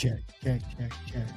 check, check, check, check.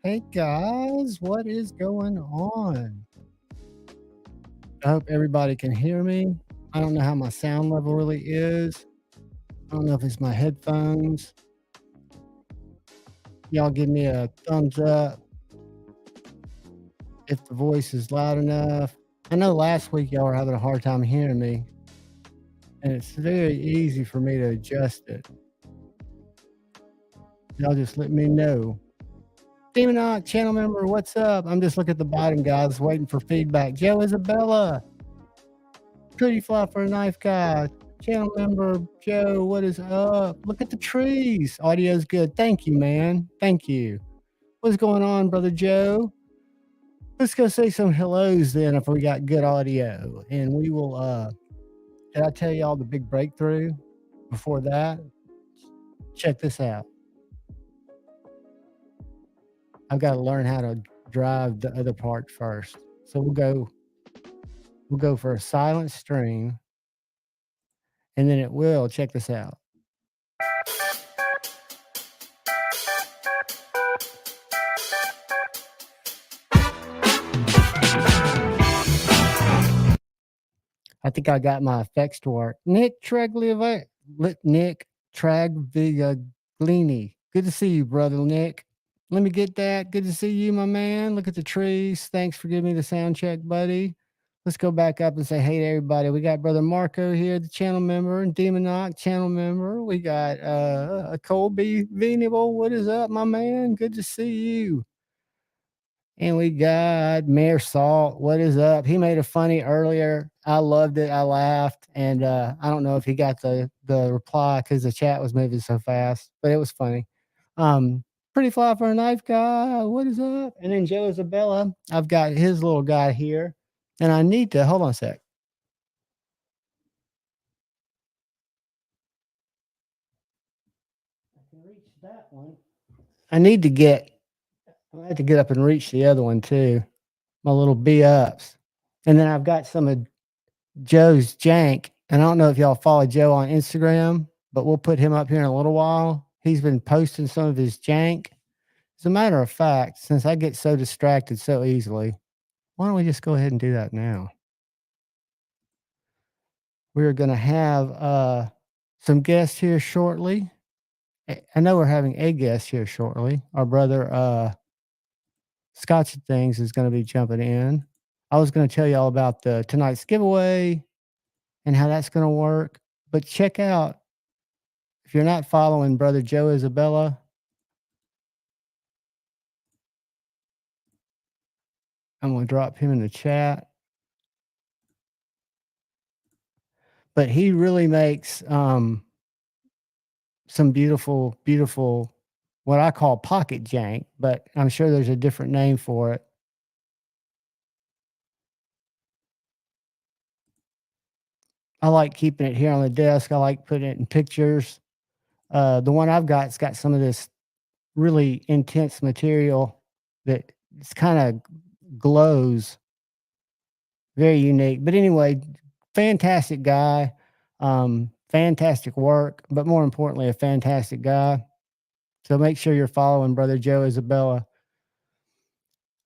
Hey guys, what is going on? I hope everybody can hear me. I don't know how my sound level really is. I don't know if it's my headphones. Y'all give me a thumbs up if the voice is loud enough. I know last week y'all were having a hard time hearing me, and it's very easy for me to adjust it. Y'all just let me know. Demonot, channel member, what's up? I'm just looking at the bottom, guys, waiting for feedback. Joe Isabella, Pretty Fly for a Knife Guy, channel member Joe, what is up? Look at the trees. Audio's good. Thank you, man. Thank you. What's going on, brother Joe? Let's go say some hellos then if we got good audio. And we will, did I tell y'all the big breakthrough before that? Check this out. I've got to learn how to drive the other part first. So we'll go for a silent stream, and then it will, check this out. I think I got my effects to work. Nick Tragliglini, Good to see you, brother Nick. Let me get that. Good to see you, my man. Look at the trees. Thanks for giving me the sound check, buddy. Let's go back up and say hey to everybody. We got brother Marco here, the channel member, and Demonoc, channel member. We got a Colby Venable. What is up, my man? Good to see you. And we got Mayor Salt. What is up? He made a funny earlier. I loved it. I laughed. And I don't know if he got the reply because the chat was moving so fast, but it was funny. Pretty fly for a knife guy. What is up? And then Joe Isabella. I've got his little guy here. And I need to hold on a sec. I can reach that one. I need to get I have to get up and reach the other one too. My little B ups. And then I've got some of Joe's jank. And I don't know if y'all follow Joe on Instagram, but we'll put him up here in a little while. He's been posting some of his jank. As a matter of fact, since I get so distracted so easily, why don't we just go ahead and do that now? We're going to have some guests here shortly. I know we're having a guest here shortly. Our brother Scotch Things is going to be jumping in. I was going to tell you all about the tonight's giveaway and how that's going to work. But check out, if you're not following brother Joe Isabella, I'm going to drop him in the chat. But he really makes some beautiful, beautiful, what I call pocket jank, but I'm sure there's a different name for it. I like keeping it here on the desk. I like putting it in pictures. The one I've got's got some of this really intense material that it's kind of glows. Very unique. But anyway, fantastic guy, fantastic work, but more importantly, a fantastic guy. So make sure you're following brother Joe Isabella.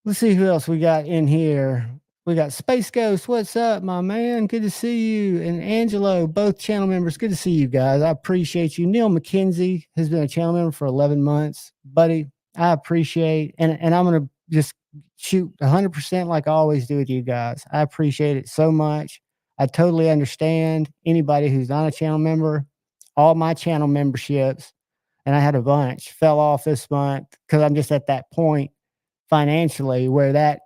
Let's see who else we got in here. We got Space Ghost. What's up, my man? Good to see you. And Angelo, both channel members. Good to see you guys. I appreciate you. Neil McKenzie has been a channel member for 11 months. Buddy, I appreciate, and I'm going to just shoot 100% like I always do with you guys. I appreciate it so much. I totally understand anybody who's not a channel member. All my channel memberships, and I had a bunch, fell off this month because I'm just at that point financially where that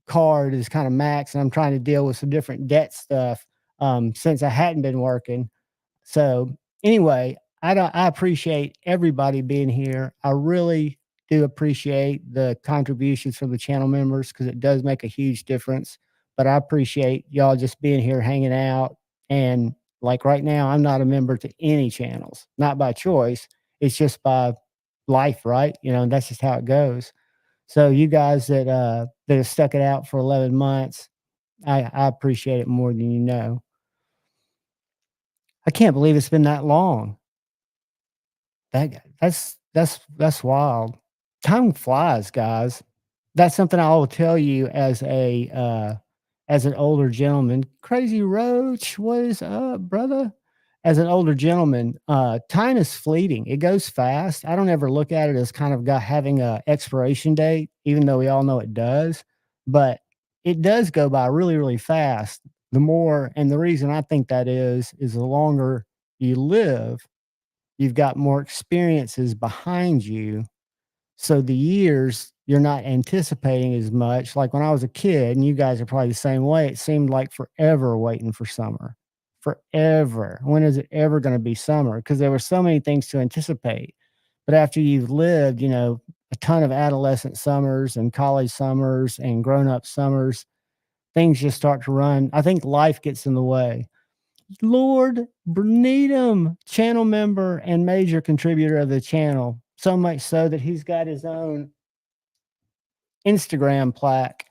card is kind of maxed and I'm trying to deal with some different debt stuff since I hadn't been working. So anyway, I appreciate everybody being here. I really do appreciate the contributions from the channel members because it does make a huge difference. But I appreciate y'all just being here hanging out. And like right now, I'm not a member to any channels, not by choice. It's just by life, right? You know, that's just how it goes. So you guys that have stuck it out for 11 months, I appreciate it more than you know. I can't believe it's been that long. That's wild. Time flies, guys. That's something I will tell you as an older gentleman. Crazy Roach, what is up, brother? As an older gentleman, time is fleeting. It goes fast. I don't ever look at it as kind of having a expiration date, even though we all know it does. But it does go by really, really fast. The more, and the reason I think that is the longer you live, you've got more experiences behind you. So the years you're not anticipating as much. Like when I was a kid, and you guys are probably the same way, it seemed like forever waiting for summer. Forever. When is it ever going to be summer? Because there were so many things to anticipate. But after you've lived, you know, a ton of adolescent summers and college summers and grown up summers, things just start to run. I think life gets in the way. Lord Needham, channel member and major contributor of the channel, so much so that he's got his own Instagram plaque.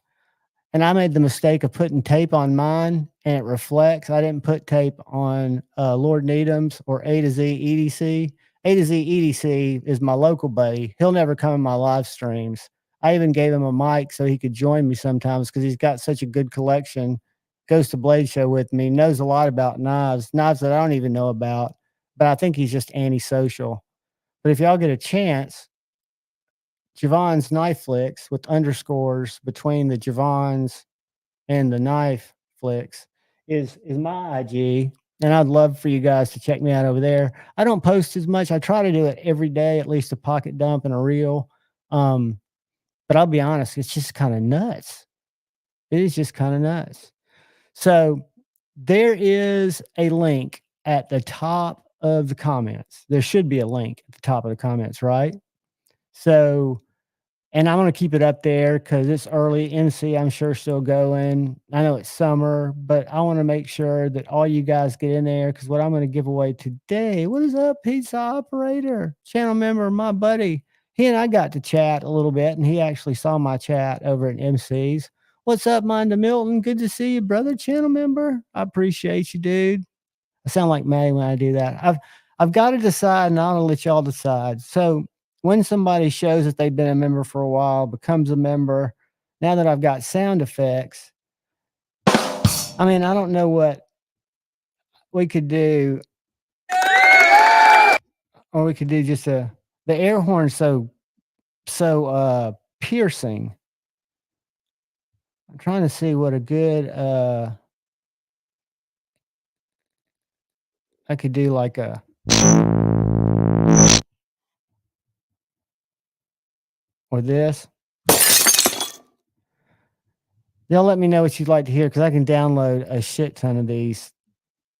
And I made the mistake of putting tape on mine and it reflects. I didn't put tape on Lord Needham's or A to Z EDC. A to Z EDC is my local buddy. He'll never come in my live streams. I even gave him a mic so he could join me sometimes because he's got such a good collection. Goes to Blade Show with me, knows a lot about knives that I don't even know about. But I think he's just antisocial. But if y'all get a chance, Javon's Knife Flicks with underscores between the Javon's and the Knife Flicks is my IG, and I'd love for you guys to check me out over there. I don't post as much. I try to do it every day, at least a pocket dump and a reel. But I'll be honest, it's just kind of nuts. It is just kind of nuts. So there is a link at the top of the comments. There should be a link at the top of the comments, right? So, and I'm going to keep it up there because it's early. MC, I'm sure, still going. I know it's summer, but I want to make sure that all you guys get in there because what I'm going to give away today. What is up, pizza operator, channel member, my buddy? He and I got to chat a little bit, and he actually saw my chat over at MC's. What's up, Minda Milton? Good to see you, brother, channel member. I appreciate you, dude. I sound like May when I do that. I've got to decide, and I'll let y'all decide. So when somebody shows that they've been a member for a while, becomes a member, now that I've got sound effects, I mean, I don't know what we could do, or we could do just the air horn so piercing. I'm trying to see what a good I could do like a or this. Y'all let me know what you'd like to hear because I can download a shit ton of these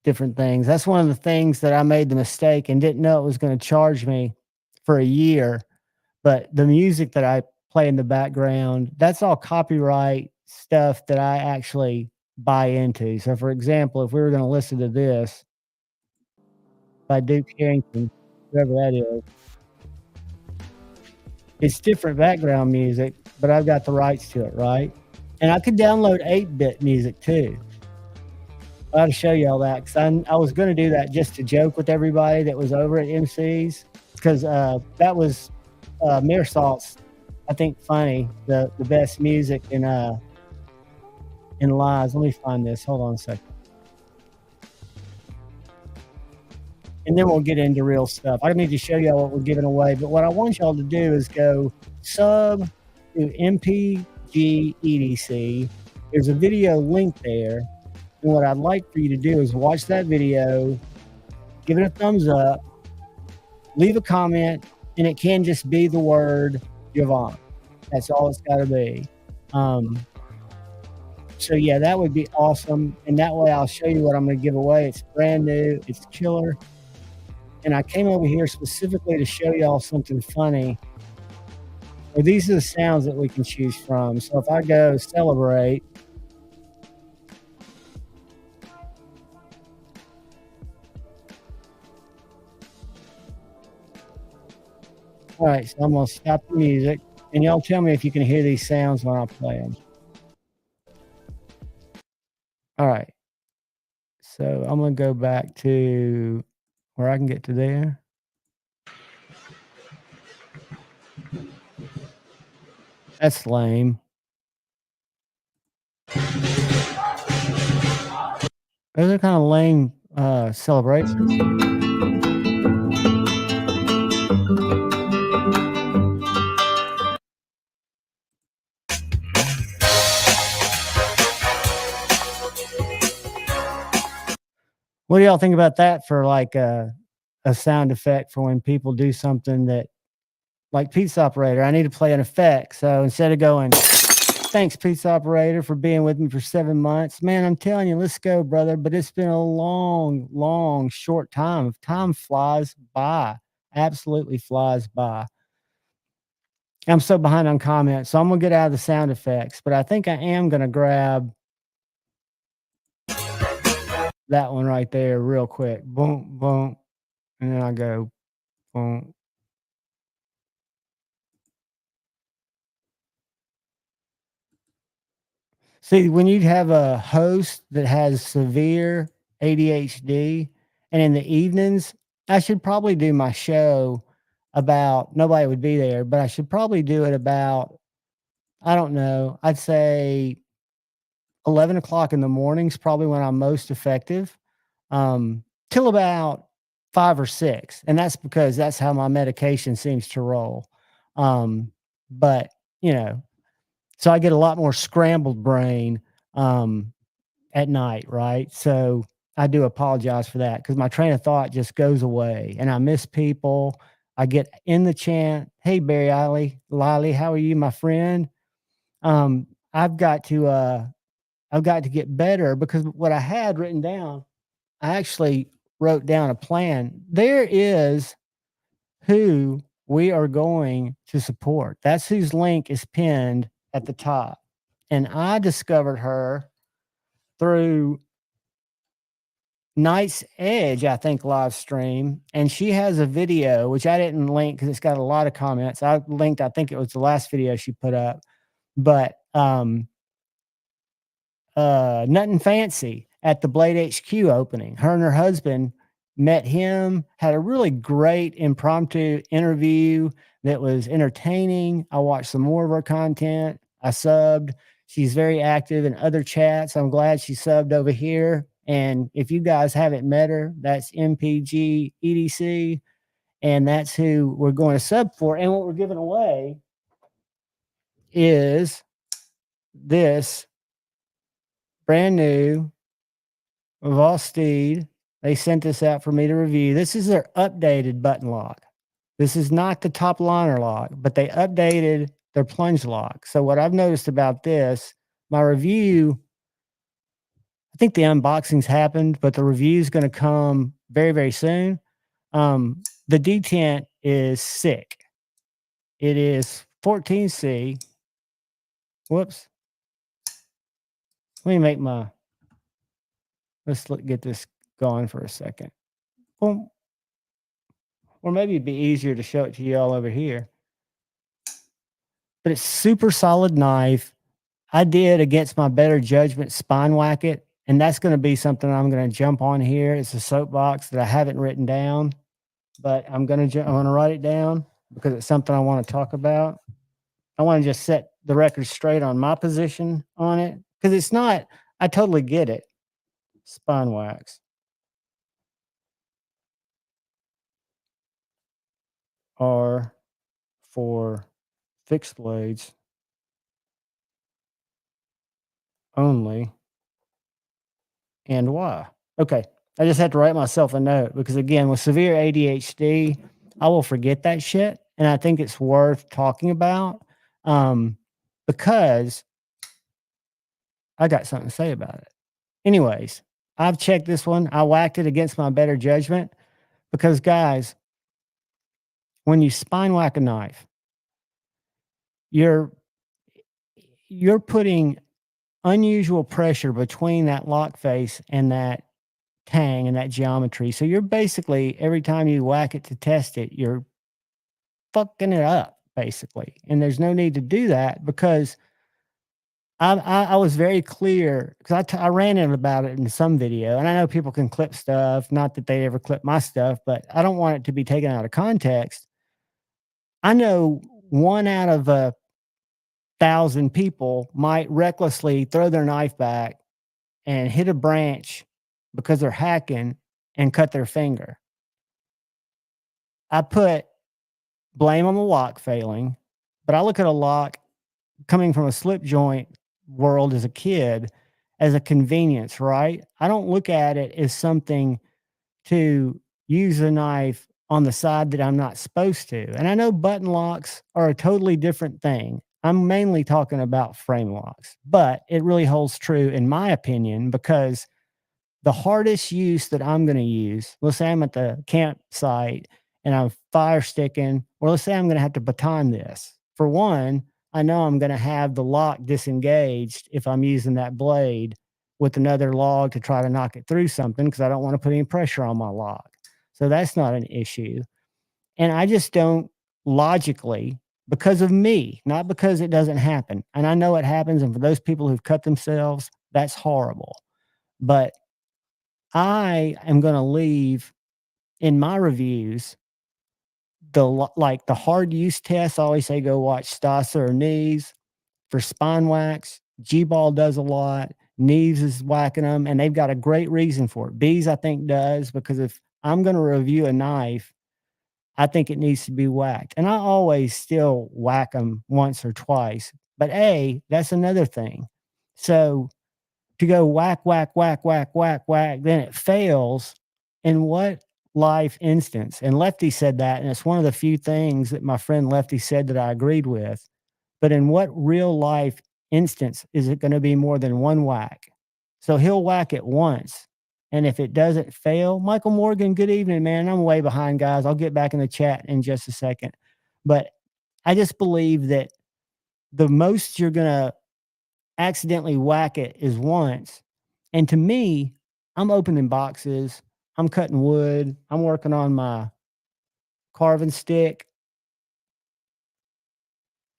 different things. That's one of the things that I made the mistake and didn't know it was going to charge me for a year. But the music that I play in the background, that's all copyright stuff that I actually buy into. So, for example, if we were going to listen to this by Duke Harrington, whoever that is, it's different background music, but I've got the rights to it, right? And I could download 8-bit music too. I got to show you all that because I was going to do that just to joke with everybody that was over at MC's because that was Mere Salt's, I think, funny, the best music in lives. Let me find this. Hold on a second. And then we'll get into real stuff. I need to show y'all what we're giving away. But what I want y'all to do is go sub to MPG EDC. There's a video link there. And what I'd like for you to do is watch that video, give it a thumbs up, leave a comment, and it can just be the word Javon. That's all it's got to be. So yeah, that would be awesome. And that way I'll show you what I'm going to give away. It's brand new. It's killer. And I came over here specifically to show y'all something funny. Well, these are the sounds that we can choose from. So if I go celebrate, all right, so I'm going to stop the music, and y'all tell me if you can hear these sounds when I play them. All right. So I'm going to go back to where I can get to there. That's lame. Those are kind of lame celebrations. What do y'all think about that for like a sound effect for when people do something that, like pizza operator, I need to play an effect. So instead of going, thanks pizza operator for being with me for 7 months, man, I'm telling you, let's go, brother. But it's been a long, short time. Time flies by, absolutely flies by. I'm so behind on comments, so I'm gonna get out of the sound effects, but I think I am gonna grab that one right there real quick. Boom, boom. And then I go, boom. See, when you have a host that has severe ADHD, and in the evenings, I should probably do my show about, nobody would be there, but I should probably do it about, I don't know, I'd say 11 o'clock in the morning is probably when I'm most effective. Till about 5 or 6, and that's because that's how my medication seems to roll. But, you know, so I get a lot more scrambled brain, um, at night, right? So I do apologize for that because my train of thought just goes away and I miss people. I get in the chant, "Hey, Barry Liley, how are you, my friend?" Um, I've got to, uh, I've got to get better because what I had written down, I actually wrote down a plan. There is who we are going to support. That's whose link is pinned at the top. And I discovered her through Night's Edge, I think, live stream. And she has a video, which I didn't link because it's got a lot of comments. I linked, I think it was the last video she put up. But nothing fancy at the Blade HQ opening. Her and her husband met him, had a really great impromptu interview that was entertaining. I watched some more of her content. I subbed. She's very active in other chats. I'm glad she subbed over here. And if you guys haven't met her, that's MPG EDC. And that's who we're going to sub for. And what we're giving away is this brand new Volsteed. They sent this out for me to review. This is their updated button lock. This is not the top liner lock, but they updated their plunge lock. So what I've noticed about this, my review, I think the unboxing's happened, but the review is going to come very, very soon. The detent is sick. It is 14C. Whoops. Let me make my, get this going for a second. Boom. Or maybe it'd be easier to show it to you all over here. But it's super solid knife. I did, against my better judgment, spine whack it. And that's going to be something I'm going to jump on here. It's a soapbox that I haven't written down, but I'm going to write it down because it's something I want to talk about. I want to just set the record straight on my position on it because it's not, I totally get it. Spine wax. Are for fixed blades only, and why? Okay, I just had to write myself a note because, again, with severe ADHD, I will forget that shit, and I think it's worth talking about because I got something to say about it. Anyways, I've checked this one. I whacked it against my better judgment because, guys, when you spine whack a knife, you're putting unusual pressure between that lock face and that tang and that geometry. So you're basically, every time you whack it to test it, you're fucking it up, basically. And there's no need to do that because I was very clear because I ran in about it in some video, and I know people can clip stuff. Not that they ever clip my stuff, but I don't want it to be taken out of context. I know 1 out of 1,000 people might recklessly throw their knife back and hit a branch because they're hacking and cut their finger. I put blame on the lock failing, but I look at a lock coming from a slip joint world as a kid as a convenience, right? I don't look at it as something to use a knife on the side that I'm not supposed to. And I know button locks are a totally different thing. I'm mainly talking about frame locks, but it really holds true in my opinion because the hardest use that I'm going to use, let's say I'm at the campsite and I'm fire sticking, or let's say I'm going to have to baton this. For one, I know I'm going to have the lock disengaged if I'm using that blade with another log to try to knock it through something because I don't want to put any pressure on my lock. So that's not an issue. And I just don't logically, because of me, not because it doesn't happen. And I know it happens. And for those people who've cut themselves, that's horrible. But I am going to leave in my reviews the hard use tests. I always say go watch Stasa or Neves for spine wax. G-Ball does a lot. Neves is whacking them, and they've got a great reason for it. Bees, I think, does because if I'm going to review a knife, I think it needs to be whacked. And I always still whack them once or twice. But that's another thing. So to go whack, whack, whack, whack, whack, whack, then it fails. In what life instance? And Lefty said that, and it's one of the few things that my friend Lefty said that I agreed with. But in what real life instance is it going to be more than one whack? So he'll whack it once. And if it doesn't fail, Michael Morgan, good evening, man. I'm way behind, guys. I'll get back in the chat in just a second. But I just believe that the most you're going to accidentally whack it is once. And to me, I'm opening boxes, I'm cutting wood, I'm working on my carving stick,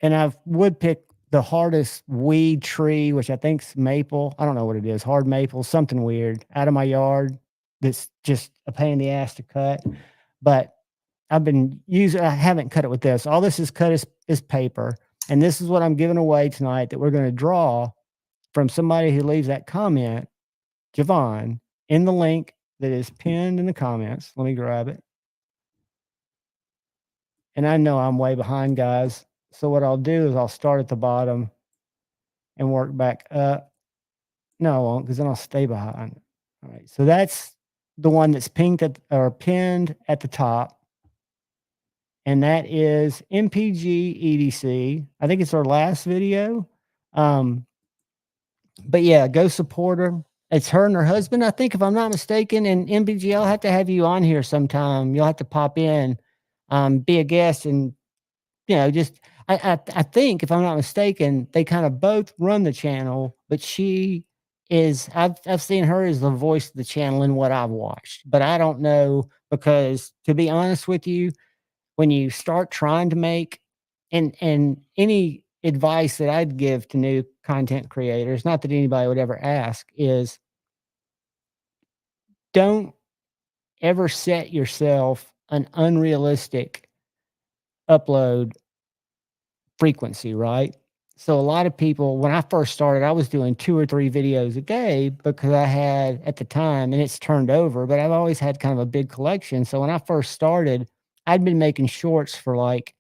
and I've wood picked the hardest weed tree, which I think's maple. I don't know what it is, hard maple, something weird, out of my yard that's just a pain in the ass to cut. But I haven't cut it with this. All this is cut is paper. And this is what I'm giving away tonight that we're going to draw from somebody who leaves that comment, Javon, in the link that is pinned in the comments. Let me grab it. And I know I'm way behind, guys. So what I'll do is I'll start at the bottom and work back up. No, I won't, because then I'll stay behind. All right. So that's the one that's pinned at the top. And that is MPG EDC. I think it's our last video. But yeah, go support her. It's her and her husband, I think, if I'm not mistaken. And MPG, I'll have to have you on here sometime. You'll have to pop in, be a guest, and just I think, if I'm not mistaken, they kind of both run the channel, but I've seen her as the voice of the channel in what I've watched. But I don't know, because to be honest with you, when you start trying to make and any advice that I'd give to new content creators, not that anybody would ever ask, is don't ever set yourself an unrealistic upload frequency, right? So a lot of people, when I first started, I was doing 2 or 3 videos a day because I had at the time, and it's turned over, but I've always had kind of a big collection. So when I first started, I'd been making shorts for like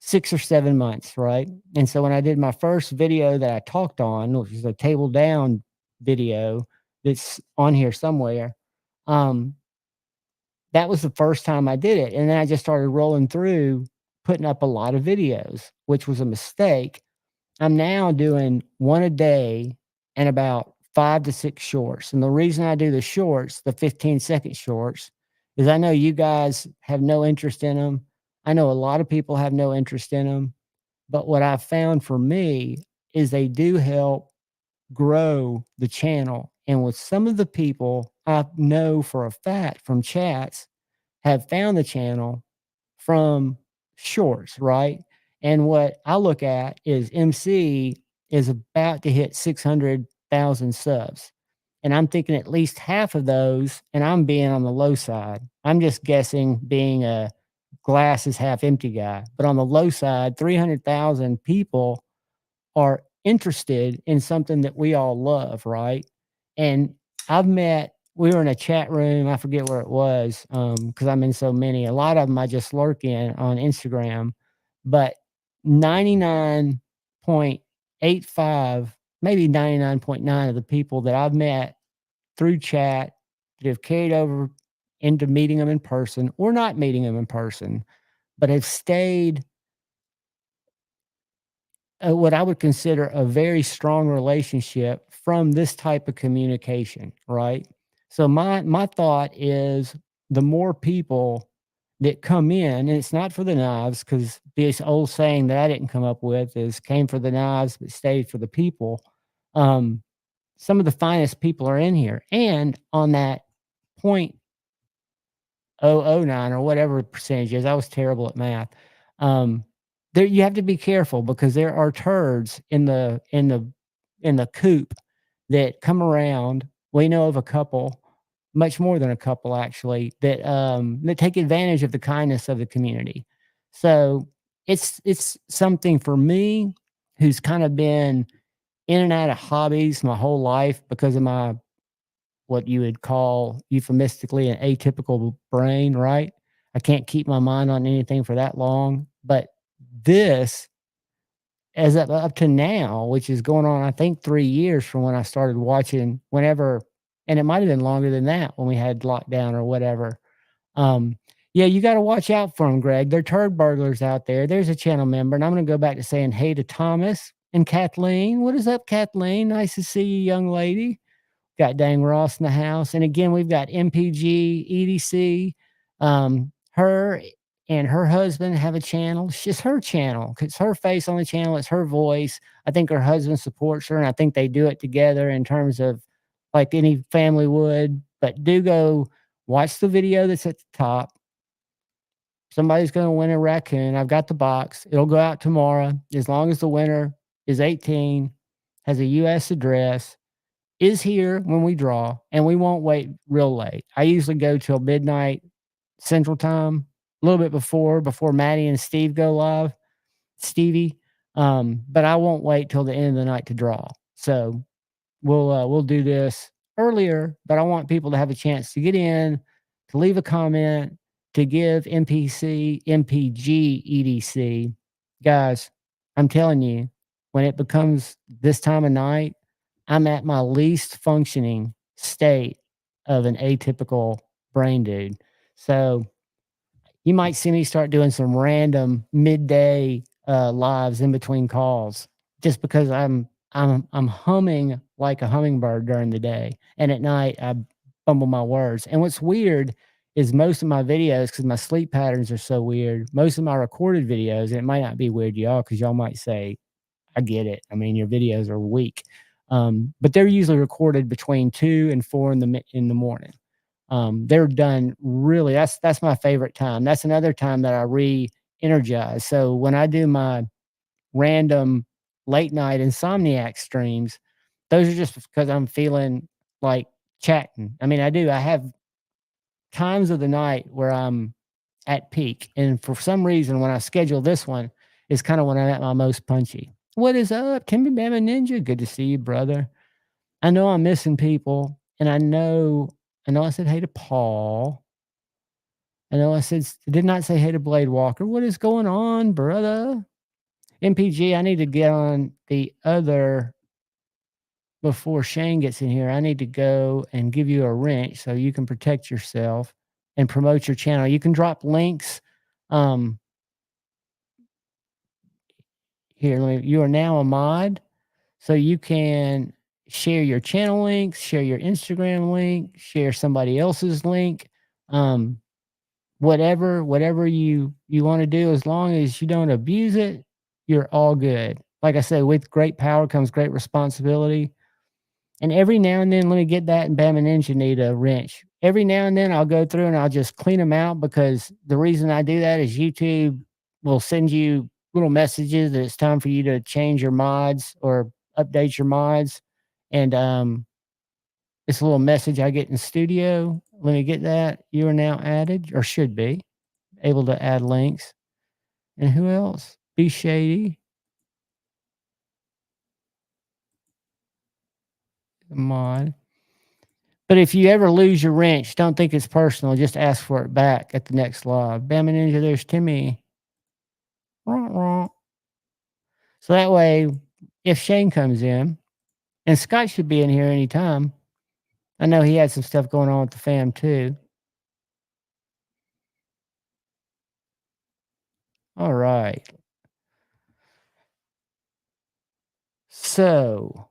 6 or 7 months, right? And so when I did my first video that I talked on, which is a table down video that's on here somewhere, that was the first time I did it. And then I just started rolling through, putting up a lot of videos, which was a mistake. I'm now doing 1 a day and about 5 to 6 shorts. And the reason I do the shorts, the 15-second shorts, is I know you guys have no interest in them. I know a lot of people have no interest in them. But what I've found for me is they do help grow the channel. And with some of the people I know for a fact from chats have found the channel from shorts, right? And what I look at is MC is about to hit 600,000 subs. And I'm thinking at least half of those, and I'm being on the low side. I'm just guessing, being a glass is half empty guy. But on the low side, 300,000 people are interested in something that we all love, right? And we were in a chat room, I forget where it was, because I'm in so many. A lot of them I just lurk in on Instagram, but 99.85, maybe 99.9 of the people that I've met through chat that have carried over into meeting them in person, or not meeting them in person, but have stayed what I would consider a very strong relationship from this type of communication, right? So my thought is, the more people that come in, and it's not for the knives, because this old saying that I didn't come up with is, came for the knives but stayed for the people. Some of the finest people are in here, and on that 0.009 or whatever percentage is, I was terrible at math. There, you have to be careful, because there are turds in the coop that come around. We know of a couple, much more than a couple actually, that take advantage of the kindness of the community. So it's something for me, who's kind of been in and out of hobbies my whole life because of my what you would call euphemistically an atypical brain, right? I can't keep my mind on anything for that long. But this, as up to now, which is going on, I think 3 years from when I started watching, whenever, and it might have been longer than that when we had lockdown or whatever. Um, yeah, you got to watch out for them, Greg. They're turd burglars out there. There's a channel member, and I'm going to go back to saying hey to Thomas and Kathleen. What is up, Kathleen? Nice to see you, young lady. Got Dang Ross in the house. And again, we've got MPG, EDC. Her and her husband have a channel. It's just her channel. It's her face on the channel. It's her voice. I think her husband supports her, and I think they do it together in terms of like any family would. But do go watch the video that's at the top. Somebody's going to win a raccoon. I've got the box. It'll go out tomorrow as long as the winner is 18, has a U.S. address, is here when we draw, and we won't wait real late. I usually go till midnight Central Time, a little bit before Maddie and Steve go live, Stevie. But I won't wait till the end of the night to draw. So we'll do this earlier, but I want people to have a chance to get in, to leave a comment, to give MPC, MPG, EDC. Guys, I'm telling you, when it becomes this time of night, I'm at my least functioning state of an atypical brain dude. So you might see me start doing some random midday lives in between calls, just because I'm humming like a hummingbird during the day, and at night I bumble my words. And what's weird is most of my videos, because my sleep patterns are so weird, most of my recorded videos, and it might not be weird to y'all, because y'all might say, I get it. I mean, your videos are weak. But they're usually recorded between 2 and 4 in the morning. They're done really. That's my favorite time. That's another time that I re-energize. So when I do my random late night insomniac streams, those are just because I'm feeling like chatting. I mean, I do. I have times of the night where I'm at peak, and for some reason, when I schedule this one, is kind of when I'm at my most punchy. What is up, Kimmy Bama Ninja? Good to see you, brother. I know I'm missing people, and I know I said hey to Paul. I know did not say hey to Blade Walker. What is going on, brother? MPG, I need to get on the other before Shane gets in here. I need to go and give you a wrench so you can protect yourself and promote your channel. You can drop links. Here, you are now a mod, so you can share your channel links, share your Instagram link, share somebody else's link. Whatever you want to do, as long as you don't abuse it, you're all good. Like I said, with great power comes great responsibility. And every now and then, let me get that, and Bam and Ninja need a wrench. Every now and then I'll go through and I'll just clean them out, because the reason I do that is YouTube will send you little messages that it's time for you to change your mods or update your mods. And it's a little message I get in studio. Let me get that. You are now added, or should be able to add links. And who else? Be Shady, mod. But if you ever lose your wrench, don't think it's personal. Just ask for it back at the next live. Bama Ninja, there's Timmy. So that way, if Shane comes in, and Scott should be in here anytime. I know he had some stuff going on with the fam too. All right. So,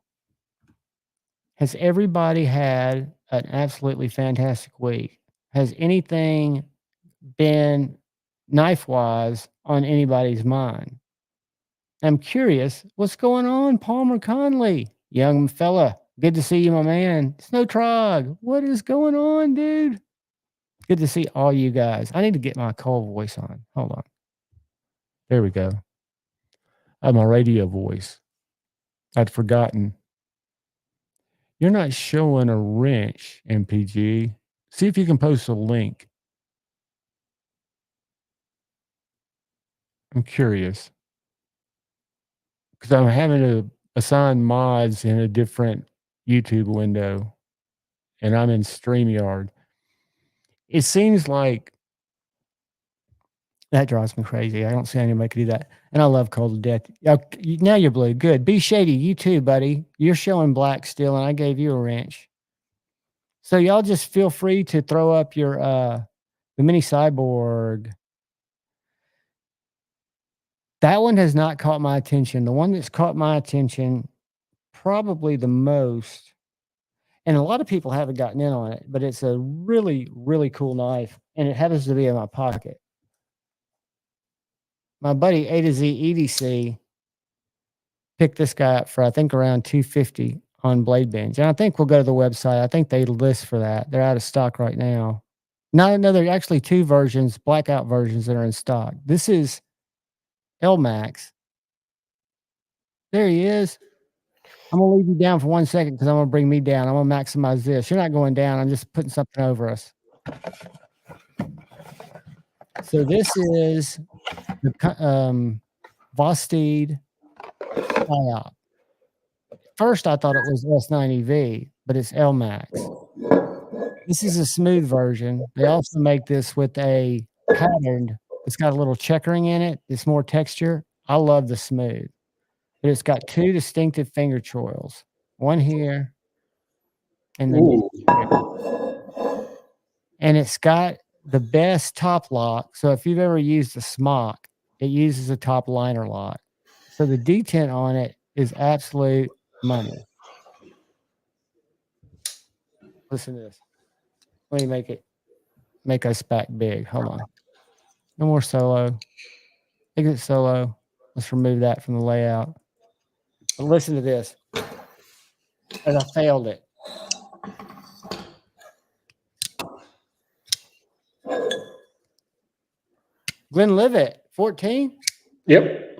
has everybody had an absolutely fantastic week? Has anything been knife wise on anybody's mind? I'm curious, what's going on, Palmer Conley? Young fella, good to see you, my man. Snow Trog, what is going on, dude? Good to see all you guys. I need to get my cold voice on. Hold on. There we go. I have my radio voice. I'd forgotten. You're not showing a wrench, MPG. See if you can post a link. I'm curious, because I'm having to assign mods in a different YouTube window. and I'm in StreamYard. It seems like that drives me crazy. I don't see anybody could do that. And I love Cold to Death. Now you're blue. Good. Be Shady. You too, buddy. You're showing black still, and I gave you a wrench. So y'all just feel free to throw up your the mini cyborg. That one has not caught my attention. The one that's caught my attention probably the most, and a lot of people haven't gotten in on it, but it's a really, really cool knife, and it happens to be in my pocket. My buddy A to Z EDC picked this guy up for I think around $250 on Blade Bench, and I think we'll go to the website. I think they list for that. They're out of stock right now. No, there are actually two versions, blackout versions that are in stock. This is LMAX. There he is. I'm gonna leave you down for 1 second because I'm gonna bring me down. I'm gonna maximize this. You're not going down. I'm just putting something over us. So this is the Vostede IOP. First, I thought it was S90V, but it's LMAX. This is a smooth version. They also make this with a patterned. It's got a little checkering in it. It's more texture. I love the smooth, but it's got two distinctive finger choils. One here, and then one here. And it's got the best top lock. So if you've ever used a smock, it uses a top liner lock. So the detent on it is absolute money. Listen to this. Let me make us back big. Hold on. No more solo. Exit solo. Let's remove that from the layout. But listen to this. As I failed it. Glenlivet, 14. Yep.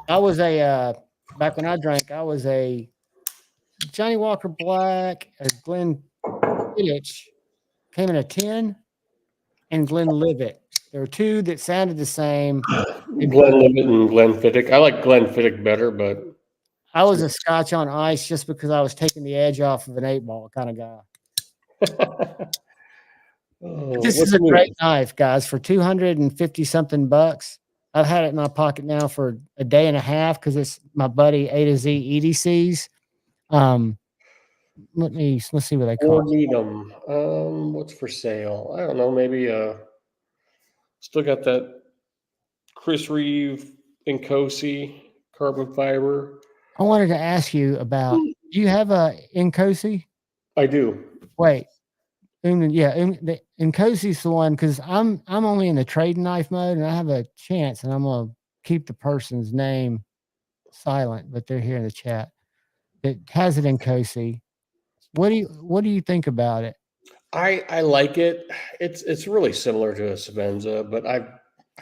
I was back when I drank, I was a Johnny Walker Black, a Glenfiddich came in a 10, and Glenlivet. There were two that sounded the same. Glenlivet and Glenfiddich. I like Glenfiddich better, but I was a Scotch on ice just because I was taking the edge off of an 8-ball kind of guy. This is a great knife, guys, for 250 something bucks. I've had it in my pocket now for a day and a half because it's my buddy A to Z EDC's. Let's see what they or cost. need them. What's for sale? I don't know. Maybe still got that Chris Reeve Nkosi carbon fiber. I wanted to ask you about. Do you have a Nkosi? I do. Wait, the Nkosi's the one because I'm only in the trading knife mode, and I have a chance, and I'm gonna keep the person's name silent, but they're here in the chat. It has it in Nkosi. What do you think about it? I like it. It's really similar to a Savenza, but I've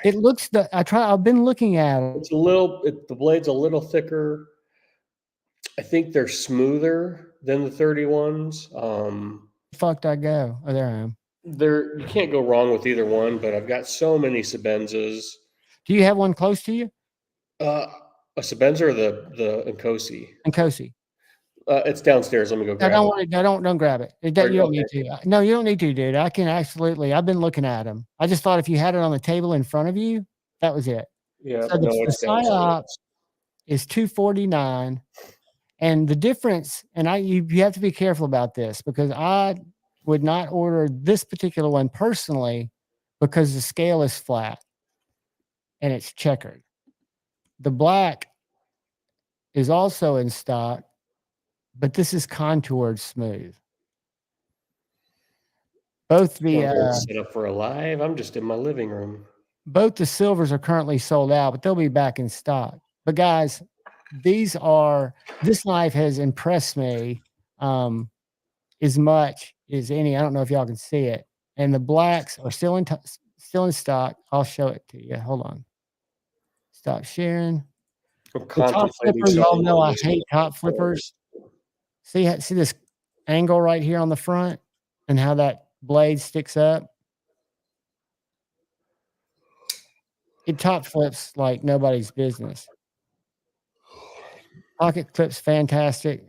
been looking at it. It's a little. The blade's a little thicker. I think they're smoother than the 31s. Fucked I go. Oh, there I am. You can't go wrong with either one, but I've got so many Sabenzas. Do you have one close to you? A Sabenza or the Nkosi? Nkosi. It's downstairs. Let me go grab it. Don't grab it. You don't need to. No, you don't need to, dude. I can absolutely. I've been looking at them. I just thought if you had it on the table in front of you, that was it. Yeah, so the PSYOP is $249, and the difference. And you have to be careful about this because I would not order this particular one personally because the scale is flat and it's checkered. The black is also in stock, but this is contoured smooth. Both the set up for a live. I'm just in my living room. Both the silvers are currently sold out, but they'll be back in stock. But guys, this knife has impressed me as much as any. I don't know if y'all can see it. And the blacks are still in stock. I'll show it to you. Hold on. Stop sharing. The top flippers, y'all know I hate top flippers. See this angle right here on the front and how that blade sticks up? It top flips like nobody's business. Pocket clip's fantastic.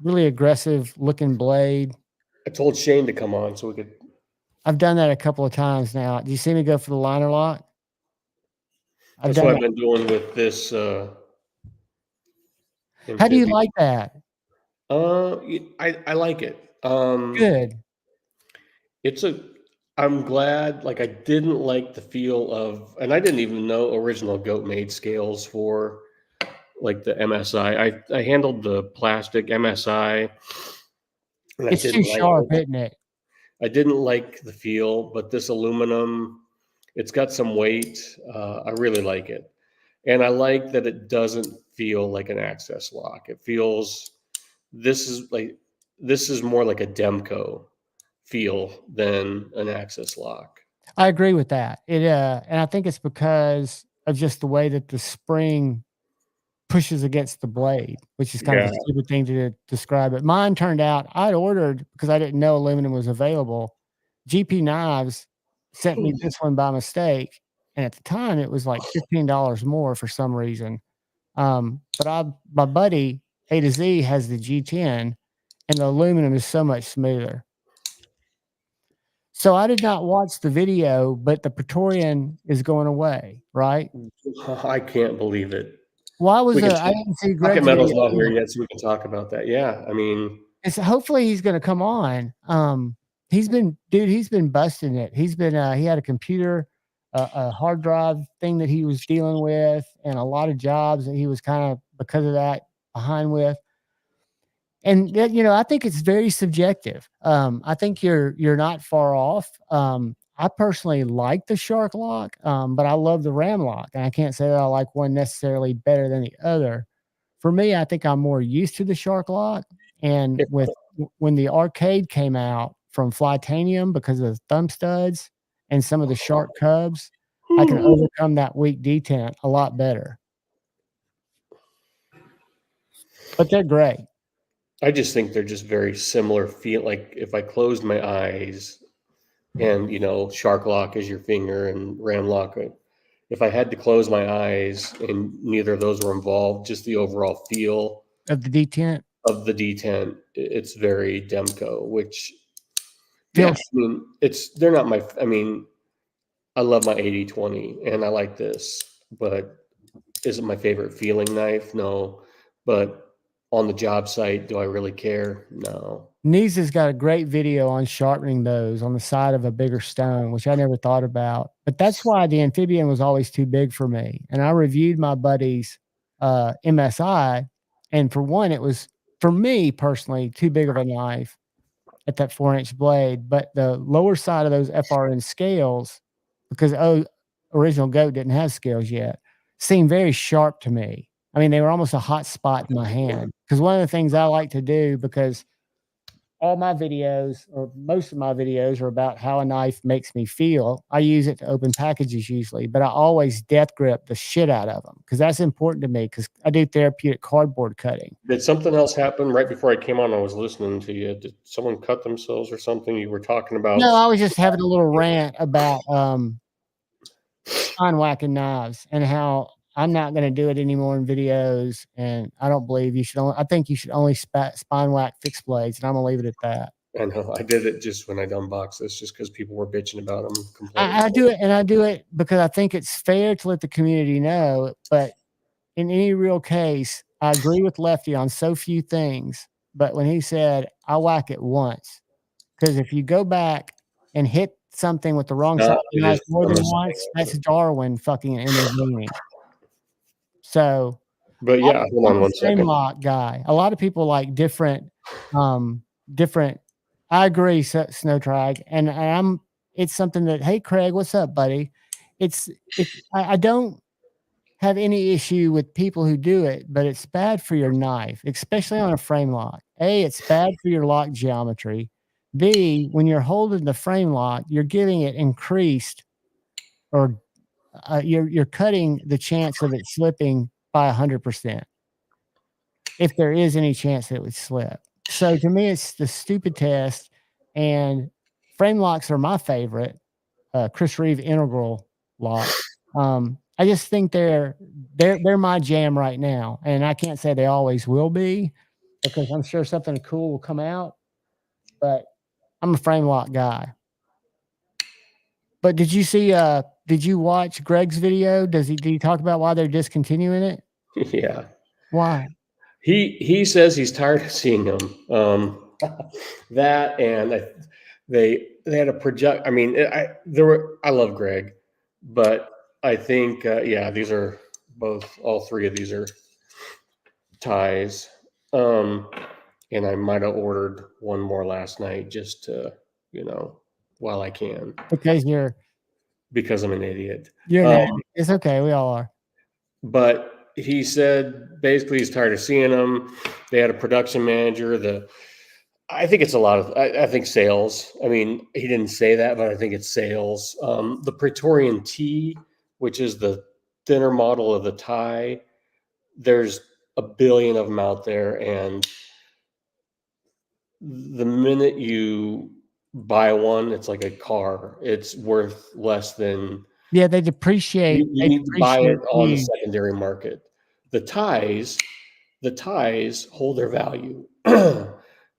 really aggressive looking blade. I told Shane to come on so we could. I've done that a couple of times now. Do you see me go for the liner lock? I've That's what done I've that. been doing with this How do you amphibia. like that? I like it. Good. It's a. I'm glad. Like I didn't like the feel of, and I didn't even know original goat made scales for like the MSI. I handled the plastic MSI, and I It's too didn't like sharp, it. isn't it? I didn't like the feel, but this aluminum, it's got some weight. I really like it. And I like that it doesn't feel like an access lock. It feels this is like this is more like a Demco feel than an access lock. I agree with that. And I think it's because of just the way that the spring pushes against the blade, which is kind of Yeah. a stupid thing to describe it. Mine turned out I'd ordered because I didn't know aluminum was available. GP Knives sent me this one by mistake, and at the time it was like $15 more for some reason. But my buddy A to Z has the G10, and the aluminum is so much smoother. So I did not watch the video, but the Praetorian is going away, right? I can't believe it. Why was We can I didn't see Pocket Greg's Metal's video not here either. yet, so we can talk about that. Yeah, I mean, It's hopefully he's gonna come on. He's been busting it. He had a computer, a hard drive thing that he was dealing with, and a lot of jobs that he was kind of because of that behind with. And that, I think it's very subjective. I think you're not far off. I personally like the shark lock, but I love the ram lock, and I can't say that I like one necessarily better than the other. For me, I think I'm more used to the shark lock, and it, when the arcade came out from Flytanium because of the thumb studs and some of the shark cubs, I can overcome that weak detent a lot better. But they're great. I just think they're just very similar. Feel like if I closed my eyes, and shark lock is your finger, and ram lock. If I had to close my eyes and neither of those were involved, just the overall feel Of the detent of the D10, it's very Demco. Which, yeah, feels I mean, they're not my. I mean, I love my 80/20, and I like this, but is it my favorite feeling knife? No, but on the job site, do I really care? No. Neeza's got a great video on sharpening those on the side of a bigger stone, which I never thought about. But that's why the amphibian was always too big for me. And I reviewed my buddy's MSI, and for one, it was for me personally too big of a knife at that 4-inch blade. But the lower side of those FRN scales, because original goat didn't have scales yet, seemed very sharp to me. I mean, they were almost a hot spot in my hand. Because one of the things I like to do, because all my videos or most of my videos are about how a knife makes me feel. I use it to open packages usually, but I always death grip the shit out of them because that's important to me because I do therapeutic cardboard cutting. Did something else happen right before I came on? I was listening to you. Did someone cut themselves or something? You were talking about. No, I was just having a little rant about spine whacking knives and how I'm not going to do it anymore in videos. And I don't believe you should only, I think you should only spine whack fixed blades. And I'm going to leave it at that. I know I did it just when I unboxed this, just because people were bitching about them. Complaining. I do it, and I do it because I think it's fair to let the community know. But in any real case, I agree with Lefty on so few things. But when he said, I whack it once, because if you go back and hit something with the wrong side of the knife more than once, that's Darwin fucking intervening. So, But yeah, hold on I'm a one frame second. lock guy. A lot of people like different. I agree, Snow Trag, and it's something that, hey, Craig, what's up, buddy? I don't have any issue with people who do it, but it's bad for your knife, especially on a frame lock. A, it's bad for your lock geometry. B, when you're holding the frame lock, you're giving it increased, or you're cutting the chance of it slipping by 100%, if there is any chance that it would slip. So to me, it's the stupid test, and frame locks are my favorite. Chris Reeve integral locks. I just think they're my jam right now, and I can't say they always will be, because I'm sure something cool will come out. But I'm a frame lock guy. But did you see? Did you watch Greg's video? Did he talk about why they're discontinuing it? Yeah. Why? He says he's tired of seeing them. That and they had a project. I mean, I love Greg, but I think yeah, these are all three of these are ties. And I might have ordered one more last night just to, while I can, Because because I'm an idiot. you're an addict. It's okay. We all are. But he said basically he's tired of seeing them. They had a production manager. I think it's a lot of, I think sales. I mean, he didn't say that, but I think it's sales. The Praetorian T, which is the thinner model of the tie, there's a billion of them out there. And the minute you buy one, it's like a car. It's worth less than. Yeah, they depreciate. You need to buy it on the secondary market. The ties hold their value.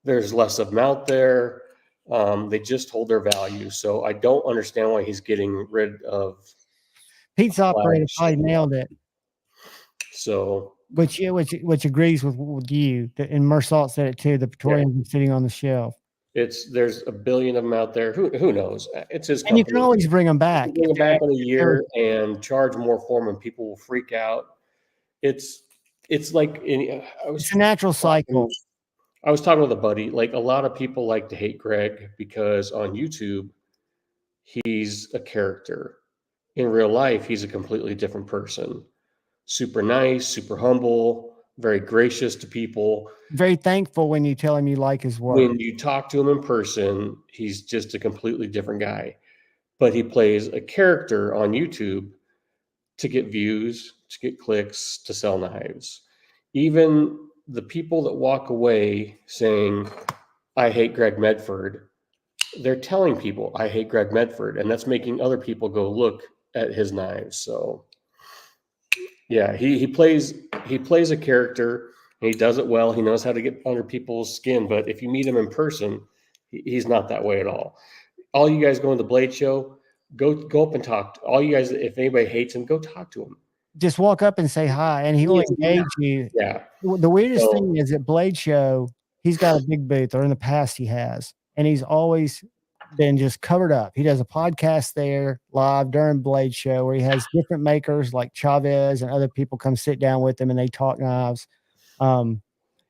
There's less of them out there. They just hold their value. So I don't understand why he's getting rid of. Pete's operator probably nailed it. So which agrees with you. And Mersault said it too. The Praetorians are sitting on the shelf. There's a billion of them out there. Who knows? It's his company. And you can always bring them back. Bring them back in a year and charge more for them, and people will freak out. It's like it's a natural cycle. I was talking with a buddy. Like, a lot of people like to hate Greg because on YouTube he's a character. In real life, he's a completely different person. Super nice, super humble, very gracious to people. Very thankful when you tell him you like his work. When you talk to him in person, he's just a completely different guy. But he plays a character on YouTube to get views, to get clicks, to sell knives. Even the people that walk away saying, I hate Greg Medford, they're telling people, I hate Greg Medford. And that's making other people go look at his knives. So yeah, he plays a character, and he does it well. He knows how to get under people's skin. But if you meet him in person, he's not that way at all. All you guys go to the Blade Show, go up and talk. All you guys, if anybody hates him, go talk to him. Just walk up and say hi, and he will engage you. Yeah. The weirdest thing is at Blade Show, he's got a big booth, or in the past he has, and he's always been just covered up. He does a podcast there live during Blade Show where he has different makers like Chavez and other people come sit down with him and they talk knives.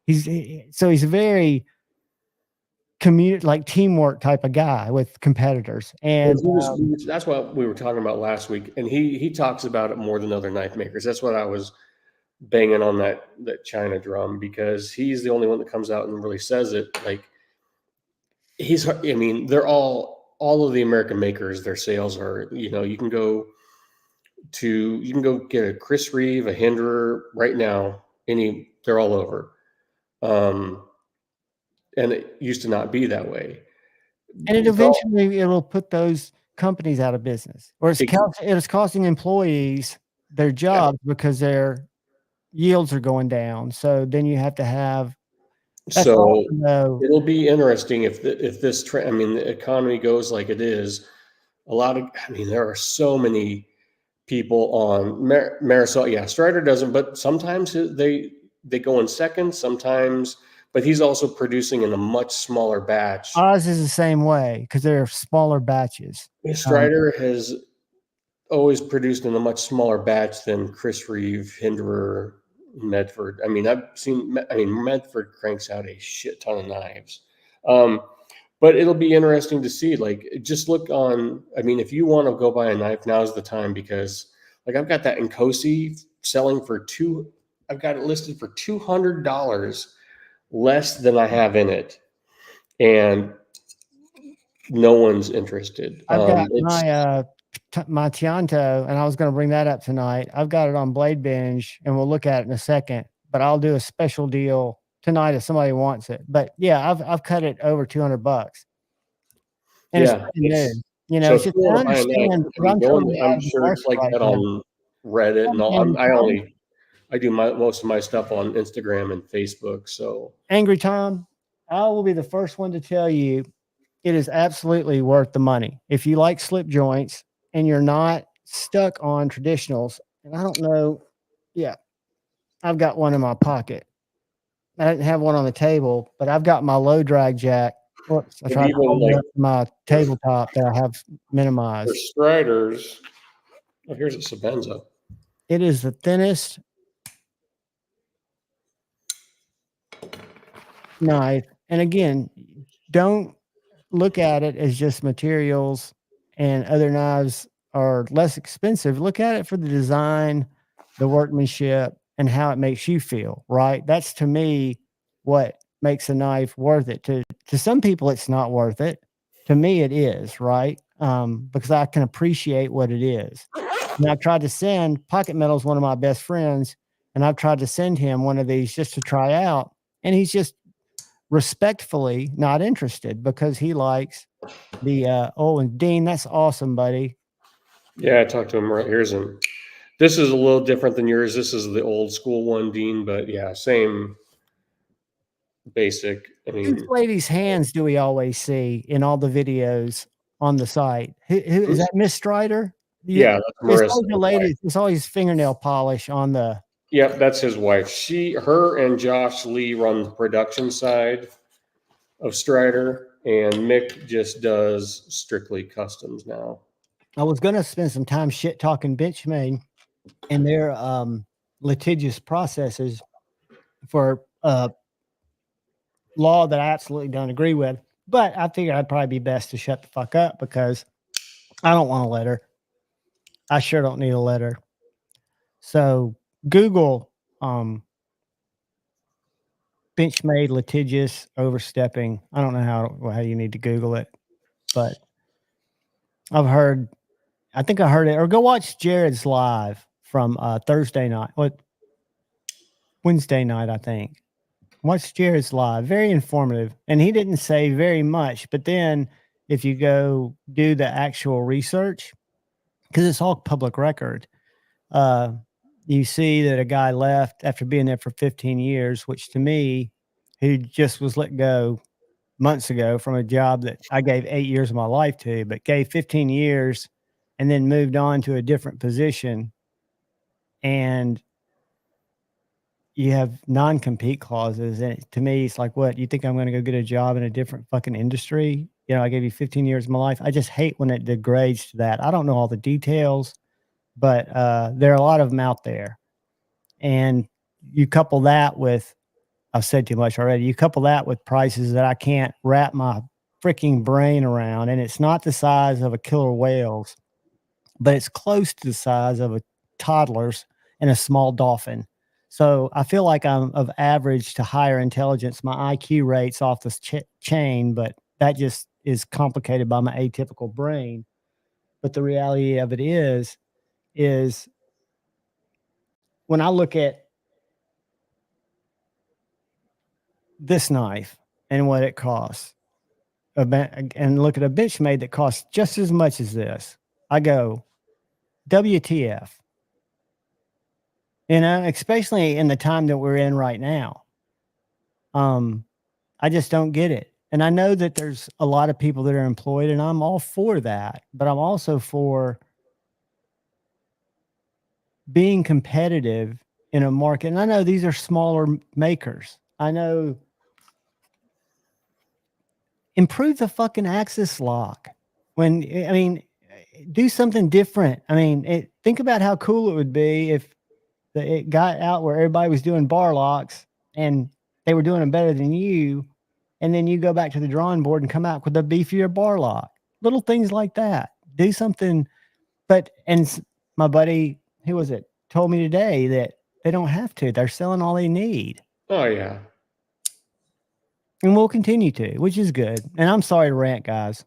He's a very like teamwork type of guy with competitors. And that's what we were talking about last week. And he talks about it more than other knife makers. That's what I was banging on that China drum, because he's the only one that comes out and really says it. Like, they're all of the American makers, their sales are, you can go get a Chris Reeve, a Hinderer right now. They're all over. And it used to not be that way. And it'll put those companies out of business, or it's costing employees their jobs because their yields are going down. So then you have to have. So it'll be interesting if this trend, the economy goes like it is. There are so many people on Marisol. Yeah, Strider doesn't, but sometimes they go in second, sometimes, but he's also producing in a much smaller batch. Oz is the same way because they're smaller batches. Strider has always produced in a much smaller batch than Chris Reeve, Hinderer, Medford. Medford cranks out a shit ton of knives. But it'll be interesting to see. Like, just look on. If you want to go buy a knife, now's the time, because like I've got that Nkosi selling for I've got it listed for $200 less than I have in it, and no one's interested. I've got my Tianto, and I was going to bring that up tonight. I've got it on Blade Binge, and we'll look at it in a second. But I'll do a special deal tonight if somebody wants it. But yeah, I've cut it over $200. And it's just I'm sure it's like that on Reddit and all. I do most of my stuff on Instagram and Facebook. So Angry Tom, I will be the first one to tell you it is absolutely worth the money. If you like slip joints and you're not stuck on traditionals, and I don't know, yeah, I've got one in my pocket. I didn't have one on the table, but I've got my low drag jack. Whoops, I and tried to even hold like up my tabletop that I have for minimized. Striders, oh, here's a Sabenza. It is the thinnest knife. And again, don't look at it as just materials and other knives are less expensive. Look at it for the design, the workmanship, and how it makes you feel, right? That's to me what makes a knife worth it. To some people, it's not worth it. To me, it is, right? Because I can appreciate what it is. And I've tried to send Pocket Metal's one of my best friends, and I've tried to send him one of these just to try out, and he's just respectfully not interested because he likes the oh, and Dean, that's awesome, buddy. Yeah, I talked to him right here's him. This is a little different than yours. This is the old school one, Dean, but yeah, same basic. I Whose mean, lady's hands do we always see in all the videos on the site? Who is that? Miss Strider? Yeah, yeah, that's it's Marissa. always the lady. It's always fingernail polish on the. Yep, that's his wife. Her and Josh Lee run the production side of Strider, and Mick just does strictly customs now. I was gonna spend some time shit talking Benchmade and their litigious processes for law that I absolutely don't agree with. But I figured I'd probably be best to shut the fuck up because I don't want a letter. I sure don't need a letter. So Google Benchmade litigious overstepping. I don't know how you need to Google it, but I think I heard it, or go watch Jared's live from Thursday night. What Wednesday night, I think. Watch Jared's live. Very informative. And he didn't say very much, but then if you go do the actual research, because it's all public record, uh, you see that a guy left after being there for 15 years, which to me, who just was let go months ago from a job that I gave 8 years of my life to, but gave 15 years and then moved on to a different position. And you have non-compete clauses. And to me, it's like, what, you think I'm going to go get a job in a different fucking industry? You know, I gave you 15 years of my life. I just hate when it degrades to that. I don't know all the details, but there are a lot of them out there. And you couple that with, I've said too much already. You couple that with prices that I can't wrap my freaking brain around. And it's not the size of a killer whale's, but it's close to the size of a toddler's and a small dolphin. So I feel like I'm of average to higher intelligence. My IQ rate's off the chain, but that just is complicated by my atypical brain. But the reality of it is when I look at this knife and what it costs, and look at a Benchmade that costs just as much as this, I go, WTF? You know, especially in the time that we're in right now. I just don't get it. And I know that there's a lot of people that are employed, and I'm all for that, but I'm also for being competitive in a market. And I know these are smaller makers. I know improve the fucking axis lock. I mean, do something different. I mean, think about how cool it would be if it got out where everybody was doing bar locks and they were doing them better than you. And then you go back to the drawing board and come out with a beefier bar lock. Little things like that. Do something. My buddy, who was it, told me today that they don't have to. They're selling all they need. Oh yeah. And we'll continue to, which is good. And I'm sorry to rant, guys.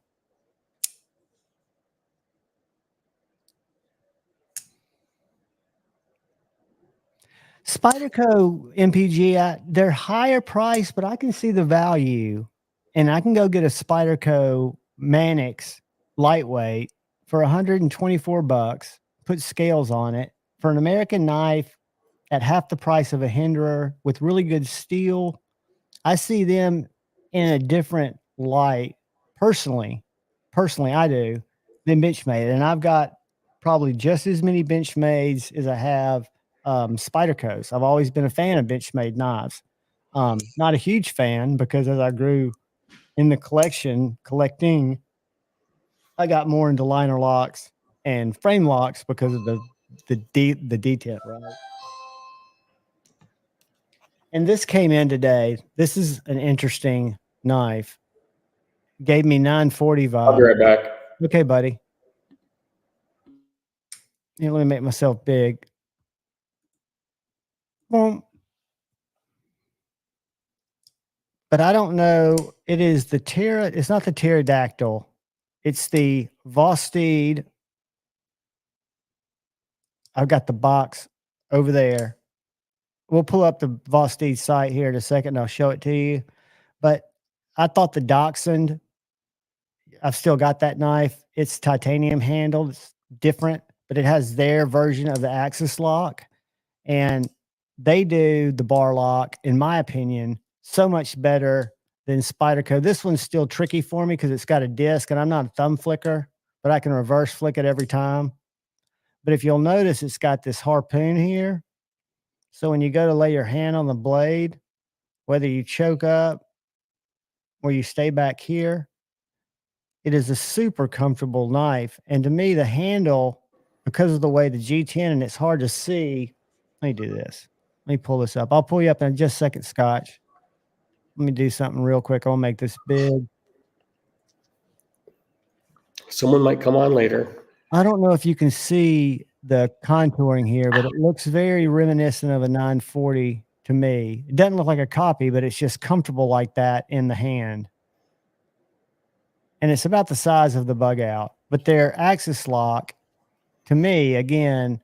Spyderco MPG, they're higher price, but I can see the value. And I can go get a Spyderco Manix lightweight for $124, put scales on it for an American knife. at half the price of a Hinderer with really good steel. I see them in a different light personally. Personally, I do than Benchmade, and I've got probably just as many Benchmades as I have Spyderco's. I've always been a fan of Benchmade knives. Not a huge fan because as I grew in the collecting, I got more into liner locks and frame locks because of the detail, right? And this came in today. This is an interesting knife. Gave me 940 I'll be vibe. right back. Okay, buddy. Yeah, let me make myself big. Boom. But I don't know. It is the it's not the pterodactyl. It's the Vosteed. I've got the box over there. We'll pull up the Vosteed site here in a second and I'll show it to you. But I thought the Dachshund, I've still got that knife. It's titanium handled. It's different, but it has their version of the axis lock. And they do the bar lock, in my opinion, so much better than Spyderco. This one's still tricky for me because it's got a disc and I'm not a thumb flicker, but I can reverse flick it every time. But if you'll notice, it's got this harpoon here. So when you go to lay your hand on the blade, whether you choke up or you stay back here, it is a super comfortable knife. And to me, the handle, because of the way the G10 and it's hard to see. Let me do this. Let me pull this up. I'll pull you up in just a second, Scotch. Let me do something real quick. I'll make this big. Someone might come on later. I don't know if you can see the contouring here, but it looks very reminiscent of a 940 to me. It doesn't look like a copy, but it's just comfortable like that in the hand. And it's about the size of the bug out. But their axis lock, to me, again,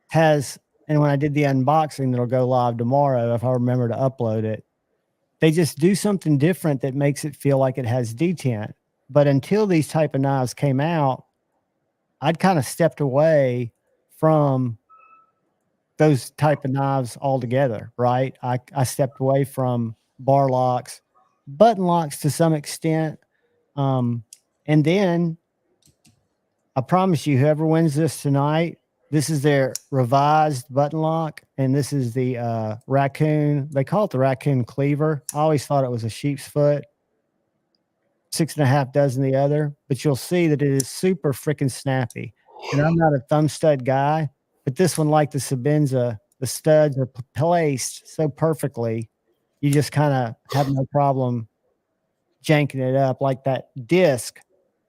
has, and when I did the unboxing that'll go live tomorrow, if I remember to upload it, they just do something different that makes it feel like it has detent. But until these type of knives came out, I'd kind of stepped away from those type of knives altogether, right? I stepped away from bar locks, button locks to some extent. And then I promise you, whoever wins this tonight, this is their revised button lock, and this is the raccoon. They call it the raccoon cleaver. I always thought it was a sheep's foot. 6.5 dozen the other, but you'll see that it is super freaking snappy. And I'm not a thumb stud guy, but this one, like the Sabenza, the studs are placed so perfectly, you just kind of have no problem janking it up. Like that disc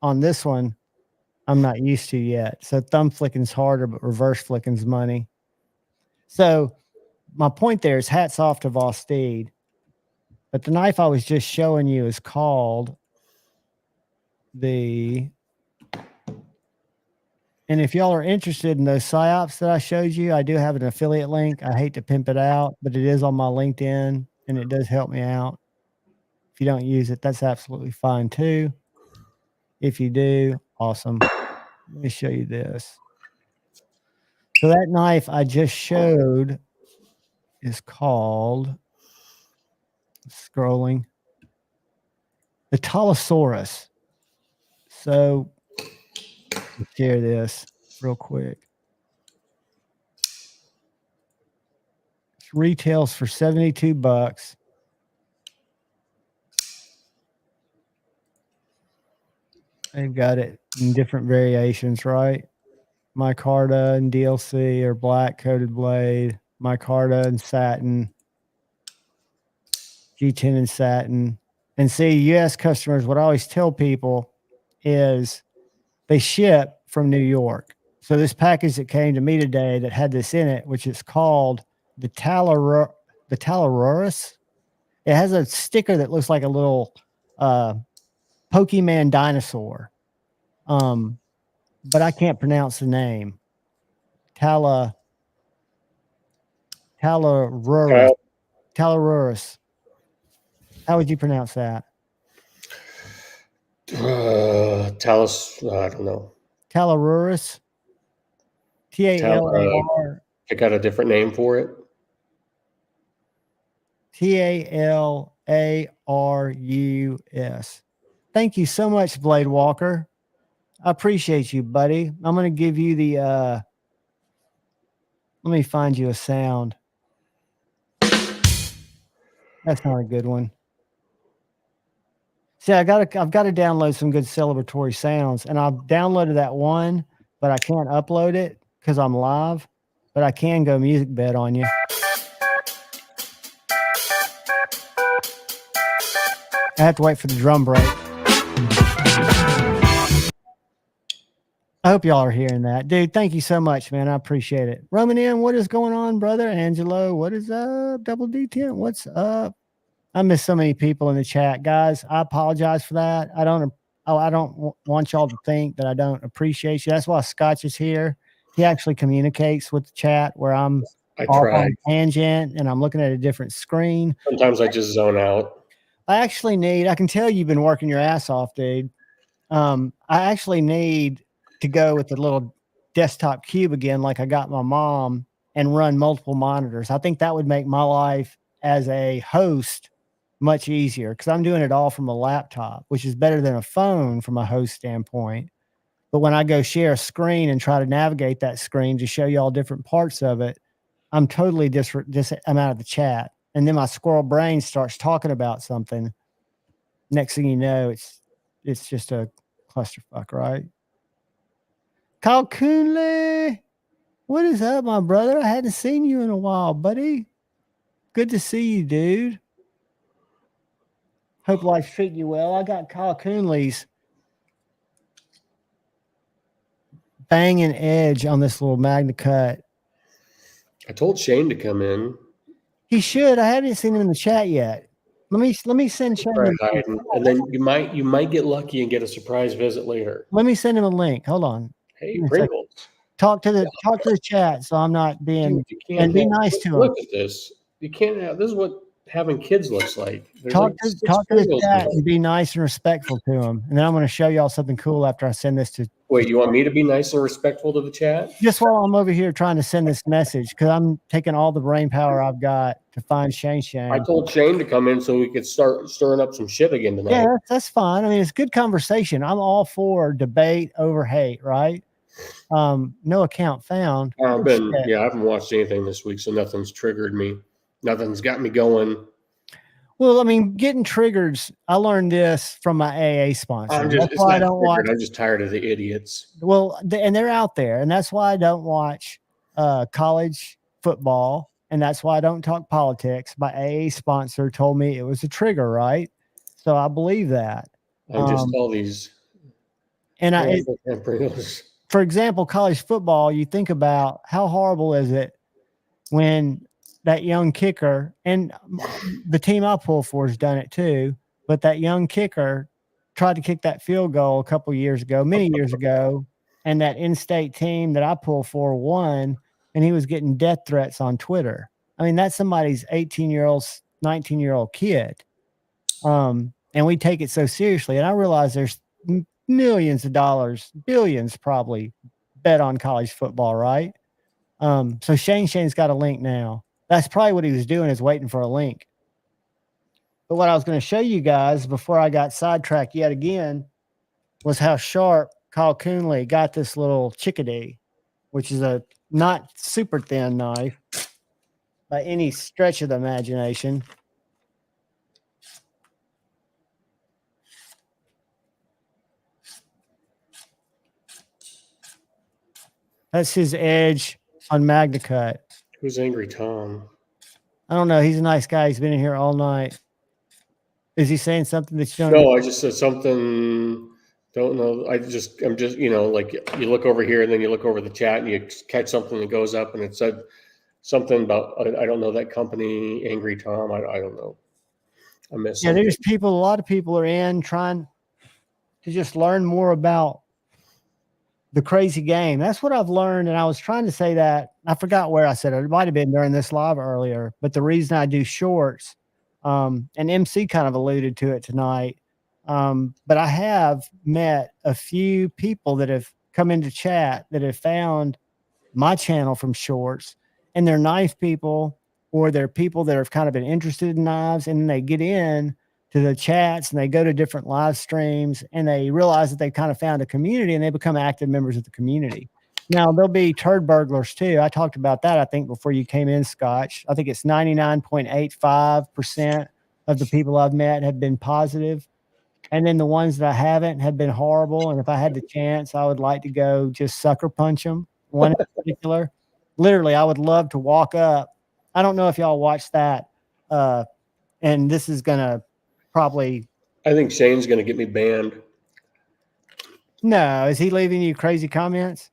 on this one, I'm not used to yet. So thumb flicking's harder, but reverse flicking's money. So my point there is hats off to Vosteed. But the knife I was just showing you is called the, and if y'all are interested in those psyops that I showed you, I do have an affiliate link. I hate to pimp it out, but it is on my LinkedIn and it does help me out. If you don't use it, that's absolutely fine too. If you do, awesome. Let me show you this. So that knife I just showed is called, scrolling, the Talosaurus. So let's share this real quick. It retails for $72. They've got it in different variations, right? Micarta and DLC or black coated blade, micarta and satin, G10 and satin. And see, US customers, what I always tell people is they ship from New York. So this package that came to me today that had this in it, which is called the Talaurus. It has a sticker that looks like a little Pokemon dinosaur. But I can't pronounce the name. Talaurus. Talaurus. How would you pronounce that? Talus, I don't know. Talaurus. TALOR. I got a different name for it. Talarus. Thank you so much, Blade Walker. I appreciate you, buddy. I'm going to give you the let me find you a sound. That's not a good one. See, I've got to download some good celebratory sounds, and I've downloaded that one, but I can't upload it because I'm live. But I can go music bed on you. I have to wait for the drum break. I hope y'all are hearing that. Dude, thank you so much, man. I appreciate it. Roman M, what is going on, brother? Angelo, what is up? Double D10, what's up? I miss so many people in the chat, guys. I apologize for that. I don't want y'all to think that I don't appreciate you. That's why Scotch is here. He actually communicates with the chat where I'm off on a tangent and I'm looking at a different screen. Sometimes I just zone out. I can tell you've been working your ass off, dude. I actually need to go with the little desktop cube again, like I got my mom, and run multiple monitors. I think that would make my life as a host much easier because I'm doing it all from a laptop, which is better than a phone from a host standpoint. But when I go share a screen and try to navigate that screen to show you all different parts of it, I'm totally I'm out of the chat. And then my squirrel brain starts talking about something. Next thing you know, it's just a clusterfuck, right? Kyle Coonley, what is up, my brother? I hadn't seen you in a while, buddy. Good to see you, dude. Hope life's treating you well. I got Kyle Coonley's banging edge on this little Magna Cut. I told Shane to come in. He should. I haven't seen him in the chat yet. Let me send Shane. And then you might get lucky and get a surprise visit later. Let me send him a link. Hold on. Hey, Pringles. Talk to the chat, so I'm not being. Dude, and be nice to him. Look at this. You can't have. This is what having kids looks like. Talk to the chat and be nice and respectful to them. And then I'm going to show y'all something cool after I send this to. Wait, you want me to be nice and respectful to the chat? Just while I'm over here trying to send this message, because I'm taking all the brain power I've got to find Shane. I told Shane to come in so we could start stirring up some shit again tonight. Yeah, that's fine. I mean, it's good conversation. I'm all for debate over hate, right? No account found. I haven't watched anything this week, so nothing's triggered me. Nothing's got me going. Well, I mean, getting triggers. I learned this from my AA sponsor. That's why I don't watch. I'm just tired of the idiots. Well, and they're out there, and that's why I don't watch college football, and that's why I don't talk politics. My AA sponsor told me it was a trigger, right? So I believe that. I just all these. And for example, college football. You think about how horrible is it when that young kicker, and the team I pull for has done it too, but that young kicker tried to kick that field goal a couple years ago, many years ago, and that in-state team that I pull for won, and he was getting death threats on Twitter. I mean, that's somebody's 18-year-old, 19-year-old kid. And we take it so seriously. And I realize there's millions of dollars, billions probably, bet on college football, right? So Shane's got a link now. That's probably what he was doing, is waiting for a link. But what I was going to show you guys before I got sidetracked yet again was how sharp Kyle Coonley got this little chickadee, which is a not super thin knife by any stretch of the imagination. That's his edge on Magna Cut. Who's Angry Tom? I don't know. He's a nice guy. He's been in here all night. Is he saying something that you don't know? I just said something. Don't know. I'm just, like you look over here and then you look over the chat and you catch something that goes up and it said something about, I don't know, that company, Angry Tom. I don't know. I missed something. There's people, a lot of people are in trying to just learn more about the crazy game. That's what I've learned. And I was trying to say that, I forgot where I said it. It might've been during this live earlier, but the reason I do shorts, and MC kind of alluded to it tonight. But I have met a few people that have come into chat that have found my channel from shorts, and they're knife people or they're people that have kind of been interested in knives, and then they get in to the chats and they go to different live streams and they realize that they kind of found a community and they become active members of the community. Now there'll be turd burglars too. I talked about that, I think, before you came in, Scotch. I think it's 99.85% of the people I've met have been positive. And then the ones that I haven't have been horrible. And if I had the chance, I would like to go just sucker punch them. One in particular, literally, I would love to walk up. I don't know if y'all watched that. And this is going to probably. I think Shane's going to get me banned. No, is he leaving you crazy comments?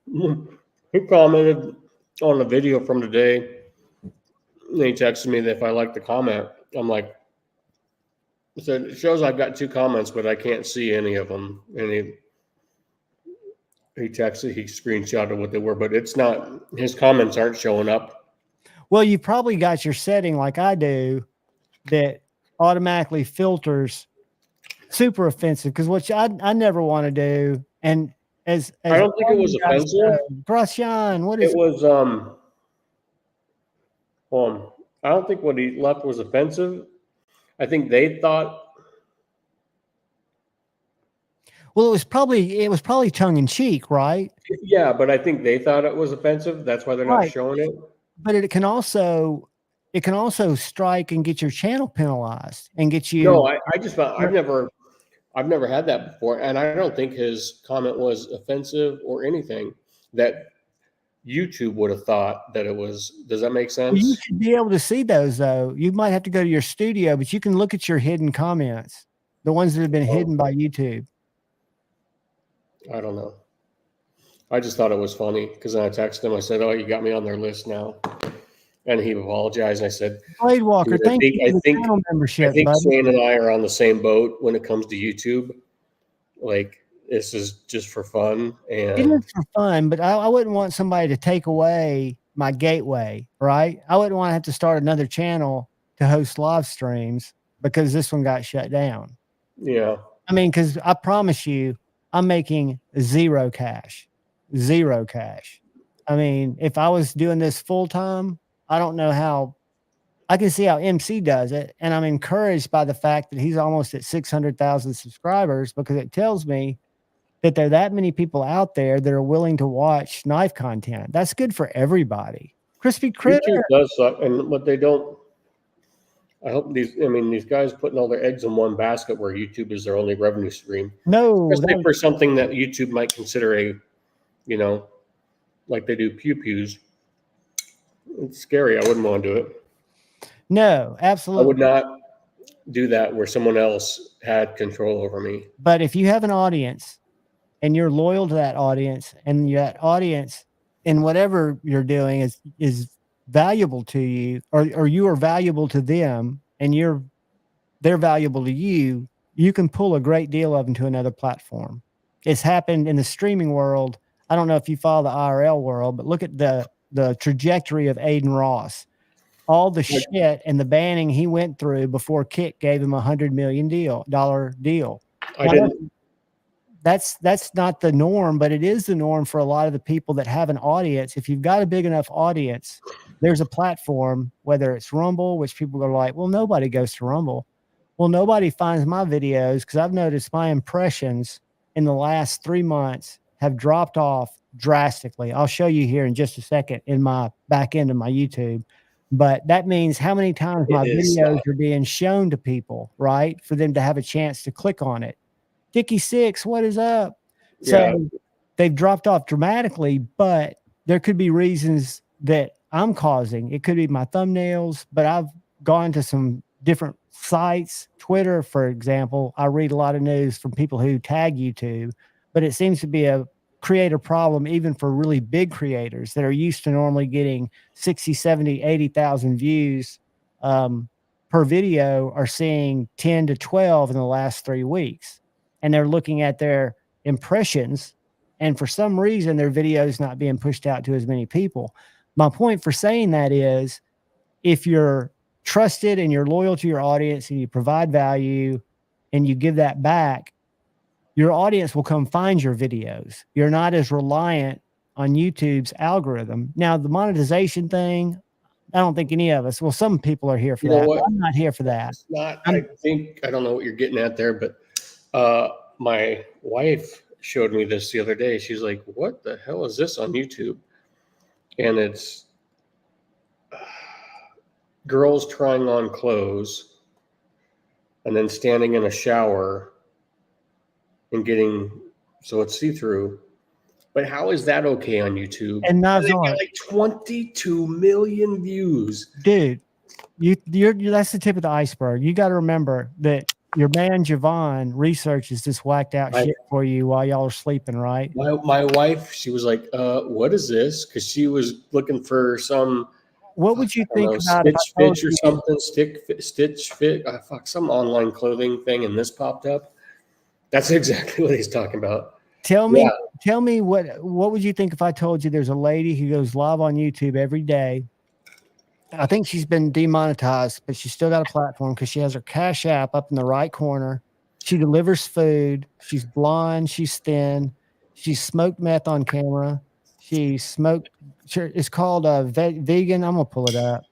He commented on a video from today. And he texted me that if I like the comment, I'm like, so it shows I've got 2 comments, but I can't see any of them. And he texted, he screenshotted what they were, but it's not, his comments aren't showing up. Well, you probably got your setting like I do that automatically filters super offensive, because what I never want to do. And as I don't think it was offensive. Gratian, what is it? Was I don't think what he left was offensive. I think they thought. Well, it was probably tongue in cheek, right? Yeah, but I think they thought it was offensive. That's why they're not showing it. But it can also strike and get your channel penalized and get you. No, I just found I've never had that before, and I don't think his comment was offensive or anything that YouTube would have thought that it was. Does that make sense? You should be able to see those, though. You might have to go to your studio, but you can look at your hidden comments, the ones that have been hidden by YouTube. I don't know. I just thought it was funny because then I texted him. I said, "Oh, you got me on their list now," and he apologized. And I said, "Blade Walker, thank you for the channel membership." I think Shane and I are on the same boat when it comes to YouTube. Like, this is just for fun, and it is for fun. But I wouldn't want somebody to take away my gateway, right? I wouldn't want to have to start another channel to host live streams because this one got shut down. Yeah, I mean, because I promise you, I'm making zero cash. I mean, if I was doing this full time, I don't know how. I can see how MC does it, and I'm encouraged by the fact that he's almost at 600,000 subscribers, because it tells me that there are that many people out there that are willing to watch knife content. That's good for everybody. Crispy Critter. YouTube does suck, and what they don't. I hope these guys putting all their eggs in one basket where YouTube is their only revenue stream. No, especially for something that YouTube might consider a, like they do pew-pews. It's scary. I wouldn't want to do it. No, absolutely. I would not do that where someone else had control over me. But if you have an audience and you're loyal to that audience, and that audience in whatever you're doing is valuable to you, or you are valuable to them, and they're valuable to you, you can pull a great deal of them to another platform. It's happened in the streaming world. I don't know if you follow the IRL world, but look at the trajectory of Aiden Ross. All the shit and the banning he went through before Kick gave him $100 million deal. That's not the norm, but it is the norm for a lot of the people that have an audience. If you've got a big enough audience, there's a platform, whether it's Rumble, which people are like, well, nobody goes to Rumble. Well, nobody finds my videos, because I've noticed my impressions in the last 3 months have dropped off drastically. I'll show you here in just a second in my back end of my YouTube. But that means how many times my videos are being shown to people, right? For them to have a chance to click on it. Dickie Six, what is up? So they've dropped off dramatically, but there could be reasons that I'm causing. It could be my thumbnails, but I've gone to some different sites. Twitter, for example, I read a lot of news from people who tag YouTube, but it seems to be a creator problem even for really big creators that are used to normally getting 60, 70, 80,000 views per video, are seeing 10 to 12 in the last 3 weeks. And they're looking at their impressions, and for some reason their video is not being pushed out to as many people. My point for saying that is, if you're trusted and you're loyal to your audience and you provide value and you give that back, your audience will come find your videos. You're not as reliant on YouTube's algorithm. Now, the monetization thing, I don't think any of us. Well, some people are here for You know that. what? I'm not here for that. It's not. I'm- I think I don't know what you're getting at there, but my wife showed me this the other day. She's like, "What the hell is this on YouTube?" And it's girls trying on clothes and then standing in a shower and getting so it's see through. But how is that okay on YouTube? And knives they've got aren't. like 22 million views. Dude, you're that's the tip of the iceberg. You got to remember that your man Javon researches this whacked out shit for you while y'all are sleeping, right? My wife, she was like, what is this? Because she was looking for some What would you think about if Stitch I told Fitch or you, something, Stitch Fit, some online clothing thing, and this popped up. That's exactly what he's talking about. tell me what would you think if I told you there's a lady who goes live on YouTube every day? I think she's been demonetized, but she's still got a platform because she has her Cash App up in the right corner. She delivers food. She's blonde. She's thin. She smoked meth on camera. She smoked. It's called vegan. I'm gonna pull it up.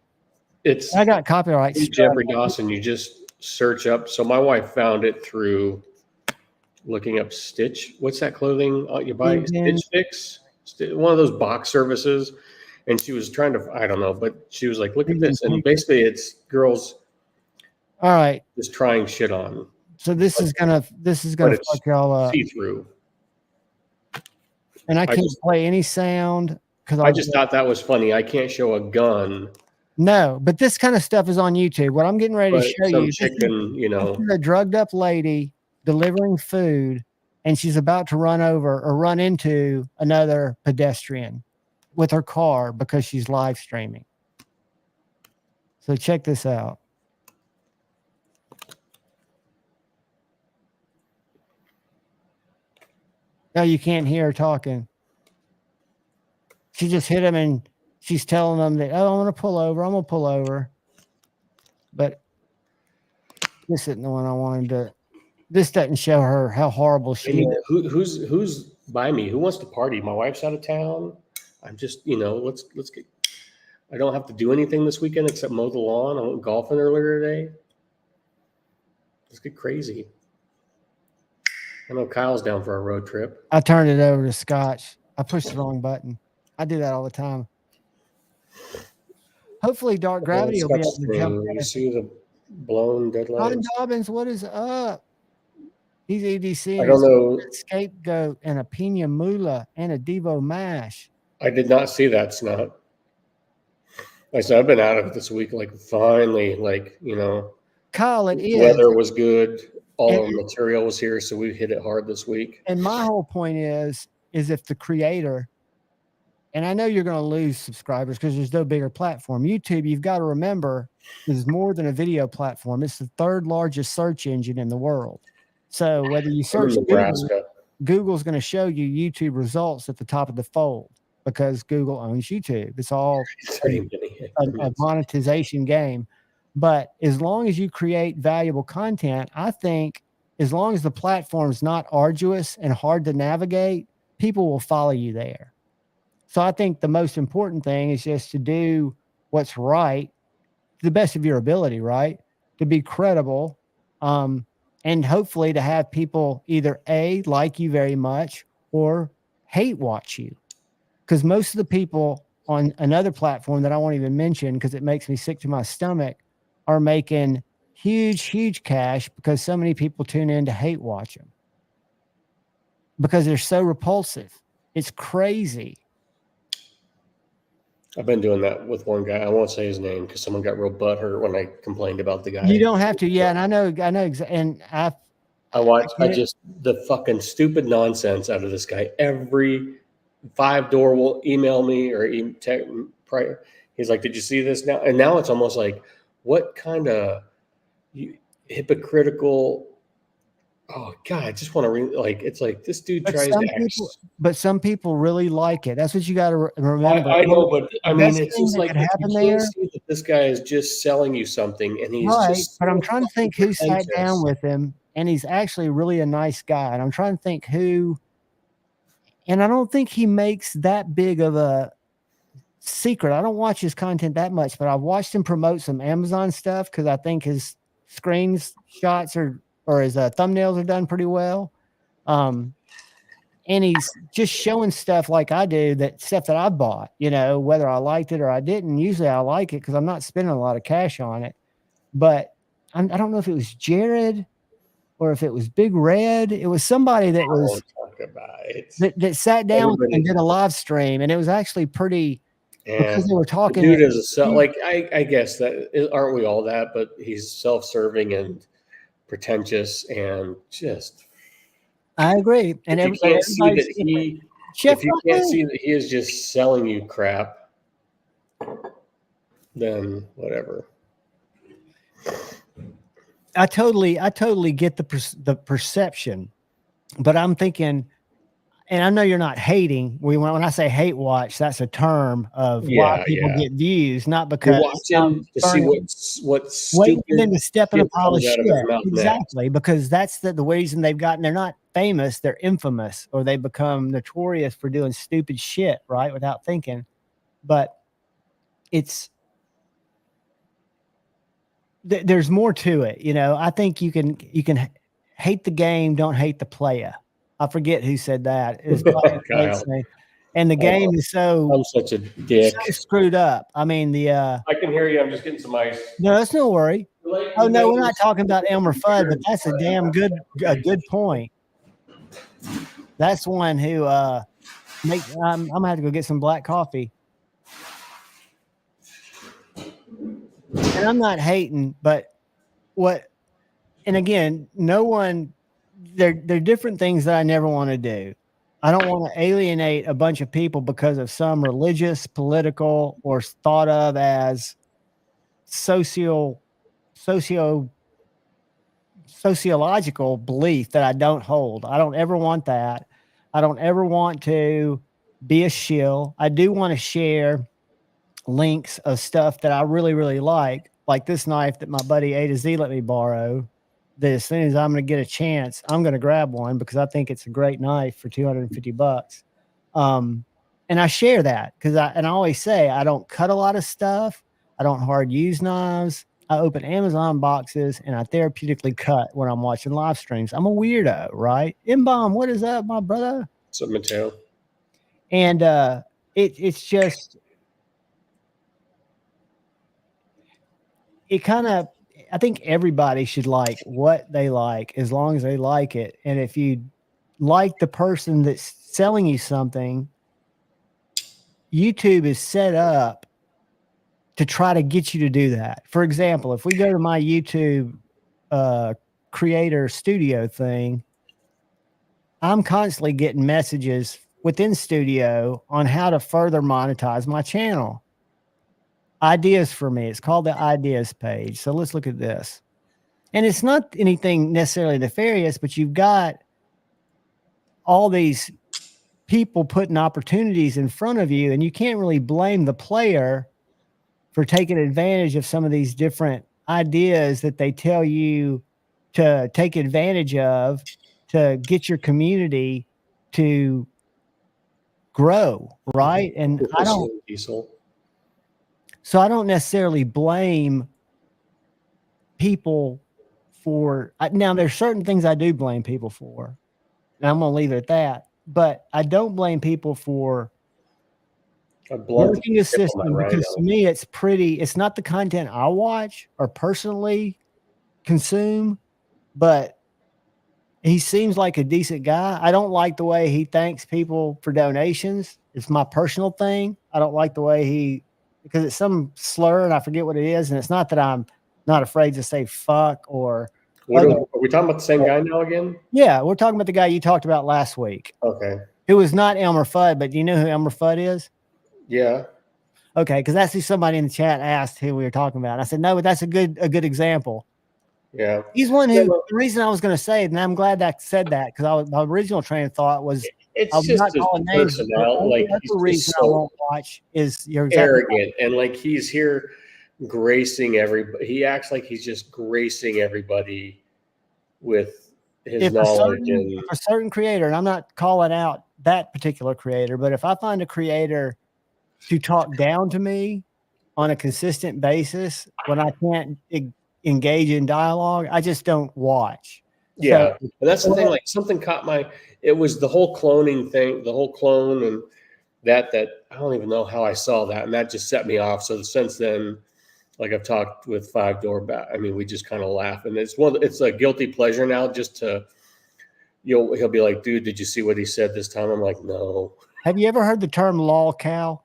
I got copyright. Jeffrey Dawson. You just search up. So my wife found it through looking up Stitch. What's that clothing you buy? Stitch Fix. One of those box services. And she was trying to, I don't know, but she was like, look at this. And basically it's girls. All right. Just trying shit on. So this is gonna fuck y'all up. See through. And I can't play any sound because I just thought that was funny. I can't show a gun. No, but this kind of stuff is on YouTube. What I'm getting ready to show you, chicken, this is a drugged up lady delivering food, and she's about to run over or run into another pedestrian with her car because she's live streaming. So check this out. No, you can't hear her talking. She just hit him and she's telling them that, oh, I'm going to pull over. I'm going to pull over. But this isn't the one I wanted to. This doesn't show her how horrible she is. Who's by me? Who wants to party? My wife's out of town. I'm just, let's get. I don't have to do anything this weekend except mow the lawn. I went golfing earlier today. Let's get crazy. I know Kyle's down for a road trip. I turned it over to Scotch. I pushed the wrong button. I do that all the time. Hopefully, Dark Gravity will be able to jump in. You see the blown dead legs? Ron Dobbins, what is up? He's EDC. I don't know. Scapegoat and a Pina Mula and a Devo Mash. I did not see that snot. Like I said, I've been out of it this week. Like finally, Kyle, it is. Weather was good. All the material was here, so we hit it hard this week. And my whole point is if the creator, and I know you're going to lose subscribers because there's no bigger platform. YouTube, you've got to remember, is more than a video platform. It's the third largest search engine in the world. So whether you search Google's going to show you YouTube results at the top of the fold because Google owns YouTube. It's all a monetization game. But as long as you create valuable content, I think as long as the platform is not arduous and hard to navigate, people will follow you there. So I think the most important thing is just to do what's right to the best of your ability, right? To be credible, and hopefully to have people either A, like you very much, or hate watch you. Because most of the people on another platform that I won't even mention because it makes me sick to my stomach are making huge cash because so many people tune in to hate watch them because they're so repulsive. It's crazy. I've been doing that with one guy. I won't say his name because someone got real butthurt when I complained about the guy. You don't have to. Yeah. And I know. And I just the fucking stupid nonsense out of this guy. Every 5-door will email me or he's like, did you see this now? And now it's almost like, what kind of hypocritical? Oh God, I just want to it's like this dude tries to act. But some people really like it. That's what you got to remember. I know, but I mean, it's just like you can't see that this guy is just selling you something, and he's just. But I'm trying to think who sat down with him, and he's actually really a nice guy. And I'm trying to think who. And I don't think he makes that big of a secret. I don't watch his content that much, but I've watched him promote some Amazon stuff because I think his screenshots or his thumbnails are done pretty well. And he's just showing stuff like I do, that stuff that I bought, whether I liked it or I didn't. Usually I like it because I'm not spending a lot of cash on it. But I don't know if it was Jared or if it was Big Red. It was somebody that was talk about it. that sat down and did a live stream, and it was actually pretty because they were talking. The dude is I guess that aren't we all that, but he's self-serving and pretentious and just. I agree, and if you can't see that he is just selling you crap, then whatever. I totally get the perception, but I'm thinking, and I know you're not hating. When I say hate watch, that's a term of why people get views, not because you're watching to see what's waiting for them to step in a pile of shit. Exactly, because that's the reason they've gotten. They're not famous; they're infamous, or they become notorious for doing stupid shit, right, without thinking. But there's more to it. I think you can hate the game, don't hate the player. I forget who said that. It's and the game is I'm such a dick. So screwed up. I mean, I can hear you. I'm just getting some ice. No, that's no worry. Oh no, we're not talking about Elmer Fudd, but that's a damn good point. That's one who I'm gonna have to go get some black coffee. And I'm not hating, but and again, no one, they're different things that I never want to do. I don't want to alienate a bunch of people because of some religious, political, or thought of as sociological belief that I don't hold. I don't ever want that. I don't ever want to be a shill. I do want to share links of stuff that I really, really like this knife that my buddy A to Z let me borrow. That as soon as I'm going to get a chance, I'm going to grab one because I think it's a great knife for $250. And I share that because I always say I don't cut a lot of stuff. I don't hard use knives. I open Amazon boxes and I therapeutically cut when I'm watching live streams. I'm a weirdo, right? M-Bomb, what is up, my brother? What's up, Mateo? And it's just, it kind of, I think everybody should like what they like as long as they like it. And if you like the person that's selling you something, YouTube is set up to try to get you to do that. For example, if we go to my YouTube creator studio thing, I'm constantly getting messages within studio on how to further monetize my channel. Ideas for me. It's called the ideas page. So let's look at this. And it's not anything necessarily nefarious, but you've got all these people putting opportunities in front of you, and you can't really blame the player for taking advantage of some of these different ideas that they tell you to take advantage of to get your community to grow, right? And I don't necessarily blame people for, now there's certain things I do blame people for, and I'm going to leave it at that, but I don't blame people for working a system because to me, it's not the content I watch or personally consume, but he seems like a decent guy. I don't like the way he thanks people for donations. It's my personal thing. I don't like the way because it's some slur and I forget what it is. And it's not that I'm not afraid to say fuck or. Are we talking about the same guy now again? Yeah, we're talking about the guy you talked about last week. Okay. Who was not Elmer Fudd, but do you know who Elmer Fudd is? Yeah. Okay, because that's who somebody in the chat asked who we were talking about. And I said, no, but that's a good example. Yeah. He's one who, the reason I was going to say it, and I'm glad that I said that, because my original train of thought was, it's just not calling names. Like, the reason I won't watch is you're arrogant, and like he's here gracing everybody. He acts like he's just gracing everybody with his knowledge. If a certain creator, and I'm not calling out that particular creator, but if I find a creator to talk down to me on a consistent basis when I can't engage in dialogue, I just don't watch. So, Yeah, and that's the thing. Like something caught my. It was the whole cloning thing, the whole clone, and that I don't even know how I saw that, and that just set me off. So since then, like I've talked with Five Door back. I mean, we just kind of laugh, and it's a guilty pleasure now. Just to he'll be like, dude, did you see what he said this time? I'm like, no. have you ever heard the term lol cow?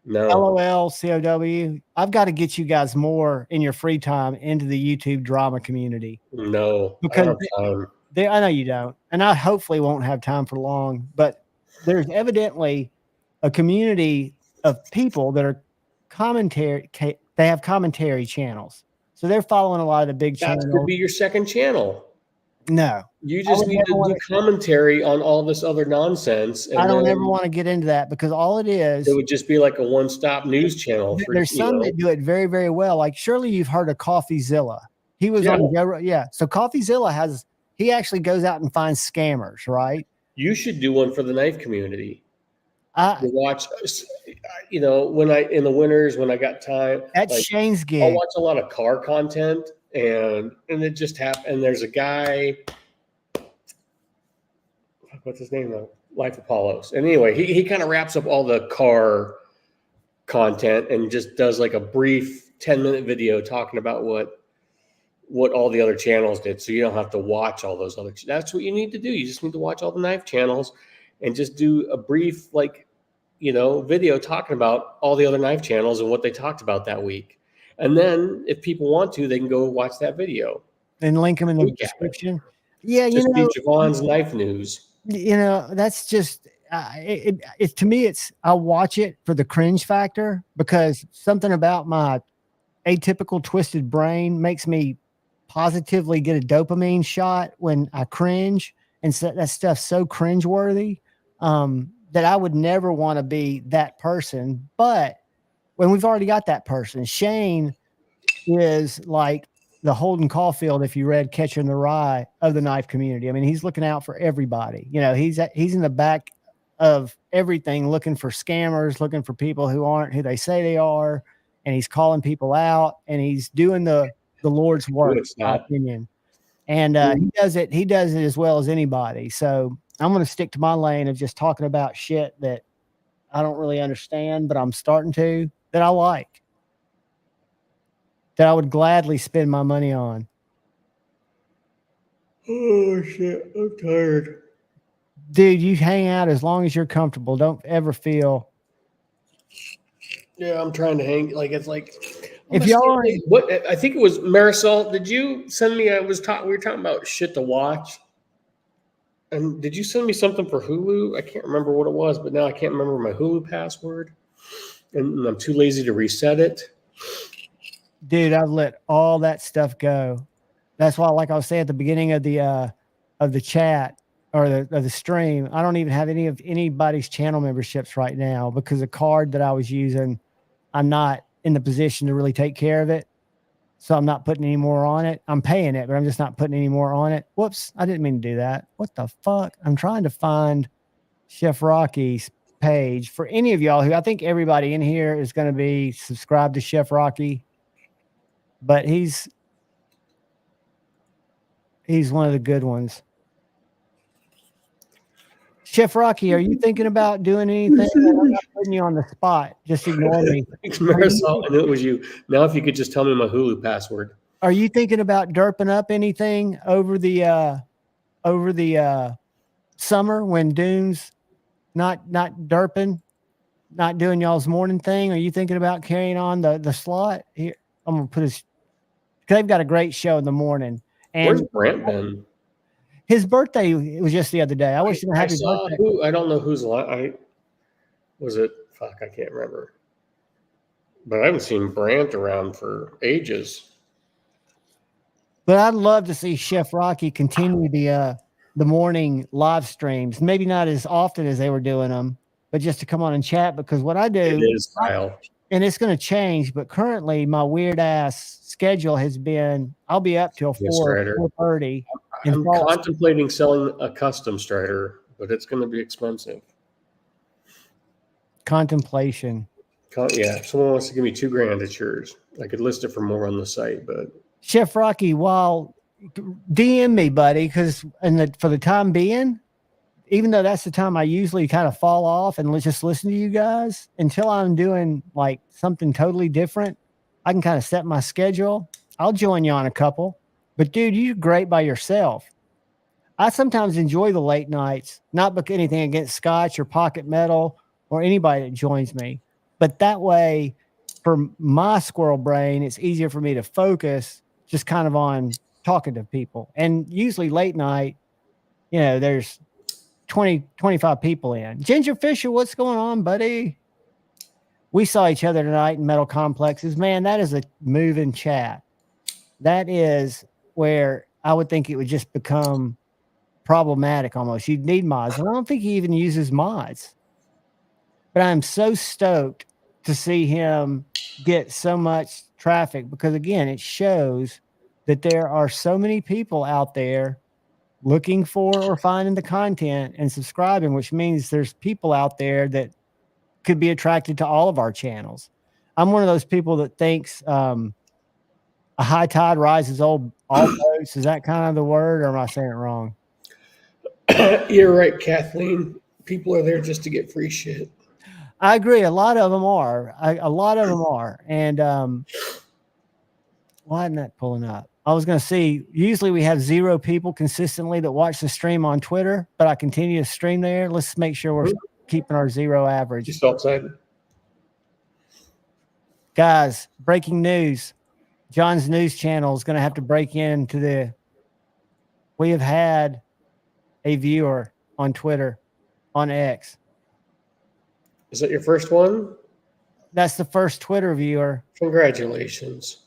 No. LOLCOW. I've got to get you guys more in your free time into the YouTube drama community. No, because I don't have time. I know you don't, and I hopefully won't have time for long. But there's evidently a community of people that are commentary. They have commentary channels, so they're following a lot of the big That channels. could be your second channel. No, You just need to do commentary on all this other nonsense. And I don't ever want to get into that because all it is, it would just be like a one-stop news channel. There's some that do it very, very well. Like surely you've heard of CoffeeZilla. He was on Joe. Yeah. So CoffeeZilla he actually goes out and finds scammers, right? You should do one for the knife community. To watch, in the winters when I got time. That's Shane's gig. I'll watch a lot of car content, and it just happened. And there's a guy. What's his name though? Life Apollos. And anyway, he kind of wraps up all the car content and just does like a brief 10-minute video talking about what all the other channels did. So you don't have to watch all those other. That's what you need to do. You just need to watch all the knife channels and just do a brief video talking about all the other knife channels and what they talked about that week. And then if people want to, they can go watch that video. And link them in the description. Yeah, just Javon's Knife News. That's just to me. I watch it for the cringe factor because something about my atypical twisted brain makes me positively get a dopamine shot when I cringe, and so that stuff's so cringeworthy that I would never want to be that person. But when we've already got that person, Shane is like the Holden Caulfield, if you read Catcher in the Rye, of the knife community. I mean, he's looking out for everybody. He's in the back of everything, looking for scammers, looking for people who aren't who they say they are, and he's calling people out, and he's doing the Lord's work, in my opinion. And he does it as well as anybody. So I'm going to stick to my lane of just talking about shit that I don't really understand, but I'm starting to, that I like, that I would gladly spend my money on. Oh shit, I'm tired. Dude, you hang out as long as you're comfortable. Don't ever feel. Yeah, I'm trying to hang. Like it's like if y'all what I think it was Marisol. Did you send me? We were talking about shit to watch. And did you send me something for Hulu? I can't remember what it was, but now I can't remember my Hulu password, and I'm too lazy to reset it. Dude, I've let all that stuff go. That's why, like I was saying at the beginning of the chat or the stream, I don't even have any of anybody's channel memberships right now because the card that I was using, I'm not in the position to really take care of it. So I'm not putting any more on it. I'm paying it, but I'm just not putting any more on it. Whoops. I didn't mean to do that. What the fuck? I'm trying to find Chef Rocky's page for any of y'all who I think everybody in here is going to be subscribed to Chef Rocky, but he's one of the good ones. Chef Rocky, are you thinking about doing anything? I'm not putting you on the spot. Just ignore me. Thanks, Marisol. I knew it was you. Now, if you could just tell me my Hulu password. Are you thinking about derping up anything over the summer when Dune's not derping, not doing y'all's morning thing? Are you thinking about carrying on the slot? Here, I'm gonna put his. They've got a great show in the morning. And where's Brent been? His birthday was just the other day. I wish him a happy birthday. I don't know who's was it. Fuck, I can't remember. But I haven't seen Brant around for ages. But I'd love to see Chef Rocky continue the morning live streams. Maybe not as often as they were doing them, but just to come on and chat. Because what I do, it is Kyle. And it's going to change. But currently, my weird ass schedule has been: I'll be up till 4:30. I'm contemplating selling a custom Strider, but it's going to be expensive. Contemplation. Yeah, if someone wants to give me $2,000, it's yours. I could list it for more on the site, but Chef Rocky, while DM me, buddy, because for the time being, even though that's the time I usually kind of fall off and just listen to you guys until I'm doing like something totally different, I can kind of set my schedule. I'll join you on a couple, but dude, you're great by yourself. I sometimes enjoy the late nights, not because anything against Scotch or Pocket Metal or anybody that joins me, but that way for my squirrel brain, it's easier for me to focus just kind of on talking to people. And usually late night, there's 25 people in. Ginger Fisher, what's going on, buddy? We saw each other tonight in Metal Complexes. Man, that is a moving chat. That is where I would think it would just become problematic almost. You'd need mods. And I don't think he even uses mods. But I'm so stoked to see him get so much traffic because, again, it shows that there are so many people out there looking for or finding the content and subscribing, which means there's people out there that could be attracted to all of our channels. I'm one of those people that thinks a high tide rises all boats. Is that kind of the word, or am I saying it wrong? You're right, Kathleen. People are there just to get free shit. I agree. A lot of them are. A lot of them are. And why isn't that pulling up? I was going to see, usually we have 0 people consistently that watch the stream on Twitter, but I continue to stream there. Let's make sure we're keeping our 0 average. You so excited. Guys, breaking news. John's news channel is going to have to break into we have had a viewer on Twitter, on X. Is that your first one? That's the first Twitter viewer. Congratulations.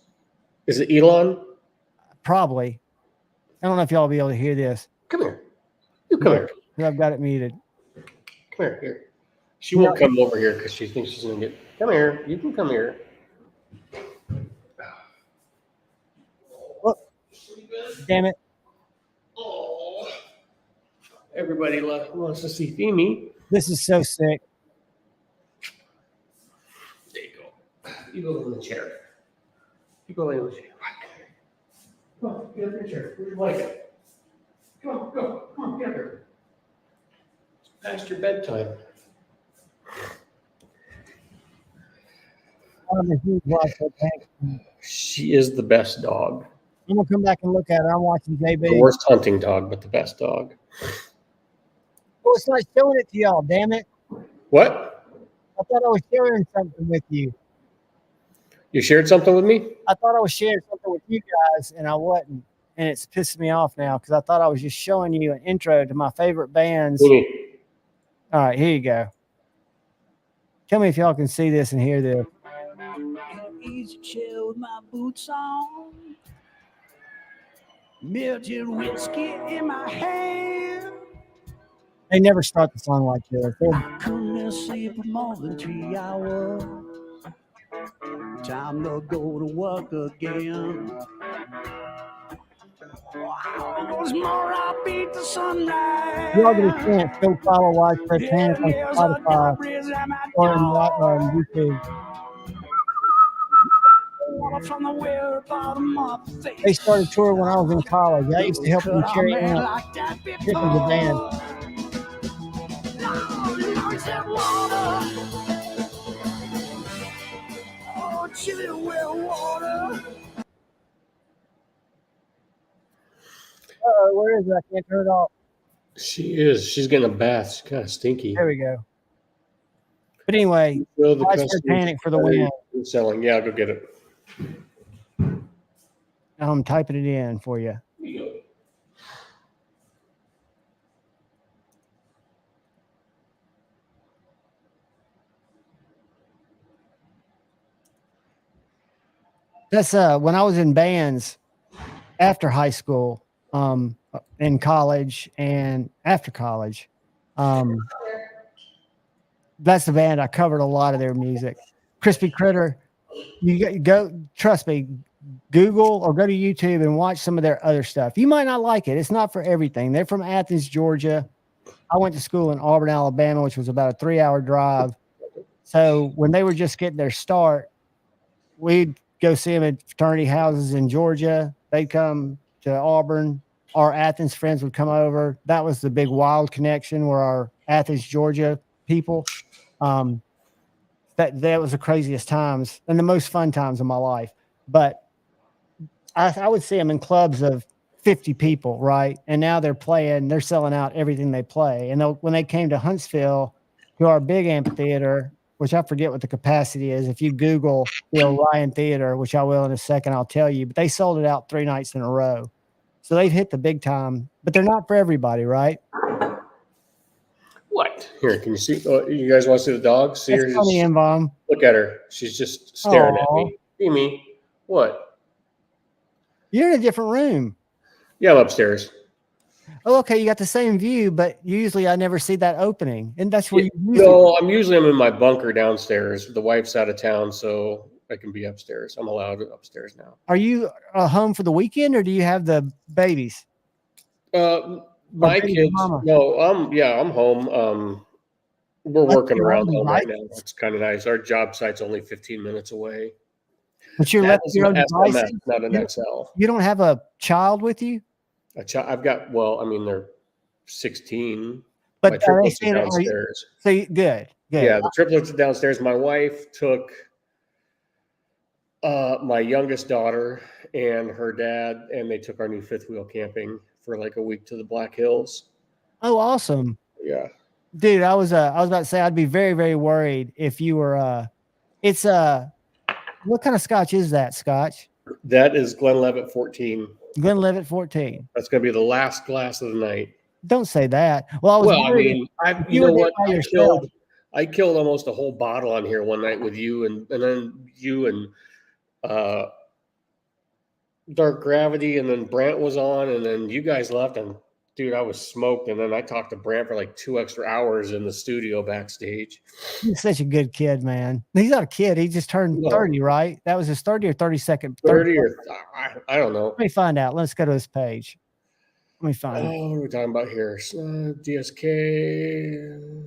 Is it Elon? Probably. I don't know if y'all will be able to hear this. Come here. You come here. I've got it muted. Come here. She won't come over here because she thinks she's going to get... Come here. You can come here. Look. Damn it. Oh. Everybody wants to see Femi. This is so sick. There you go. You go in the chair. You go in the chair. Come on, get up in the chair. Where's your blanket? Come on, go. Come on, get up here. It's past your bedtime. She is the best dog. I'm going to come back and look at her. I'm watching JB. The worst hunting dog, but the best dog. Oh, it's not showing it to y'all, damn it. What? I thought I was sharing something with you. You shared something with me? I thought I was sharing something with you guys, and I wasn't. And it's pissing me off now because I thought I was just showing you an intro to my favorite bands. All right, here you go. Tell me if y'all can see this and hear this. Easy chair with my boots on, melted whiskey in my hand. They never start the song like this. I couldn't sleep for more than 3 hours. Time to go to work again. Wow, it was more upbeat to sunrise. Y'all get a chance, go follow Watch for Panic on Spotify or on YouTube. From the well bottom of the face. They started tour when I was in college. I used to help them carry out Pickens the band. Oh, chilly well water. Where is it? I can't turn it off. She is. She's getting a bath. She's kind of stinky. There we go. But anyway, Watch for Panic for the win. Selling. Yeah, I'll go get it. I'm typing it in for you. Here you go. That's when I was in bands after high school, in college and after college. That's the band I covered a lot of their music. Crispy Critter. You go, trust me, Google or go to YouTube and watch some of their other stuff. You might not like it. It's not for everything. They're from Athens, Georgia. I went to school in Auburn, Alabama, which was about a 3-hour drive. So when they were just getting their start, we'd go see them at fraternity houses in Georgia. They'd come to Auburn. Our Athens friends would come over. That was the big wild connection where our Athens, Georgia people. Um, that was the craziest times and the most fun times of my life. But I would see them in clubs of 50 people, right? And now they're selling out everything they play. And when they came to Huntsville, to our big amphitheater, which I forget what the capacity is. If you Google the Orion Theater, which I will in a second, I'll tell you, but they sold it out 3 nights in a row. So they've hit the big time, but they're not for everybody, right? What? Here, can you see? Oh, you guys want to see the dog? See her? That's funny, M-Bomb. Look at her. She's just staring at Aw. me. Mimi, what? You're in a different room. Yeah, I'm upstairs. Oh, okay. You got the same view, but usually I never see that opening. And that's where you No, I'm in my bunker downstairs. The wife's out of town, so I can be upstairs. I'm allowed upstairs now. Are you home for the weekend, or do you have the babies? My kids. Mama? No, I'm home. We're working around home right now. It's kind of nice. Our job site's only 15 minutes away. But you're left your own devices? Not an XL. You don't have a child with you? I've got. Well, I mean, they're 16. But my triplets are downstairs. Good. Yeah, the triplets are downstairs. My wife took my youngest daughter and her dad, and they took our new fifth wheel camping for like a week to the Black Hills. Oh, awesome. Yeah. Dude, I was about to say I'd be very, very worried if you were it's what kind of scotch is that, Scotch? That is Glenlivet 14. Glenlivet 14. That's gonna be the last glass of the night. Don't say that. Well, you know what? I killed almost a whole bottle on here one night with you, and then you and Dark Gravity, and then Brant was on, and then you guys left, and dude, I was smoked. And then I talked to Brant for like 2 extra hours in the studio backstage. He's such a good kid, man. He's not a kid. He just turned 30, right? That was his 30 or 32nd. 30 or I don't know. Let me find out. Let's go to his page. Let me find it. What are we talking about here? DSK.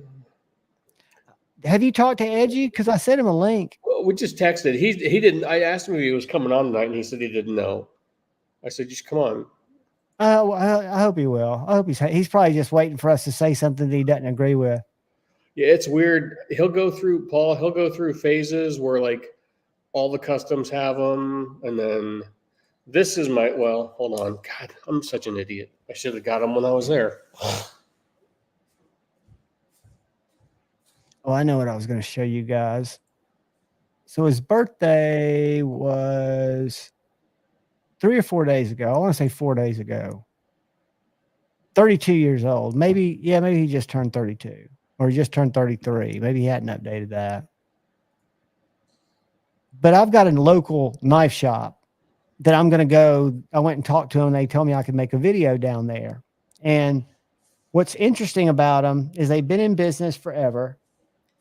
Have you talked to Edgy? Because I sent him a link. Well, we just texted. He didn't. I asked him if he was coming on tonight, and he said he didn't know. I said, just come on. I hope he will. I hope he's probably just waiting for us to say something that he doesn't agree with. Yeah, it's weird. He'll go through phases where like all the customs have them, and then this is hold on. God, I'm such an idiot. I should have got him when I was there. Oh, I know what I was going to show you guys. So his birthday was 3 or 4 days ago. I want to say 4 days ago. 32 years old. Maybe he just turned 32 or he just turned 33. Maybe he hadn't updated that. But I've got a local knife shop that I'm going to go. I went and talked to them. They told me I could make a video down there. And what's interesting about them is they've been in business forever.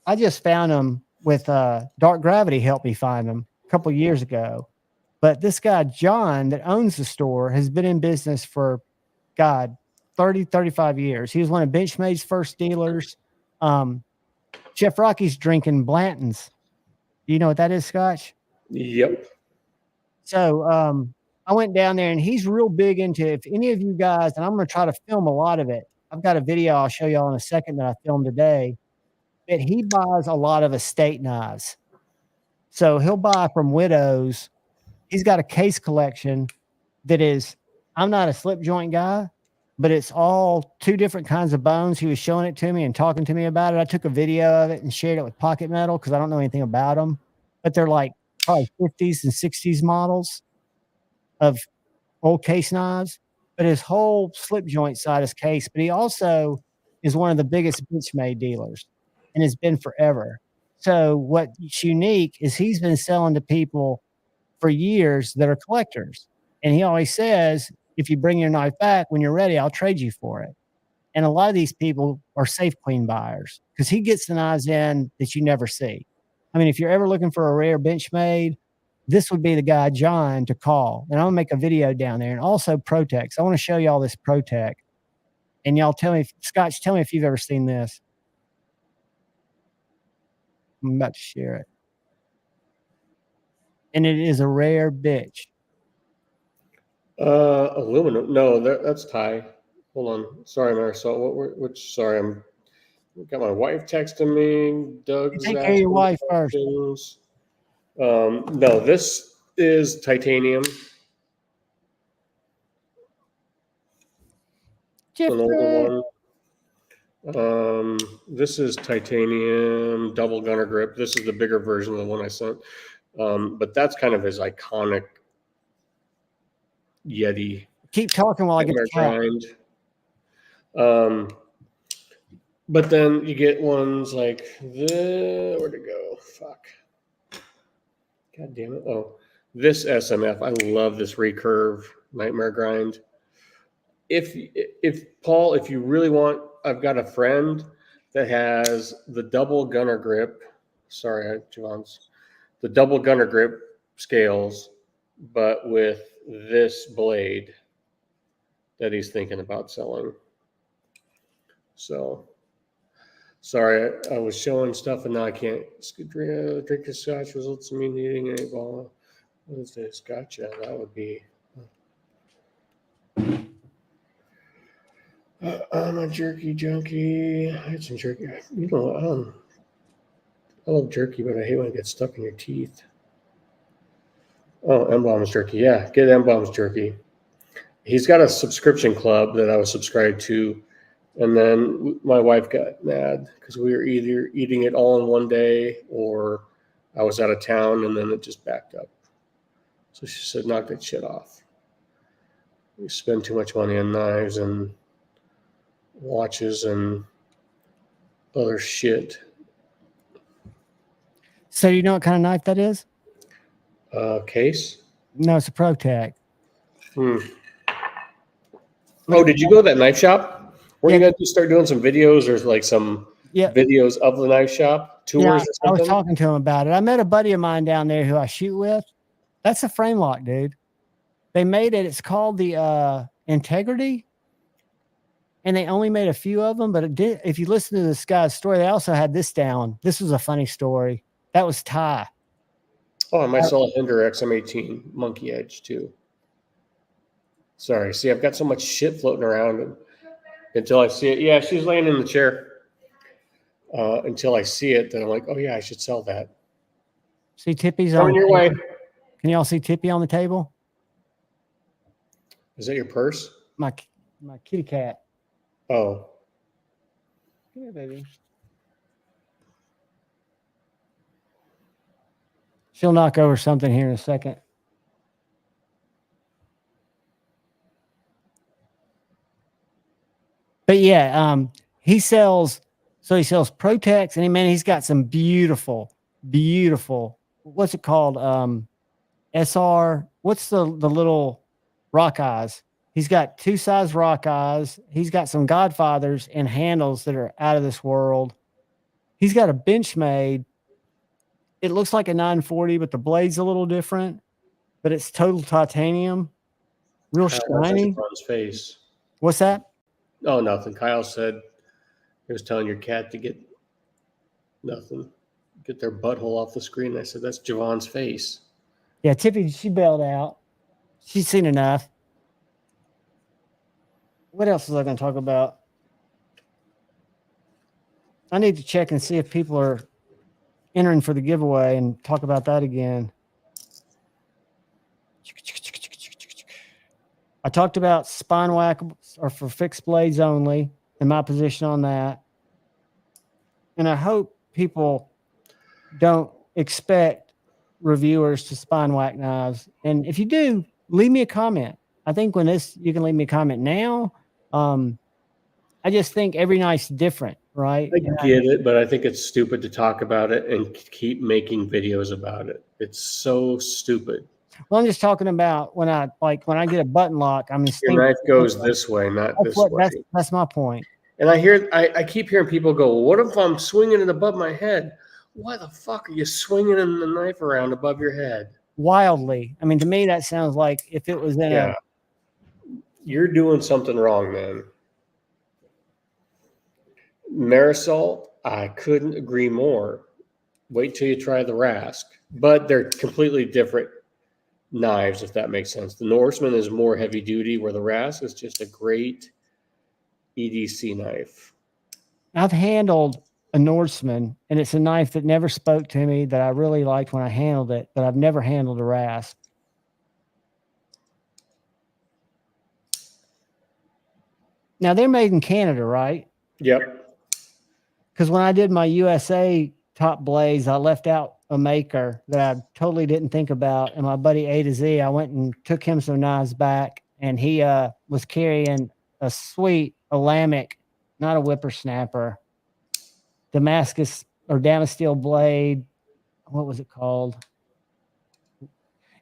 I just found them with Dark Gravity helped me find them a couple of years ago. But this guy, John, that owns the store, has been in business for, 30, 35 years. He was one of Benchmade's first dealers. Chef Rocky's drinking Blanton's. Do you know what that is, Scotch? Yep. So I went down there, and he's real big into, if any of you guys, and I'm going to try to film a lot of it. I've got a video I'll show y'all in a second that I filmed today. That he buys a lot of estate knives. So he'll buy from widows. He's got a case collection that is, I'm not a slip joint guy, but it's all 2 different kinds of bones. He was showing it to me and talking to me about it. I took a video of it and shared it with Pocket Metal because I don't know anything about them. But they're like probably 50s and 60s models of old case knives. But his whole slip joint side is case. But he also is one of the biggest Benchmade dealers. And has been forever. So what's unique is he's been selling to people for years that are collectors. And he always says, if you bring your knife back when you're ready, I'll trade you for it. And a lot of these people are Safe Queen buyers because he gets the knives in that you never see. I mean, if you're ever looking for a rare Benchmade, this would be the guy, John, to call. And I'm going to make a video down there. And also Protex. I want to show y'all this Protec. And y'all tell me, Scotch, tell me if you've ever seen this. I'm about to share it. And it is a rare bitch. Aluminum. No, that's Thai. Hold on. Sorry, Marisol. Sorry, got my wife texting me. Doug's Take care of your asking wife first. questions. No, this is titanium. An older Jeffrey. one. This is titanium double gunner grip. This is the bigger version of the one I sent. But that's kind of his iconic Yeti. Keep talking while I get the cat. Grind. But then you get ones like this. Where'd it go? Fuck. God damn it. Oh, this SMF. I love this recurve nightmare grind. If Paul, if you really want, I've got a friend that has the double gunner grip. Sorry, John's the double gunner grip scales, but with this blade that he's thinking about selling. So, sorry, I was showing stuff and now I can't drink the scotch. Results in me needing a ball. What is this? Gotcha. That would be. I'm a jerky junkie. I had some jerky. You know, I love jerky, but I hate when it gets stuck in your teeth. Oh, M-Bomb's jerky. Yeah, get M-Bomb's jerky. He's got a subscription club that I was subscribed to. And then my wife got mad because we were either eating it all in one day or I was out of town and then it just backed up. So she said, knock that shit off. We spend too much money on knives and watches and other shit. So you know what kind of knife that is? Case? No, it's a ProTech. Oh, did you go to that knife shop? Were you going to start doing some videos or like some videos of the knife shop? Tours or something? I was talking to him about it. I met a buddy of mine down there who I shoot with. That's a frame lock, dude. They made it. It's called the Integrity. And they only made a few of them, but it did. If you listen to this guy's story, they also had this down. This was a funny story. That was Ty. Oh, I might sell a Hinder XM18 Monkey Edge too. Sorry. See, I've got so much shit floating around until I see it. Yeah, she's laying in the chair. Until I see it, then I'm like, oh yeah, I should sell that. See Tippy's on your way. Can y'all see Tippy on the table? Is that your purse? My kitty cat. Oh. Come here, baby. She'll knock over something here in a second. But yeah, he sells Protex, and he's got some beautiful, what's it called? SR, what's the little rock eyes? He's got 2 size rock eyes. He's got some Godfathers and handles that are out of this world. He's got a Benchmade. It looks like a 940, but the blade's a little different. But it's total titanium, real shiny. Face. What's that? Oh, nothing. Kyle said he was telling your cat to get nothing, get their butthole off the screen. I said, that's Javon's face. Yeah, Tippy, she bailed out. She's seen enough. What else was I going to talk about? I need to check and see if people are entering for the giveaway and talk about that again. I talked about spine whackables are for fixed blades only and my position on that. And I hope people don't expect reviewers to spine whack knives. And if you do, leave me a comment. I think you can leave me a comment now. I just think every knife's different, right? I get it, but I think it's stupid to talk about it and keep making videos about it. It's so stupid. Well, I'm just talking about when I get a button lock, your knife goes this way, not this way. That's my point. And I keep hearing people go, well, what if I'm swinging it above my head? Why the fuck are you swinging the knife around above your head? Wildly. I mean, to me, that sounds like if it was in you're doing something wrong, man. Marisol, I couldn't agree more. wait till you try the Rask. But they're completely different knives, if that makes sense. The Norseman is more heavy duty, where the Rask is just a great EDC knife. I've handled a Norseman, and it's a knife that never spoke to me, that I really liked when I handled it, but I've never handled a rasp. Now, they're made in Canada, right? Yep. Because when I did my USA top blades, I left out a maker that I totally didn't think about. And my buddy A to Z, I went and took him some knives back, and he was carrying a sweet Alamic, not a whippersnapper, Damascus or Damasteel blade. What was it called?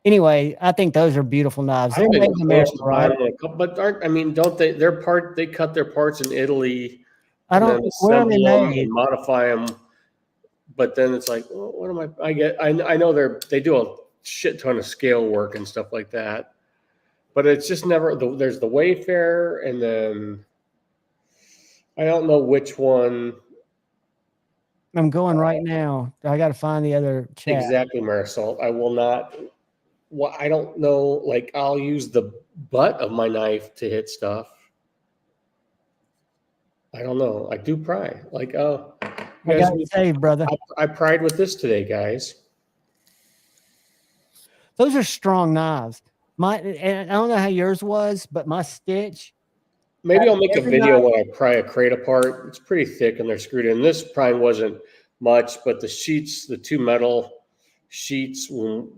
Anyway, I think those are beautiful knives. They're made in America, right? But aren't, I mean, don't they? They cut their parts in Italy. I don't. Where are they made? And modify them. But then it's like, well, what am I know they do a shit ton of scale work and stuff like that. But it's just never. There's the Wayfarer, and then I don't know which one. I'm going right now. I got to find the other chat. Exactly, Marisol. I will not. Well, I don't know. Like, I'll use the butt of my knife to hit stuff. I don't know. I do pry. Like, oh, I got it saved, brother. I pried with this today, guys. Those are strong knives. And I don't know how yours was, but my stitch. Maybe I'll make a video when I pry a crate apart. It's pretty thick and they're screwed in. This prying wasn't much, but the sheets, the two metal sheets,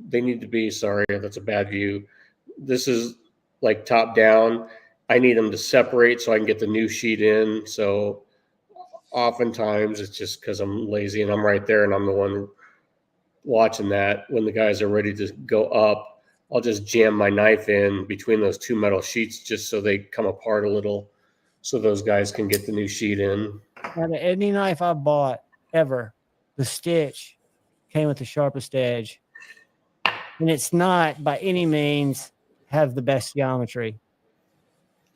they need to be, sorry, that's a bad view. This is like top down. I need them to separate so I can get the new sheet in. So oftentimes it's just because I'm lazy and I'm right there and I'm the one watching that. When the guys are ready to go up, I'll just jam my knife in between those two metal sheets just so they come apart a little so those guys can get the new sheet in. Out of any knife I bought ever, the stitch came with the sharpest edge. And it's not by any means have the best geometry.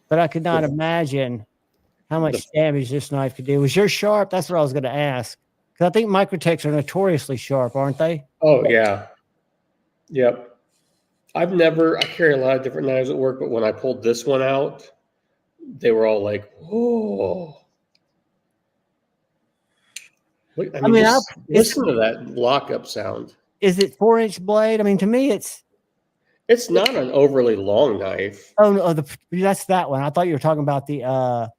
But I could not imagine how much damage this knife could do. Was yours sharp? That's what I was going to ask. Because I think Microtechs are notoriously sharp, aren't they? Oh, yeah. Yep. I carry a lot of different knives at work, but when I pulled this one out, they were all like, whoa. Look, listen to that lockup sound. Is it 4-inch blade? I mean, to me, it's not an overly long knife. Oh, no, that's that one. I thought you were talking about the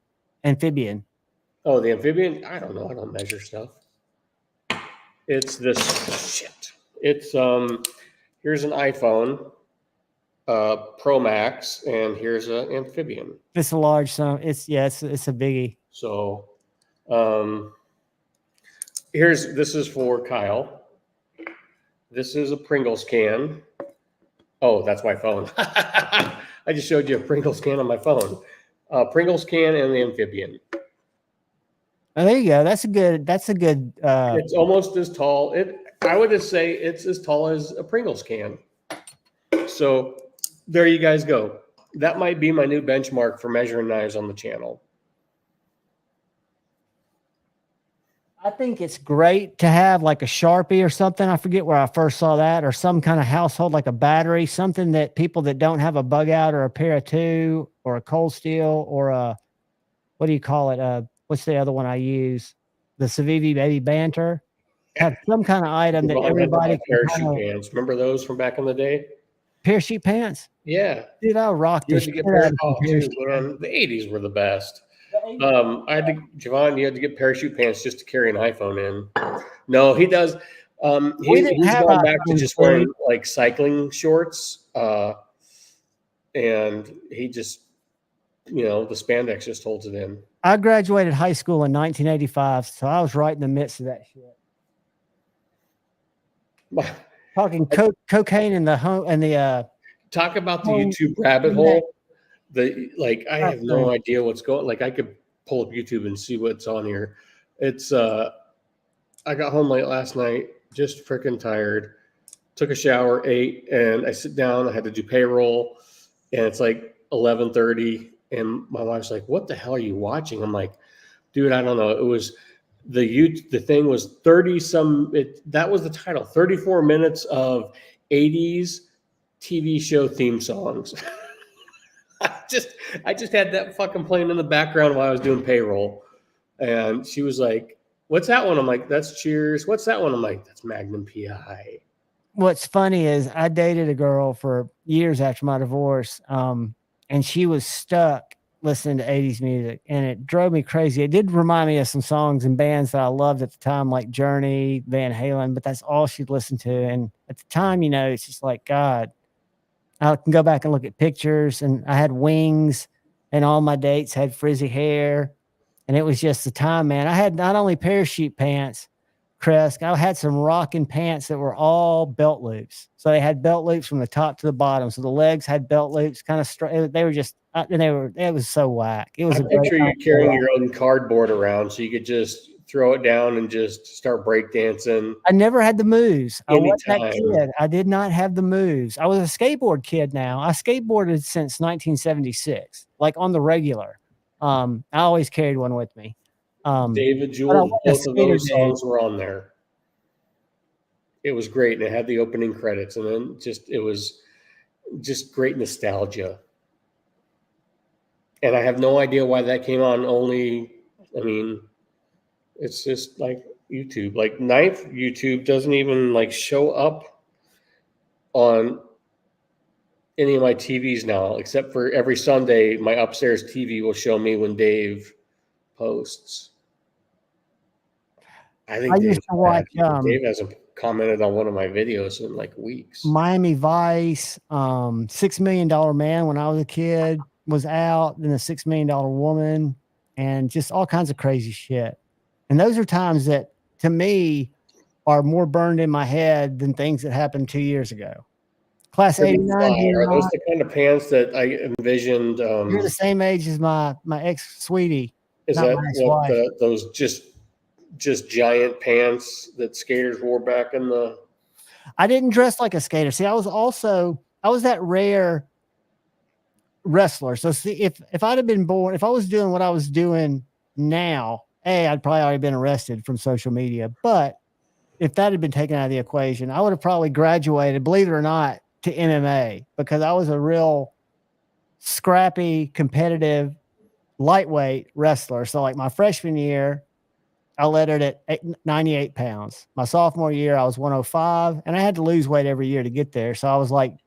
amphibian. Oh, the amphibian? I don't know. I don't measure stuff. It's this shit. It's here's an iPhone Pro Max, and here's an amphibian. It's a large son. It's a biggie. So this is for Kyle. This is a Pringles can. Oh, that's my phone. I just showed you a Pringles can on my phone. Pringles can and the amphibian. Oh, there you go. That's a good. It's almost as tall. I would just say it's as tall as a Pringles can. So there you guys go. That might be my new benchmark for measuring knives on the channel. I think it's great to have like a Sharpie or something. I forget where I first saw that, or some kind of household, like a battery, something that people that don't have a bug out or a pair of two or a cold steel or a, what do you call it? What's the other one I use? The Civivi Baby Banter. Have some kind of item that everybody can parachute pants. Remember those from back in the day? Parachute pants? Yeah. Dude, I rocked this. The 80s were the best. Javon, you had to get parachute pants just to carry an iPhone in. No, he does. He's gone back to just wearing like cycling shorts. And he just, the spandex just holds it in. I graduated high school in 1985, so I was right in the midst of that shit. Talking cocaine in the home and the talk about the YouTube rabbit hole. I have no idea what's going. Like, I could pull up YouTube and see what's on here. It's I got home late last night, just freaking tired. Took a shower, ate, and I sit down. I had to do payroll, and it's like 11:30. And my wife's like, "What the hell are you watching?" I'm like, "Dude, I don't know." It was the thing was 30 some. That was the title. 34 minutes of 80s TV show theme songs. I just had that fucking playing in the background while I was doing payroll, and she was like, "What's that one?" I'm like, "That's Cheers." What's that one? I'm like, "That's Magnum PI." What's funny is I dated a girl for years after my divorce, and she was stuck listening to 80s music, and it drove me crazy. It did remind me of some songs and bands that I loved at the time, like Journey, Van Halen, but that's all she'd listened to. And at the time, it's just like, God, I can go back and look at pictures, and I had wings, and all my dates had frizzy hair. And it was just the time, man. I had not only parachute pants, Kresk, I had some rocking pants that were all belt loops. So they had belt loops from the top to the bottom. So the legs had belt loops, kind of straight. They were just, it was so whack. It was I picture you carrying your own cardboard around so you could just throw it down and just start breakdancing. I never had the moves. I wasn't that Anytime. kid. I did not have the moves. I was a skateboard kid now. I skateboarded since 1976, like on the regular. I always carried one with me. David but I Jewell, wasn't a both of those skater, dude. songs were on there. It was great, and it had the opening credits, and then it was just great nostalgia. And I have no idea why that came on only. I mean, it's just like YouTube. Like Ninth YouTube doesn't even like show up on any of my TVs now, except for every Sunday, my upstairs TV will show me when Dave posts. I think used to watch Dave hasn't commented on one of my videos in like weeks. Miami Vice, $6 Million Man when I was a kid was out, then the $6 Million Woman, and just all kinds of crazy shit. And those are times that, to me, are more burned in my head than things that happened 2 years ago. Class 89. Are those the kind of pants that I envisioned? You're the same age as my ex sweetie. Is that what those just giant pants that skaters wore back in the? I didn't dress like a skater. See, I was that rare wrestler. So see, if I'd have been born, if I was doing what I was doing now, I'd probably already been arrested from social media. But if that had been taken out of the equation, I would have probably graduated, believe it or not, to MMA, because I was a real scrappy, competitive, lightweight wrestler. So like my freshman year, I lettered at 98 pounds. My sophomore year, I was 105, and I had to lose weight every year to get there. So I was like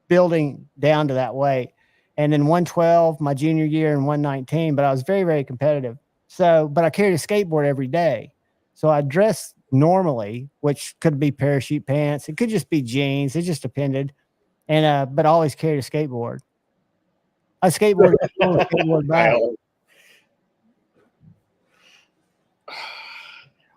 building down to that weight. And then 112 my junior year and 119, but I was very, very competitive. So, but I carried a skateboard every day. So I dressed normally, which could be parachute pants. It could just be jeans. It just depended. And, but I always carried a skateboard. I skateboarded on a skateboard back.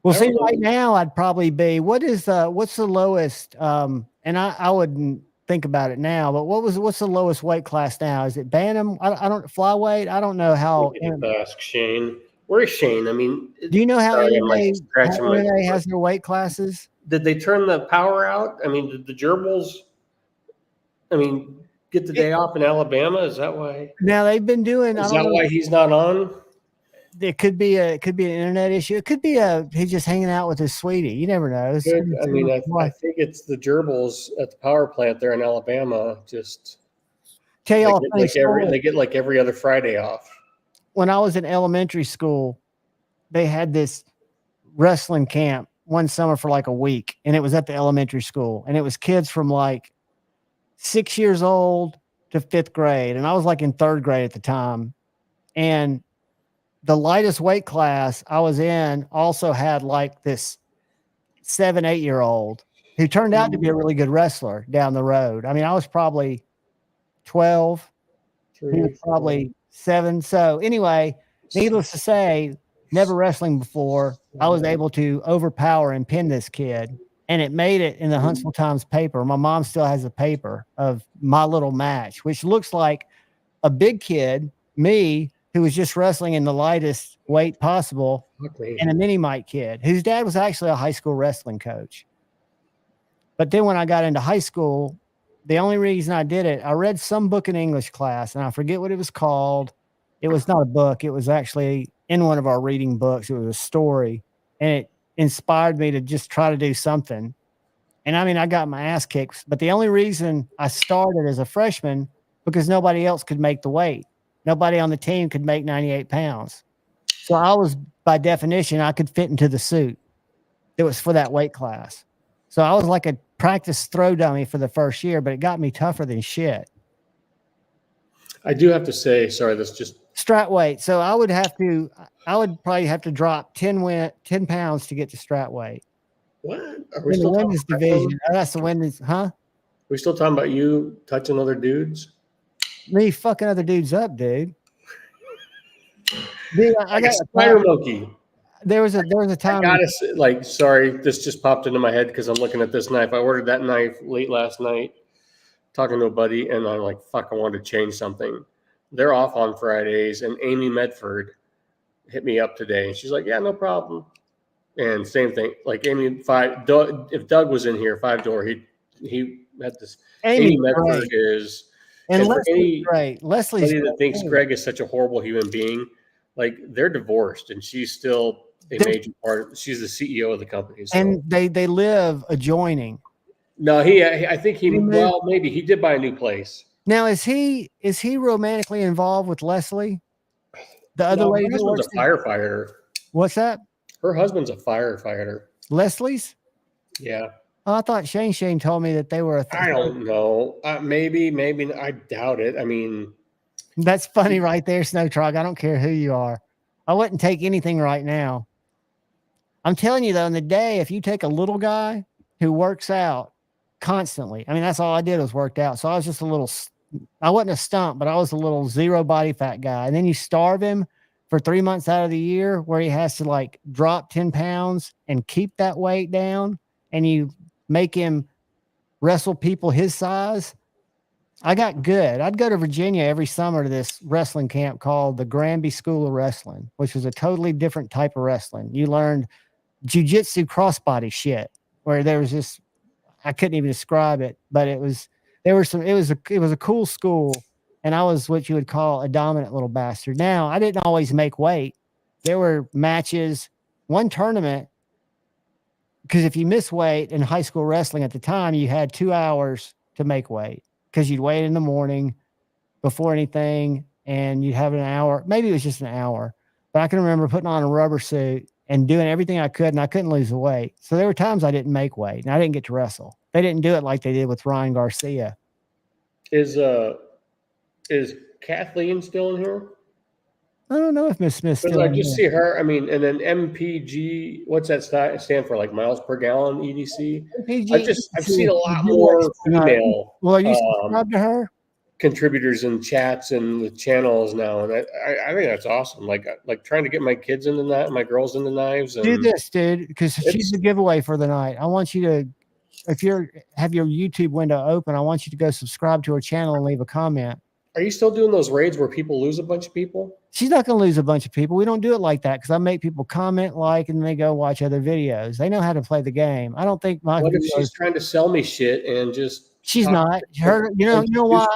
Well, see, right now I'd probably be, what's the lowest, and I wouldn't think about it now, but what's the lowest weight class now? Is it Bantam? I don't flyweight. I don't know how. Ask Shane. Where's Shane? I mean, do you know how MMA has their weight classes? Did they turn the power out? I mean, did the gerbils, get the day off in Alabama? Is that why? Now they've been doing. Is that why he's not on? It could be an internet issue. It could be he's just hanging out with his sweetie. You never know. I think it's the gerbils at the power plant there in Alabama. Just they get like every other Friday off. When I was in elementary school, they had this wrestling camp one summer for like a week, and it was at the elementary school, and it was kids from like 6 years old to 5th grade, and I was like in 3rd grade at the time, and the lightest weight class I was in also had like this 7, 8-year-old who turned out to be a really good wrestler down the road. I mean, I was probably 12. He was probably 7. So anyway, needless to say, never wrestling before, I was able to overpower and pin this kid. And it made it in the Huntsville Times paper. My mom still has a paper of my little match, which looks like a big kid, me, who was just wrestling in the lightest weight possible, and a mini Mike kid whose dad was actually a high school wrestling coach. But then when I got into high school, the only reason I did it, I read some book in English class, and I forget what it was called. It was not a book. It was actually in one of our reading books. It was a story. and it inspired me to just try to do something. And I mean, I got my ass kicked, but the only reason I started as a freshman because nobody else could make the weight. Nobody on the team could make 98 pounds. So I was, by definition, I could fit into the suit that was for that weight class. So I was like a practice throw dummy for the first year, but it got me tougher than shit. I do have to say, sorry, that's just Strat weight. So I would probably have to drop 10 pounds to get to strat weight. what? Are we In the still talking women's about division. That's the women's, huh? Are we still talking about you touching other dudes? Me fucking other dudes up, dude. Dude, I got a spider monkey. There was a time. I gotta say, like, sorry, this just popped into my head because I'm looking at this knife. I ordered that knife late last night, talking to a buddy, and I'm like, fuck, I wanted to change something. They're off on Fridays, and Amy Medford hit me up today, and she's like, yeah, no problem. And same thing, like Amy if Doug was in here, 5-door, he had this. Amy Medford is, and Leslie's great. Leslie's that thinks Greg is such a horrible human being. Like, they're divorced, and she's still a major part. She's the CEO of the company, so. And they live adjoining. No, I think maybe he did buy a new place. Now, is he romantically involved with Leslie? The other lady her husband's a firefighter. What's that? Her husband's a firefighter. Leslie's? Yeah. Oh, I thought Shane told me that they were I don't know. Maybe. I doubt it. I mean, that's funny right there, Snow Trog. I don't care who you are. I wouldn't take anything right now. I'm telling you, though, in the day, if you take a little guy who works out constantly, I mean, that's all I did was worked out. So I was just I wasn't a stump, but I was a little zero body fat guy. And then you starve him for 3 months out of the year where he has to like drop 10 pounds and keep that weight down. And you make him wrestle people his size. I got good. I'd go to Virginia every summer to this wrestling camp called the Granby School of Wrestling, which was a totally different type of wrestling. You learned jujitsu crossbody shit where there was this, I couldn't even describe it, but it was a cool school. And I was what you would call a dominant little bastard. Now, I didn't always make weight. There were matches, one tournament, because if you miss weight in high school wrestling at the time, you had 2 hours to make weight because you'd wait in the morning before anything and you'd have an hour. Maybe it was just an hour, but I can remember putting on a rubber suit and doing everything I could, and I couldn't lose the weight. So there were times I didn't make weight and I didn't get to wrestle. They didn't do it like they did with Ryan Garcia. Is Kathleen still in here? I don't know if Miss Smith's still I in just here. see her. I mean, and then MPG, what's that stand for? Like miles per gallon EDC? MPG, I've seen a lot more female. Well, are you subscribed to her? Contributors in chats and with channels now, and I think that's awesome. Like trying to get my kids into that, my girls into knives. And do this, dude, because she's the giveaway for the night. I want you to, if you have your YouTube window open, I want you to go subscribe to her channel and leave a comment. Are you still doing those raids where people lose a bunch of people? She's not going to lose a bunch of people. We don't do it like that because I make people comment, like, and they go watch other videos. They know how to play the game. I don't think my. What if she's trying to sell me shit and just? She's not. Her, you know why?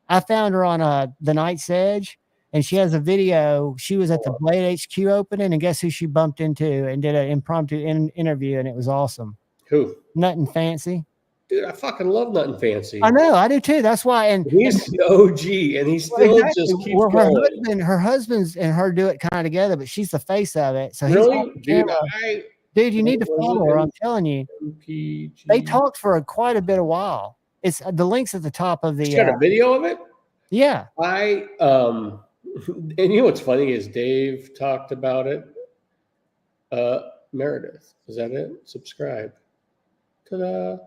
I found her on the Night's Edge, and she has a video. She was at the Blade HQ opening, and guess who she bumped into and did an impromptu interview, and it was awesome. Who? Nothing Fancy. Dude, I fucking love Nothing Fancy. I know, I do too. That's why. And he's the OG, and he still just keeps going. Her husband's and her do it kind of together, but she's the face of it. So really, dude, you need to follow her. I'm telling you. MPG. They talked for quite a bit of while. It's the links at the top of the. She's got a video of it. Yeah. And you know what's funny is Dave talked about it. Meredith, is that it? Subscribe. Ta-da.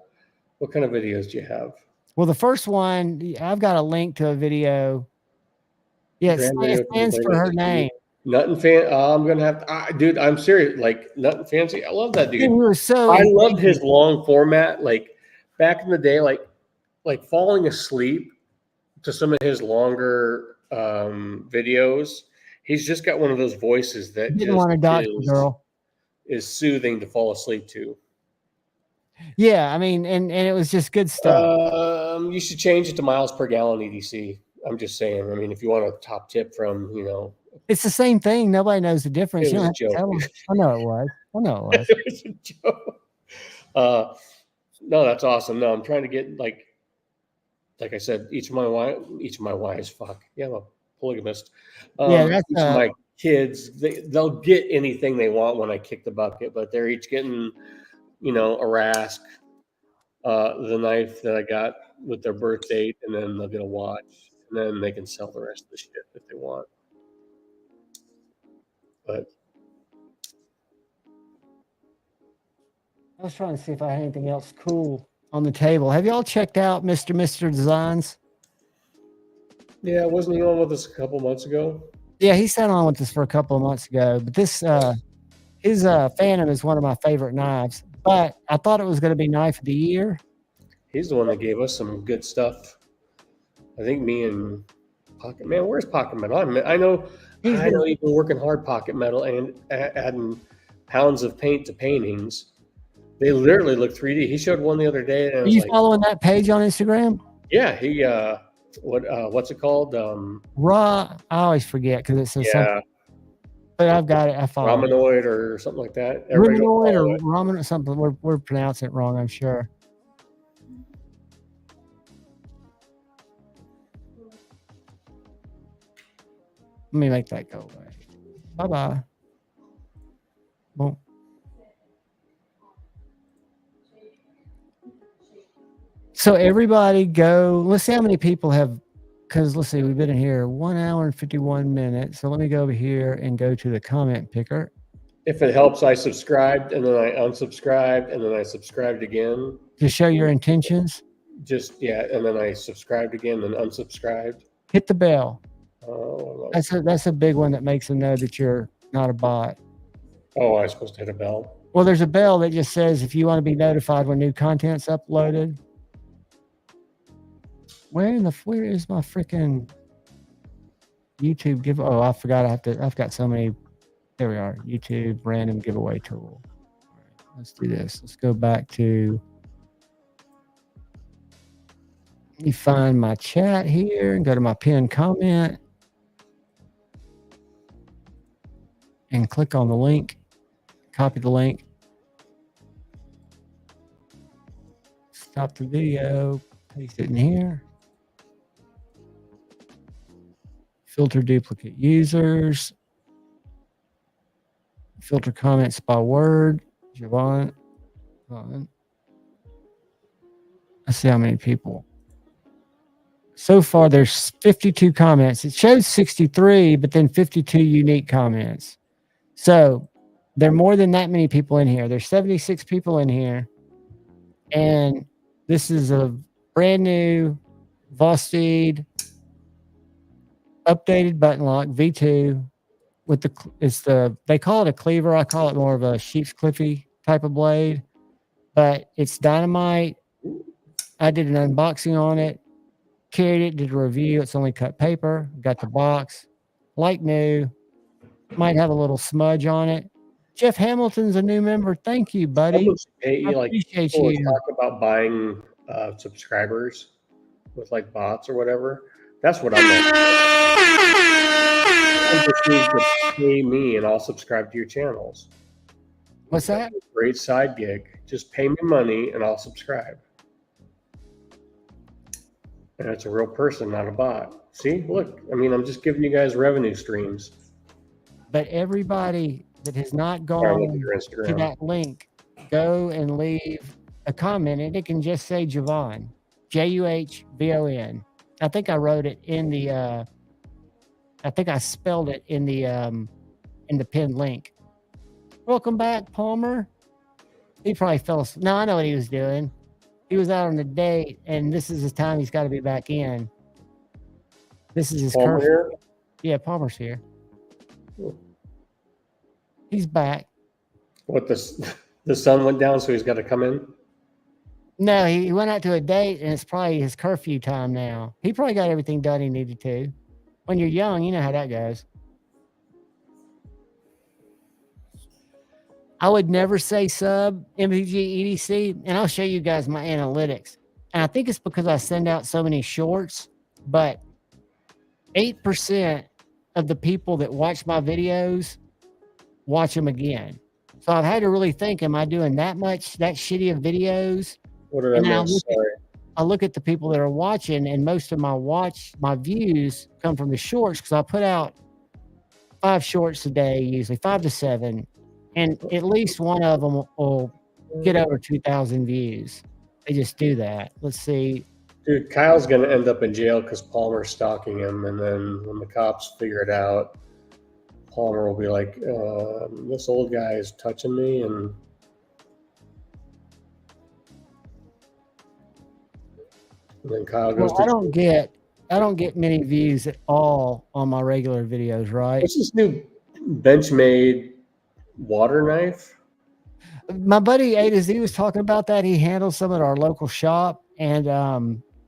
What kind of videos do you have? Well, the first one, I've got a link to a video. Yeah, it stands for her name. Nothing Fancy. I'm gonna have, dude. I'm serious. Like Nothing Fancy. I love that dude. I loved his long format. Like back in the day, like falling asleep to some of his longer videos. He's just got one of those voices that didn't want to dodge the girl. Is soothing to fall asleep to. Yeah, I mean, and it was just good stuff. You should change it to miles per gallon EDC. I'm just saying. I mean, if you want a top tip from It's the same thing. Nobody knows the difference. It You don't was a have to tell joke. them. I know it was. I know it was. It was a joke. No, that's awesome. No, I'm trying to get like I said, each of my wives, fuck. Yeah, I'm a polygamist. Yeah, that's Each of my kids, they'll get anything they want when I kick the bucket, but they're each getting, a Rask, the knife that I got with their birth date, and then they'll get a watch, and then they can sell the rest of the shit if they want. But I was trying to see if I had anything else cool on the table. Have y'all checked out Mr. Designs? yeah, wasn't he on with us a couple months ago? Yeah, he sat on with us for a couple of months ago. But this his Phantom is one of my favorite knives. But I thought it was going to be knife of the year. He's the one that gave us some good stuff. I think me and Pocket Man. Where's Pocket Metal? I know you've been working hard, Pocket Metal, and adding pounds of paint to paintings. They literally look 3D. He showed one the other day, and I Are was you like, following that page on Instagram? yeah, he what's it called? Raw. I always forget because it says something. Yeah, But I've got it. I follow it. Ramanoid or something like that. Everybody go Ruminoid follow or it. ramen or something. We're pronouncing it wrong, I'm sure. Let me make that go away. Bye-bye. Boom. So everybody go. Let's see how many people have, because let's see, we've been in here 1 hour and 51 minutes. So let me go over here and go to the comment picker. If it helps, I subscribed and then I unsubscribed and then I subscribed again. To show your intentions. And then I subscribed again and unsubscribed. Hit the bell. Oh, That's a big one that makes them know that you're not a bot. oh, I was supposed to hit a bell. Well, there's a bell that just says if you want to be notified when new content's uploaded. Where is my freaking YouTube give? Oh, I forgot. I've got so many. There we are. YouTube random giveaway tool. All right, let's do this. Let's go back to. Let me find my chat here and go to my pinned comment and click on the link. Copy the link. Stop the video. Paste it in here. Filter duplicate users. Filter comments by word. Javon. Let's see how many people. So far, there's 52 comments. It shows 63, but then 52 unique comments. So there are more than that many people in here. There's 76 people in here. And this is a brand new Vosteed updated button lock V2 with they call it a cleaver. I call it more of a sheep's cliffy type of blade, but it's dynamite. I did an unboxing on it, carried it, did a review. It's only cut paper. Got the box, like new. Might have a little smudge on it. Jeff Hamilton's a new member. Thank you, buddy. Hey, I appreciate people you. talk about buying subscribers with like bots or whatever. That's what I'm like. You just need to pay me and I'll subscribe to your channels. What's that? Great side gig. Just pay me money and I'll subscribe. And it's a real person, not a bot. See, look, I'm just giving you guys revenue streams. But everybody that has not gone to that link, go and leave a comment, and it can just say Javon, Juhvon. I think I wrote it in the. I think I spelled it in the pinned link. Welcome back, Palmer. He probably fell asleep. No, I know what he was doing. He was out on a date, and this is his time. He's got to be back in. This is his Palmer curfew. here? Yeah, Palmer's here. Cool. He's back. What, the sun went down, so he's got to come in? No, he went out to a date, and it's probably his curfew time now. He probably got everything done he needed to. When you're young, you know how that goes. I would never say sub MPG EDC, and I'll show you guys my analytics. And I think it's because I send out so many shorts, but 8% of the people that watch my videos watch them again. So I've had to really think, am I doing that shitty of videos? What did I And then miss? Sorry. I look at the people that are watching, and most of my views come from the shorts, because I put out 5 shorts a day, usually 5 to 7, and at least one of them will get over 2,000 views. They just do that. Let's see. Dude, Kyle's going to end up in jail because Palmer's stalking him. And then when the cops figure it out, Palmer will be like, this old guy is touching me. And then Kyle goes I don't get many views at all on my regular videos, right? What's this new Benchmade water knife? My buddy A to Z was talking about that. He handles some at our local shop, and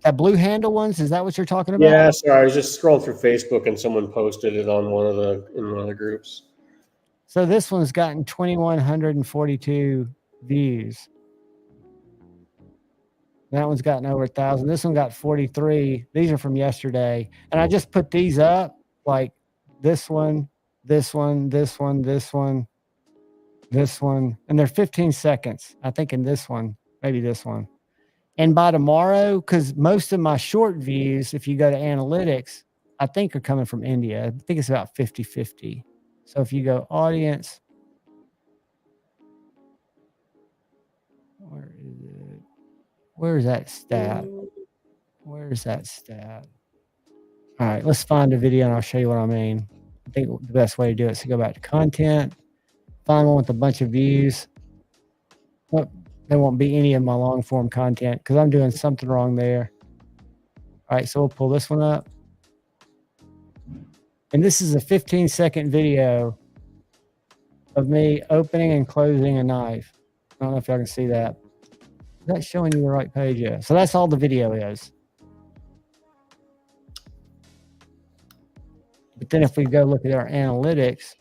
that blue handle ones. Is that what you're talking about? Yeah, sorry. I was just scrolling through Facebook and someone posted it on one of the groups. So this one's gotten 2,142 views. That one's gotten over 1,000. This one got 43. These are from yesterday, and I just put these up, like this one, this one, this one, this one, this one, and they're 15 seconds. I think in this one, maybe this one. And by tomorrow, because most of my short views, if you go to analytics, I think are coming from India. I think it's about 50-50. So if you go audience, where is it? Where's that stat? Where's that stat? All right, let's find a video and I'll show you what I mean. I think the best way to do it is to go back to content, find one with a bunch of views. Well, there won't be any of my long form content because I'm doing something wrong there. All right, so we'll pull this one up. And this is a 15-second video of me opening and closing a knife. I don't know if y'all can see that. Is that showing you the right page? Yeah. So that's all the video is. But then if we go look at our analytics,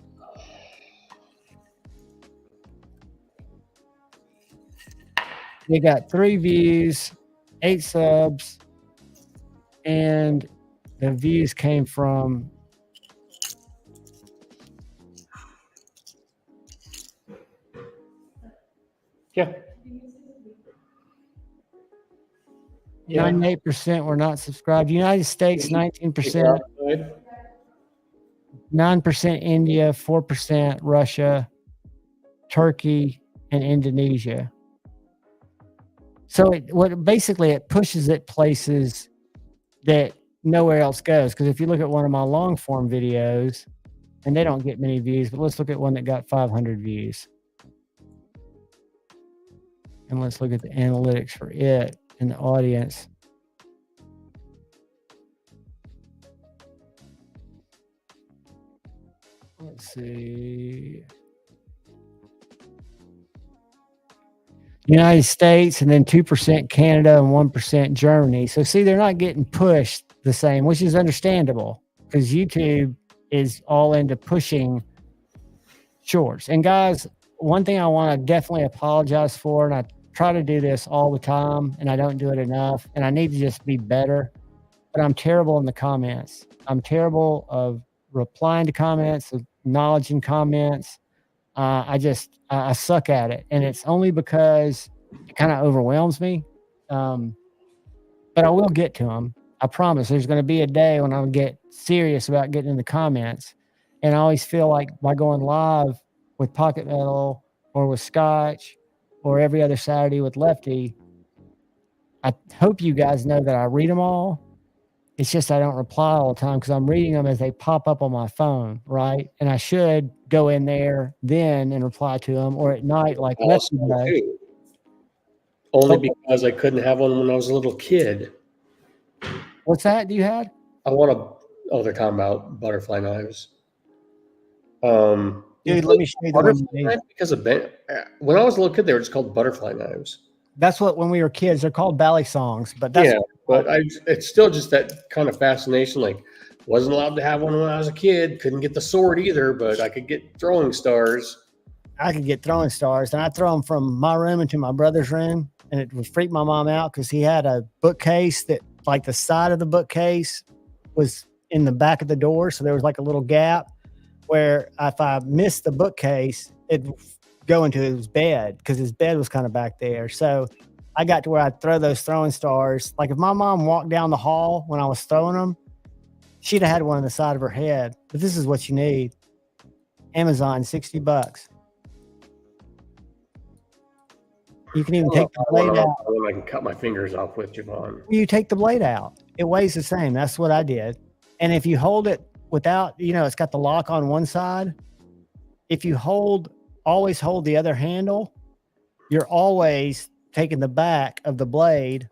we got 3 views, 8 subs, and the views came from Yeah. 98% were not subscribed. United States, 19%, 9% India, 4% Russia, Turkey, and Indonesia. So it pushes it places that nowhere else goes. Because if you look at one of my long form videos, and they don't get many views, but let's look at one that got 500 views. And let's look at the analytics for it and the audience. Let's see. United States, and then 2% Canada and 1% Germany. So see, they're not getting pushed the same, which is understandable because YouTube is all into pushing shorts. And guys, one thing I want to definitely apologize for, and I try to do this all the time and I don't do it enough, and I need to just be better, but I'm terrible in the comments. I'm terrible of replying to comments, acknowledging comments. I suck at it, and it's only because it kind of overwhelms me. But I will get to them. I promise. There's going to be a day when I'll get serious about getting in the comments. And I always feel like by going live with Pocket Metal or with Scotch or every other Saturday with Lefty, I hope you guys know that I read them all. It's just I don't reply all the time because I'm reading them as they pop up on my phone, right? And I should go in there then and reply to them, or at night like Lefty does. Only because I couldn't have one when I was a little kid. What's that you had? They're talking about butterfly knives. Dude, let me show you the one. Because when I was a little kid, they were just called butterfly knives. That's what, when we were kids, they're called bally songs. But that's it's still just that kind of fascination. Like, wasn't allowed to have one when I was a kid. Couldn't get the sword either, but I could get throwing stars. I could get throwing stars, and I throw them from my room into my brother's room, and it would freak my mom out because he had a bookcase that, like, the side of the bookcase was in the back of the door. So there was like a little gap where if I missed the bookcase, it'd go into his bed because his bed was kind of back there. So I got to where I'd throw those throwing stars. Like if my mom walked down the hall when I was throwing them, she'd have had one on the side of her head. But this is what you need. Amazon, $60. You can even take the blade out. I can cut my fingers off with, Javon. You take the blade out. It weighs the same. That's what I did. And if you hold it without, it's got the lock on one side. If you always hold the other handle, you're always taking the back of the blade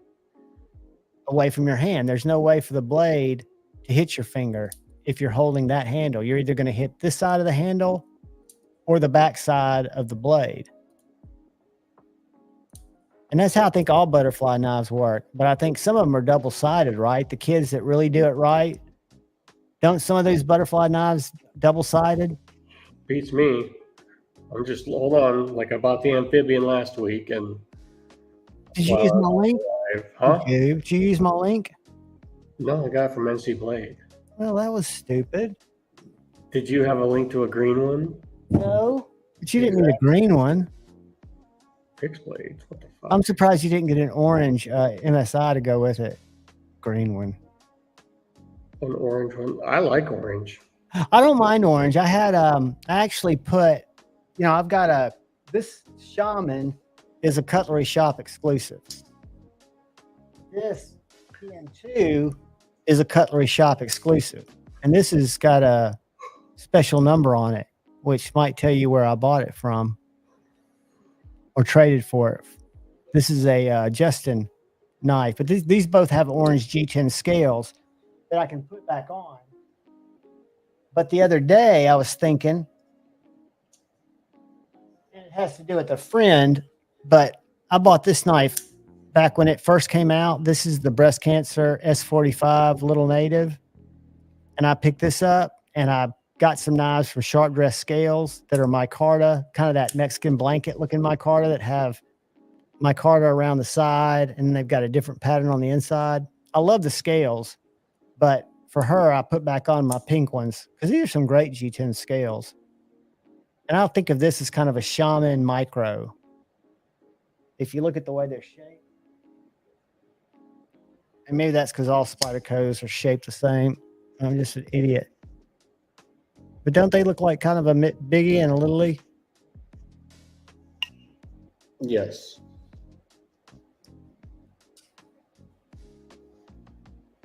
away from your hand. There's no way for the blade to hit your finger if you're holding that handle. You're either going to hit this side of the handle or the back side of the blade. And that's how I think all butterfly knives work. But I think some of them are double-sided, right? The kids that really do it right, don't some of those butterfly knives double-sided? Beats me. Hold on. Like I bought the amphibian last week and. Did you use my link? Huh? Did you use my link? No, I got it from NC Blade. Well, that was stupid. Did you have a link to a green one? No, but you didn't need a green one. Fixed blades. What the fuck? I'm surprised you didn't get an orange MSI to go with it. Green one. An orange one. I like orange. I don't mind orange. I had I actually put, I've got this Shaman is a Cutlery Shop exclusive. This PM2 is a Cutlery Shop exclusive. And this has got a special number on it, which might tell you where I bought it from or traded for it. This is a Justin knife, but these both have orange G10 scales that I can put back on. But the other day I was thinking, and it has to do with a friend, but I bought this knife back when it first came out. This is the breast cancer S45 Little Native. And I picked this up and I got some knives from Sharp Dress Scales that are micarta, kind of that Mexican blanket looking micarta that have micarta around the side and they've got a different pattern on the inside. I love the scales, but for her, I put back on my pink ones because these are some great G10 scales. And I'll think of this as kind of a Shaman micro. If you look at the way they're shaped. And maybe that's because all Spydercos are shaped the same. I'm just an idiot. But don't they look like kind of a biggie and a littly? Yes.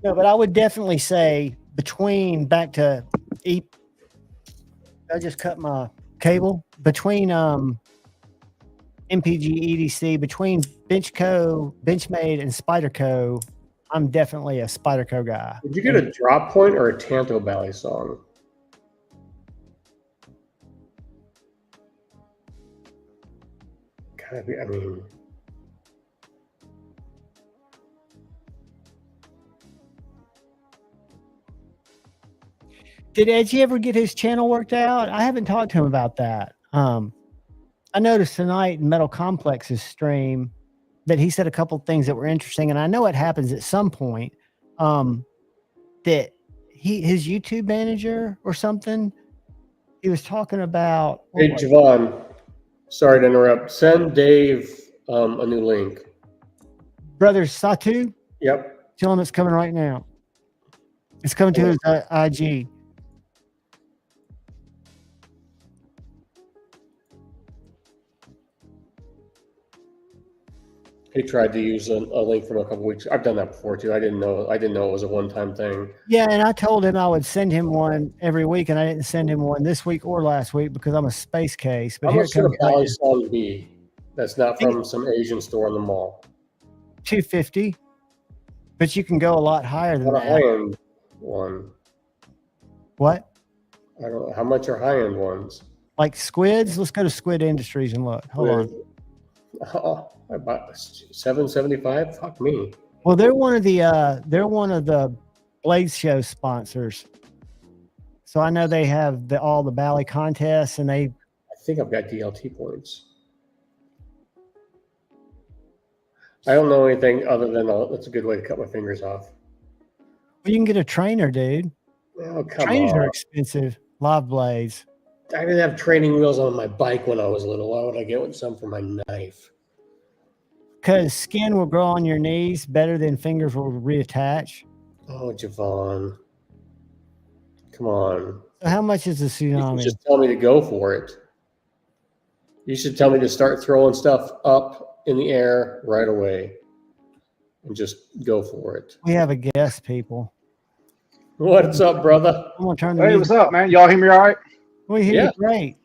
No, but I would definitely say back to I just cut my cable between MPG EDC, between Benchmade and Spyderco. I'm definitely a Spyderco guy. Did you get a drop point or a Tanto Valley song? Gotta be, Did Edgy ever get his channel worked out? I haven't talked to him about that. I noticed tonight in Metal Complex's stream that he said a couple things that were interesting, and I know it happens at some point. That his YouTube manager or something, he was talking about. Hey, Javon, sorry to interrupt. Send Dave a new link. Brother Satu? Yep. Tell him it's coming right now. It's coming to his IG. He tried to use a link from a couple weeks. I've done that before too. I didn't know it was a one-time thing. Yeah, and I told him I would send him one every week, and I didn't send him one this week or last week because I'm a space case. But here it comes. How much should a Song be? That's not from some Asian store in the mall. $250, but you can go a lot higher than that. A high-end one. What? I don't know. How much are high-end ones? Like squids? Let's go to Squid Industries and look. Hold on. Oh, I bought $775. Fuck me. Well, they're one of the Blade Show sponsors. So I know they have all the Bally contests, and I think I've got DLT points. I don't know anything other than that's a good way to cut my fingers off. Well, you can get a trainer, dude. Oh, come Trainers are on. expensive. Live blades. I didn't have training wheels on my bike when I was little. Why would I get some for my knife? Because skin will grow on your knees better than fingers will reattach. Oh, Javon. Come on. So how much is a You should tsunami? just tell me to go for it. You should tell me to start throwing stuff up in the air right away and just go for it. We have a guest, people. What's up, brother? I'm gonna turn the Hey, music. what's up, man? Y'all hear me all right? We hear Yeah. you great.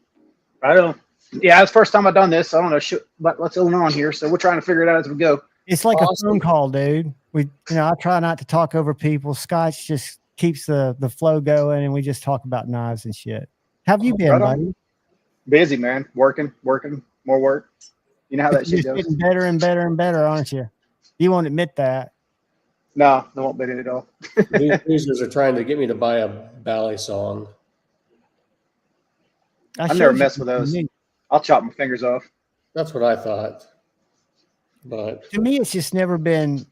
I don't. Yeah, it's the first time I've done this. I don't know what's going on here, so we're trying to figure it out as we go. It's like Awesome. a phone call, dude. I try not to talk over people. Scotch just keeps the flow going, and we just talk about knives and shit. How have you been, Right on. buddy? Busy, man. Working, more work. You know how that You're shit goes. getting better and better and better, aren't you? You won't admit that. No, I won't bet it at all. These users are trying to get me to buy a ballet song. I've showed never you messed with to those. me. I'll chop my fingers off. That's what I thought. But To me, it's just never been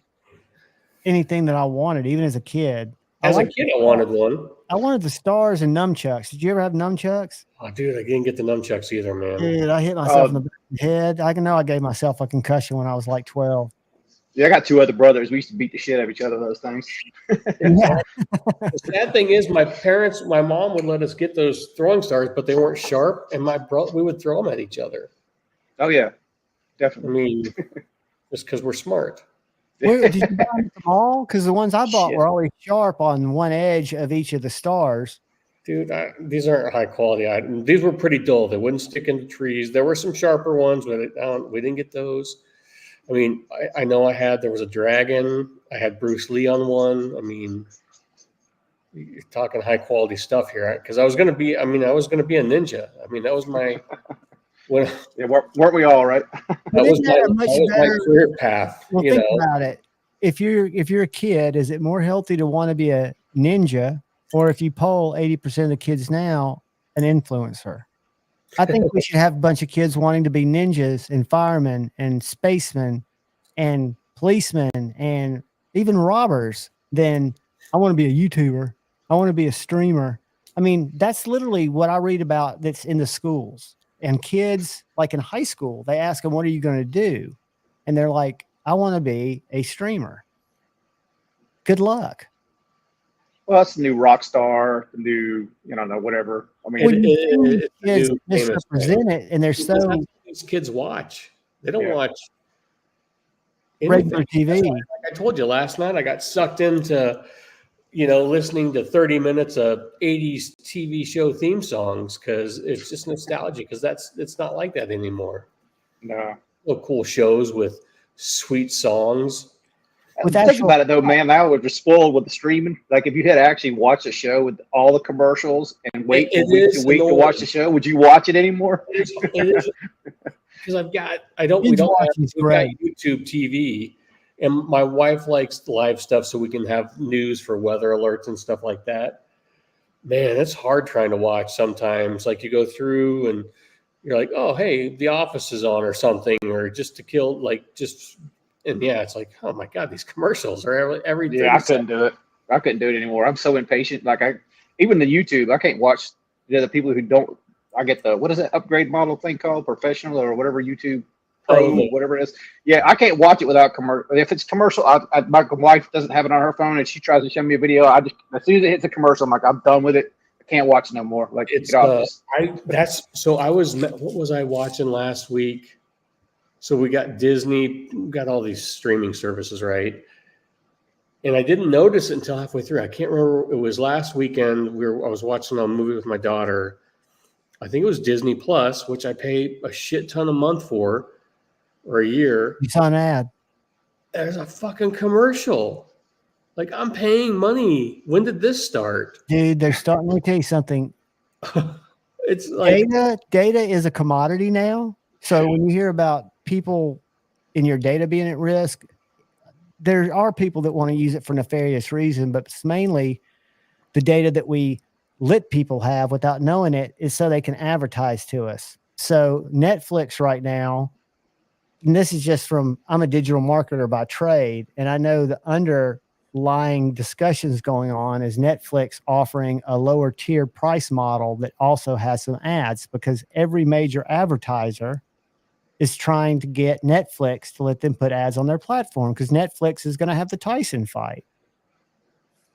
anything that I wanted, even as a kid. as a kid, I wanted one. I wanted the stars and nunchucks. Did you ever have nunchucks? Oh, dude, I didn't get the nunchucks either, man. Dude, I hit myself in the back of the head. I know I gave myself a concussion when I was like 12. Yeah, I got two other brothers. We used to beat the shit out of each other with those things. Yeah. The sad thing is, my mom would let us get those throwing stars, but they weren't sharp, and we would throw them at each other. Oh yeah, I definitely. mean, just because we're smart. Where, did you buy them at the mall? Because the ones I bought Shit. were always sharp on one edge of each of the stars. Dude, these aren't high quality items. These were pretty dull. They wouldn't stick into trees. There were some sharper ones, but we didn't get those. I mean, I know there was a dragon. I had Bruce Lee on one. I mean, you're talking high quality stuff here. Because I was going to be a ninja. I mean, that was my Yeah, weren't we all right? But isn't that a much my better- career path. Well, you think know, about it. If you're a kid, is it more healthy to want to be a ninja, or if you poll 80% of the kids now, an influencer? I think we should have a bunch of kids wanting to be ninjas and firemen and spacemen and policemen and even robbers. Then I want to be a YouTuber. I want to be a streamer. I mean, that's literally what I read about that's in the schools. And kids, like in high school, they ask them, what are you going to do? And they're like, I want to be a streamer. Good luck. Well, that's the new rock star, the new, whatever. I mean, When you see it's the kids new famous misrepresent it, and they're because so that's what these kids watch. They don't Yeah. watch regular anything. TV. Like I told you last night, I got sucked into, listening to 30 minutes of 80s TV show theme songs because it's just nostalgia. Because it's not like that anymore. no. No cool shows with sweet songs. With Think actual- about it though, man. Now we're just spoiled with the streaming. Like if you had to actually watch a show with all the commercials and wait It from week is to week to annoying. watch the show, would you watch it anymore? It is because we Binge don't have watching's we've got great. YouTube TV, and my wife likes live stuff so we can have news for weather alerts and stuff like that. Man, it's hard trying to watch sometimes. Like you go through and you're like, oh, hey, The Office is on or something, or just to kill, and yeah, it's like, oh my God, these commercials are every 30 Yeah, I seconds. couldn't do it. I couldn't do it anymore. I'm so impatient. Like even the YouTube, I can't watch the people who don't. I get what is that upgrade model thing called, professional or whatever, YouTube Pro, Oh, yeah. whatever it is. Yeah, I can't watch it without commercial. If it's commercial, my wife doesn't have it on her phone, and she tries to show me a video. I just as soon as it hits a commercial, I'm like, I'm done with it. I can't watch it no more. Like It's get off this. what was I watching last week? So we got Disney, got all these streaming services, right? And I didn't notice it until halfway through. I can't remember. It was last weekend. I was watching a movie with my daughter. I think it was Disney Plus, which I pay a shit ton a month for, or a year. You saw an ad. There's a fucking commercial. Like I'm paying money. When did this start? Dude, they're starting to tell you something. It's like Data is a commodity now. So when you hear about people in your data being at risk, there are people that want to use it for nefarious reason, but it's mainly the data that we let people have without knowing it is so they can advertise to us. So Netflix right now, and this is just from, I'm a digital marketer by trade, and I know that under underlying discussions going on is Netflix offering a lower tier price model that also has some ads, because every major advertiser is trying to get Netflix to let them put ads on their platform, because Netflix is going to have the Tyson fight.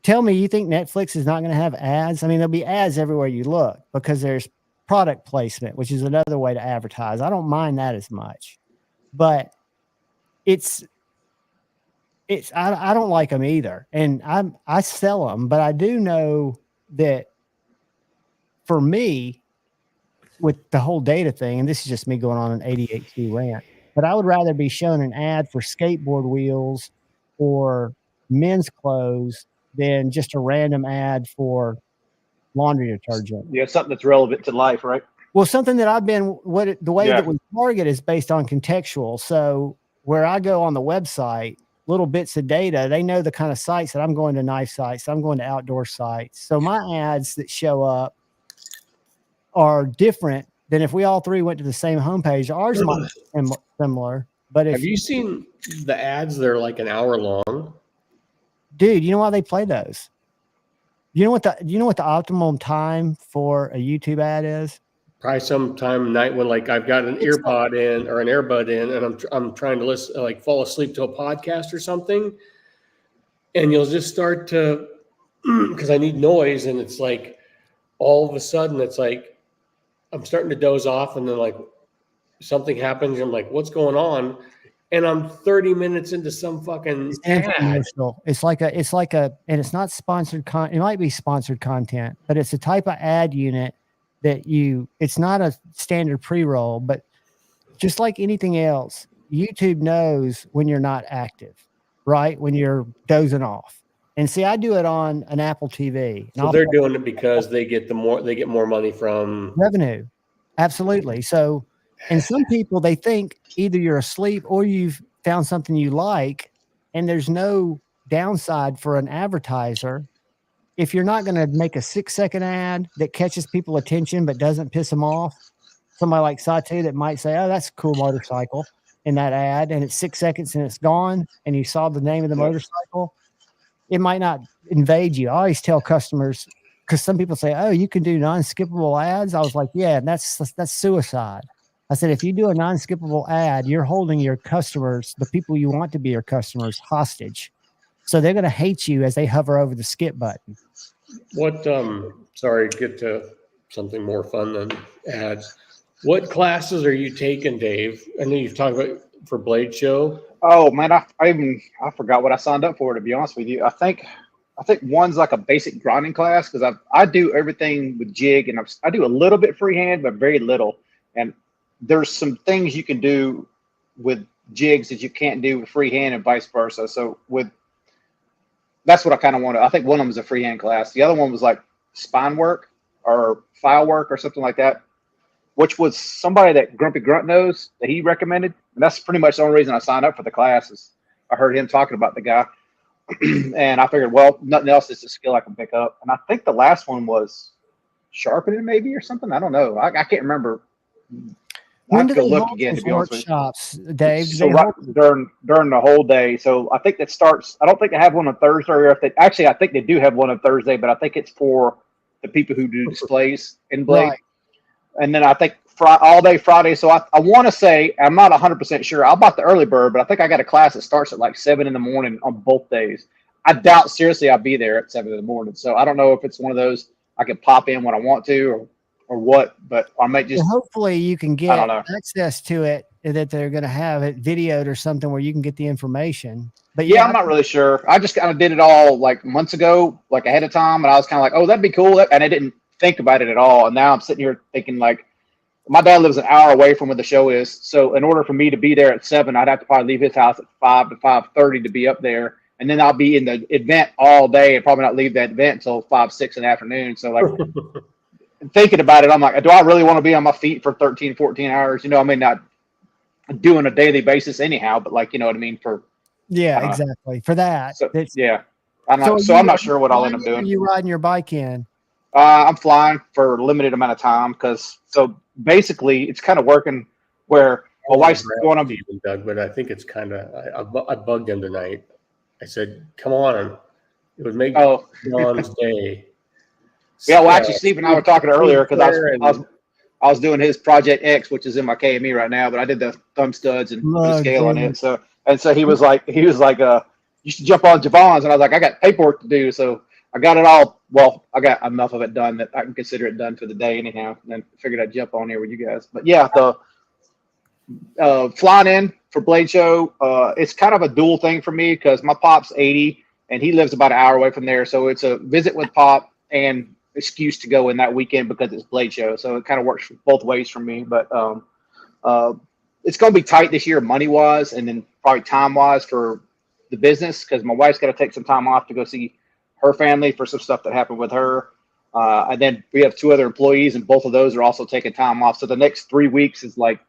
Tell me, you think Netflix is not going to have ads? I mean, there'll be ads everywhere you look because there's product placement, which is another way to advertise. I don't mind that as much, but I don't like them either. And I sell them, but I do know that for me, with the whole data thing, and this is just me going on an ADHD rant, but I would rather be shown an ad for skateboard wheels or men's clothes than just a random ad for laundry detergent. Yeah, something that's relevant to life, right? Well, something that the way Yeah. that we target is based on contextual. So where I go on the website, little bits of data, they know the kind of sites that I'm going to, knife sites, I'm going to outdoor sites. So my ads that show up are different than if we all three went to the same homepage. Ours might be similar, but Have you seen the ads that are like an hour long? dude, you know why they play those? You know what the optimum time for a YouTube ad is? Probably sometime night when like I've got an earbud in or an earbud in, and I'm trying to listen, like fall asleep to a podcast or something, and you'll just start to because I need noise, and it's like all of a sudden it's like I'm starting to doze off, and then like something happens, and I'm like, what's going on? And I'm 30 minutes into some fucking ad. Infomercial. It's like a, and it's not sponsored it might be sponsored content, but it's a type of ad unit that it's not a standard pre-roll, but just like anything else, YouTube knows when you're not active, right? When you're dozing off. And see, I do it on an Apple TV. So they're doing it because they get more money from revenue. Absolutely. So, and some people, they think either you're asleep or you've found something you like, and there's no downside for an advertiser. If you're not going to make a 6-second ad that catches people attention but doesn't piss them off, somebody like Satu that might say, oh, that's a cool motorcycle in that ad, and it's 6 seconds and it's gone, and you saw the name of the motorcycle, it might not invade you. I always tell customers, because some people say, oh, you can do non-skippable ads. I was like, yeah, that's suicide. I said, if you do a non-skippable ad, you're holding your customers, the people you want to be your customers, hostage. So they're going to hate you as they hover over the skip button. What, sorry, get to something more fun than ads. What classes are you taking, Dave? I know you've talked about for Blade Show. Oh man, I forgot what I signed up for, to be honest with you. I think one's like a basic grinding class, because I do everything with jig, and I do a little bit freehand, but very little. And there's some things you can do with jigs that you can't do with freehand, and vice versa. So that's what I kind of wanted. I think one of them was a freehand class. The other one was like spine work or file work or something like that, which was somebody that Grumpy Grunt knows, that he recommended. And that's pretty much the only reason I signed up for the classes. I heard him talking about the guy. And I figured, well, nothing else is a skill I can pick up. And I think the last one was sharpening maybe or something. I don't know. I can't remember. When I have do to go they look hold again, those to be honest with you. workshops, Dave? Do So they right hold- during the whole day. So I think that starts. I don't think they have one on Thursday, or if they actually, I think they do have one on Thursday, but I think it's for the people who do displays in Blade. Right. And then I think all day Friday. So I want to say, I'm not 100% sure. I bought the early bird, but I think I got a class that starts at like 7 in the morning on both days. I doubt seriously I'll be there at 7 in the morning. So I don't know if it's one of those I can pop in when I want to, or what, but I might just. Well, hopefully you can I get don't know. access to it, that they're going to have it videoed or something where you can get the information. But Yeah, I'm not really sure. I just kind of did it all like months ago, like ahead of time, and I was kind of like, oh, that'd be cool. And I didn't think about it at all. And now I'm sitting here thinking, like, my dad lives an hour away from where the show is. So in order for me to be there at 7, I'd have to probably leave his house at 5 to 5:30 to be up there. And then I'll be in the event all day and probably not leave that event until 5, 6 in the afternoon. So like thinking about it, I'm like, do I really want to be on my feet for 13, 14 hours? You know, I mean, not doing a daily basis anyhow, but like, you know what I mean? Exactly. For that. So, yeah. I'm not sure what I'll end up doing. You riding your bike in? I'm flying for a limited amount of time, because so basically it's kind of working where my wife's going on. Doug, but I think it's kind of I bugged him tonight. I said, "Come on, It would make Oh, John's day. yeah. Well, actually, Steve and I were talking earlier because And I was doing his Project X, which is in my KME right now, but I did the thumb studs and put a Look, scale on dude. it. So he was like, you should jump on Javon's, and I was like, I got paperwork to do, so I got it all. Well, I got enough of it done that I can consider it done for the day anyhow. And then figured I'd jump on here with you guys. But yeah, the flying in for Blade Show, it's kind of a dual thing for me because my pop's 80 and he lives about an hour away from there, so it's a visit with Pop and excuse to go in that weekend because it's Blade Show, so it kind of works both ways for me. But it's going to be tight this year money wise and then probably time wise for the business because my wife's got to take some time off to go see her family for some stuff that happened with her, and then we have 2 other employees and both of those are also taking time off, so the next 3 weeks is like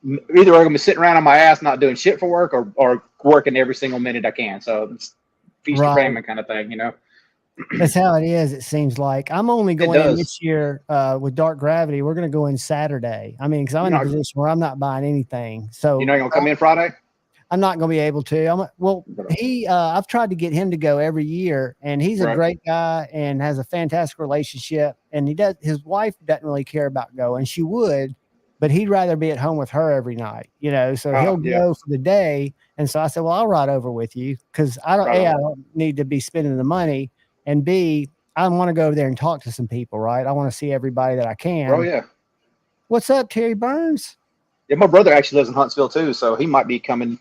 either I'm going to be sitting around on my ass not doing shit for work or working every single minute I can. So it's feast or famine kind of thing, you know. That's how it is. It seems like I'm only going in this year with Dark Gravity. We're going to go in Saturday. I mean, because I'm in a position where I'm not buying anything. So you're not going to come in Friday? I'm not going to be able to. I've tried to get him to go every year, and he's a great guy and has a fantastic relationship. And his wife doesn't really care about going. She would, but he'd rather be at home with her every night, you know. So he'll go for the day. And so I said, well, I'll ride over with you because I don't need to be spending the money. And B, I want to go over there and talk to some people, right? I want to see everybody that I can. Oh, yeah. What's up, Terry Burns? Yeah, my brother actually lives in Huntsville, too, so he might be coming.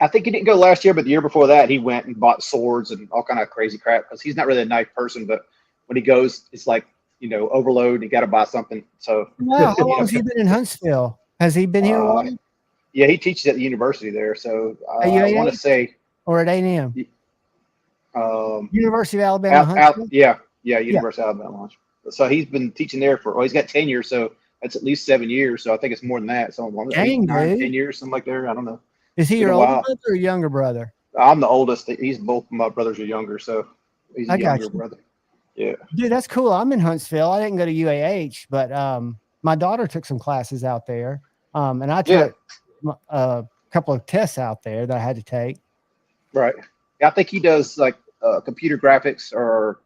I think he didn't go last year, but the year before that, he went and bought swords and all kind of crazy crap because he's not really a knife person, but when he goes, it's like, you know, overload. You got to buy something. So, wow, how long has he been in Huntsville? Has he been here a while? Yeah, he teaches at the university there. So I want to say, or at A&M. University of Alabama. University of Alabama. So he's been teaching there he's got tenure, so that's at least 7 years. So I think it's more than that. So 10 years, something like that. I don't know. Is he your older brother or younger brother? I'm the oldest. Both my brothers are younger, so he's a younger brother. Yeah, dude, that's cool. I'm in Huntsville. I didn't go to UAH, but my daughter took some classes out there, and I took a couple of tests out there that I had to take. Right. I think he does like computer graphics or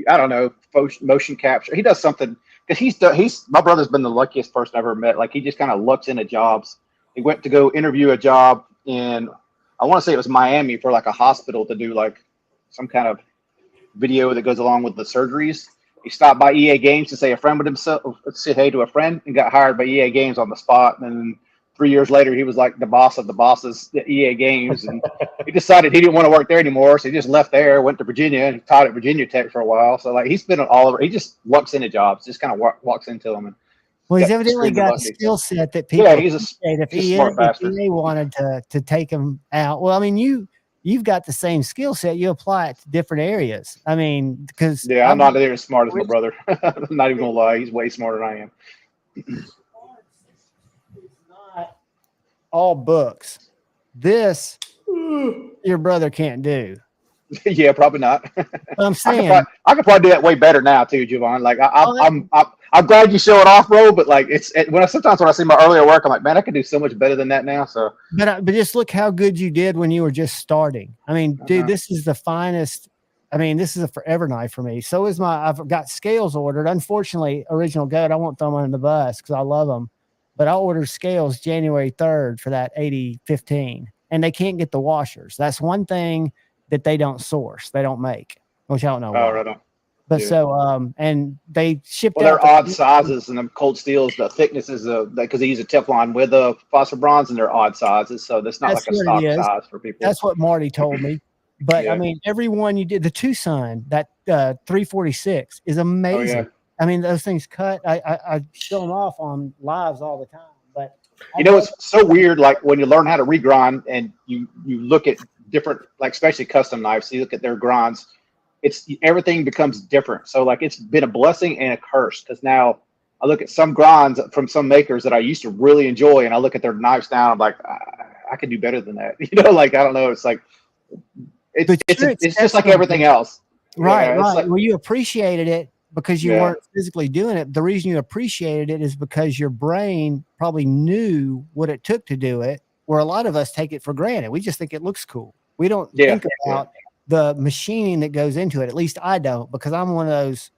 I don't know, motion capture. He does something because my brother's been the luckiest person I ever met. Like he just kind of looks into jobs. He went to go interview a job in, I want to say it was Miami for like a hospital to do like some kind of video that goes along with the surgeries. He stopped by EA Games to say hey to a friend and got hired by EA Games on the spot. And then 3 years later, he was like the boss of the bosses at EA Games. And he decided he didn't want to work there anymore. So he just left there, went to Virginia and taught at Virginia Tech for a while. So like he's been all over. He just walks into jobs, just kind of walks into them. And well, he's evidently got a skill set that people he's a smart bastard. If he wanted to take him out. Well, I mean, you've got the same skill set. You apply it to different areas. I mean, because I'm not near as smart as my brother. I'm not even gonna lie. He's way smarter than I am. It's not all books. This your brother can't do. Yeah, probably not. I'm saying I could probably do that way better now too, Javon. Like I'm glad you show it off, bro. But like sometimes when I see my earlier work, I'm like, man, I could do so much better than that now. So, but just look how good you did when you were just starting. I mean, dude, this is the finest. I mean, this is a forever knife for me. So is I've got scales ordered. Unfortunately, Original Goat, I won't throw them under the bus because I love them. But I ordered scales January 3rd for that 8015, and they can't get the washers. That's one thing that they don't source. They don't make, which I don't know why. Right on. But and they shipped out. They're odd sizes, and the cold steels, the thickness is because they use a Teflon with a phosphor bronze, and they're odd sizes. So that's not like a stock size for people. That's what Marty told me. But I mean, every one you did, the Tucson, that 346 is amazing. Oh, yeah. I mean, those things cut. I show them off on lives all the time. But it's so weird. Like when you learn how to regrind, and you look at different, like especially custom knives. So you look at their grinds. Everything becomes different. So like it's been a blessing and a curse because now I look at some grinds from some makers that I used to really enjoy, and I look at their knives now. I'm like, I could do better than that. Like I don't know. It's like it's just like everything else. Right, right. Like, well, you appreciated it because you weren't physically doing it. The reason you appreciated it is because your brain probably knew what it took to do it, where a lot of us take it for granted. We just think it looks cool. We don't Yeah. think about the machining that goes into it. At least I don't, because I'm one of those,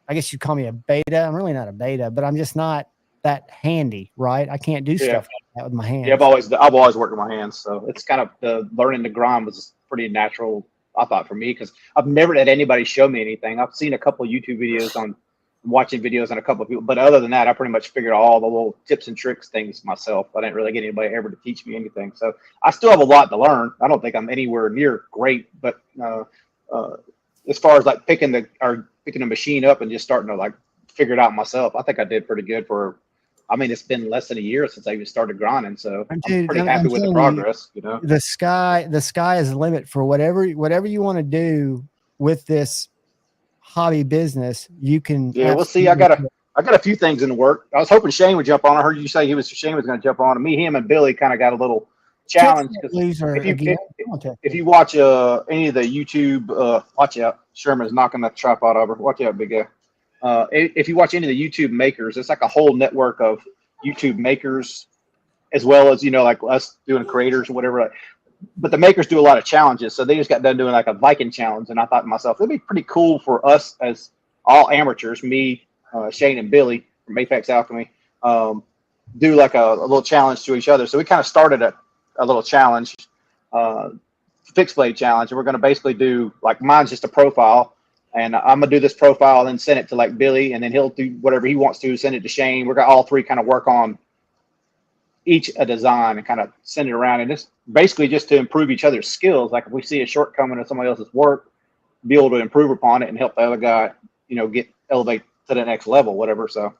I guess you'd call me a beta. I'm really not a beta, but I'm just not that handy, right? I can't do stuff like that with my hands. Yeah, I've always worked with my hands, so it's kind of the learning to grind was pretty natural, I thought, for me, because I've never had anybody show me anything. I've seen a couple of YouTube videos on watching videos on a couple of people, but other than that, I pretty much figured all the little tips and tricks things myself. I didn't really get anybody ever to teach me anything, so I still have a lot to learn. I don't think I'm anywhere near great, but as far as like picking a machine up and just starting to like figure it out myself, I think I did pretty good for. I mean, it's been less than a year since I even started grinding, so I'm pretty happy with the progress. You know, the sky is the limit for whatever you want to do with this hobby business. You can. Yeah, we'll see. I got a few things in the work. I was hoping Shane would jump on. I heard you say Shane was going to jump on. And him, and Billy kind of got a little challenge. If you watch any of the YouTube, watch out, Sherman's knocking the tripod over. Watch out, big guy. If you watch any of the YouTube makers, it's like a whole network of YouTube makers, as well as, like us doing creators and whatever. But the makers do a lot of challenges. So they just got done doing like a Viking challenge. And I thought to myself, it'd be pretty cool for us as all amateurs, me, Shane and Billy from Apex Alchemy, do like a little challenge to each other. So we kind of started a little challenge, fixed blade challenge. And we're going to basically do, like, mine's just a profile. And I'm going to do this profile and then send it to like Billy, and then he'll do whatever he wants to, send it to Shane. We're going to all three kind of work on each a design and kind of send it around. And it's basically just to improve each other's skills. Like if we see a shortcoming of somebody else's work, be able to improve upon it and help the other guy, elevate to the next level, whatever. So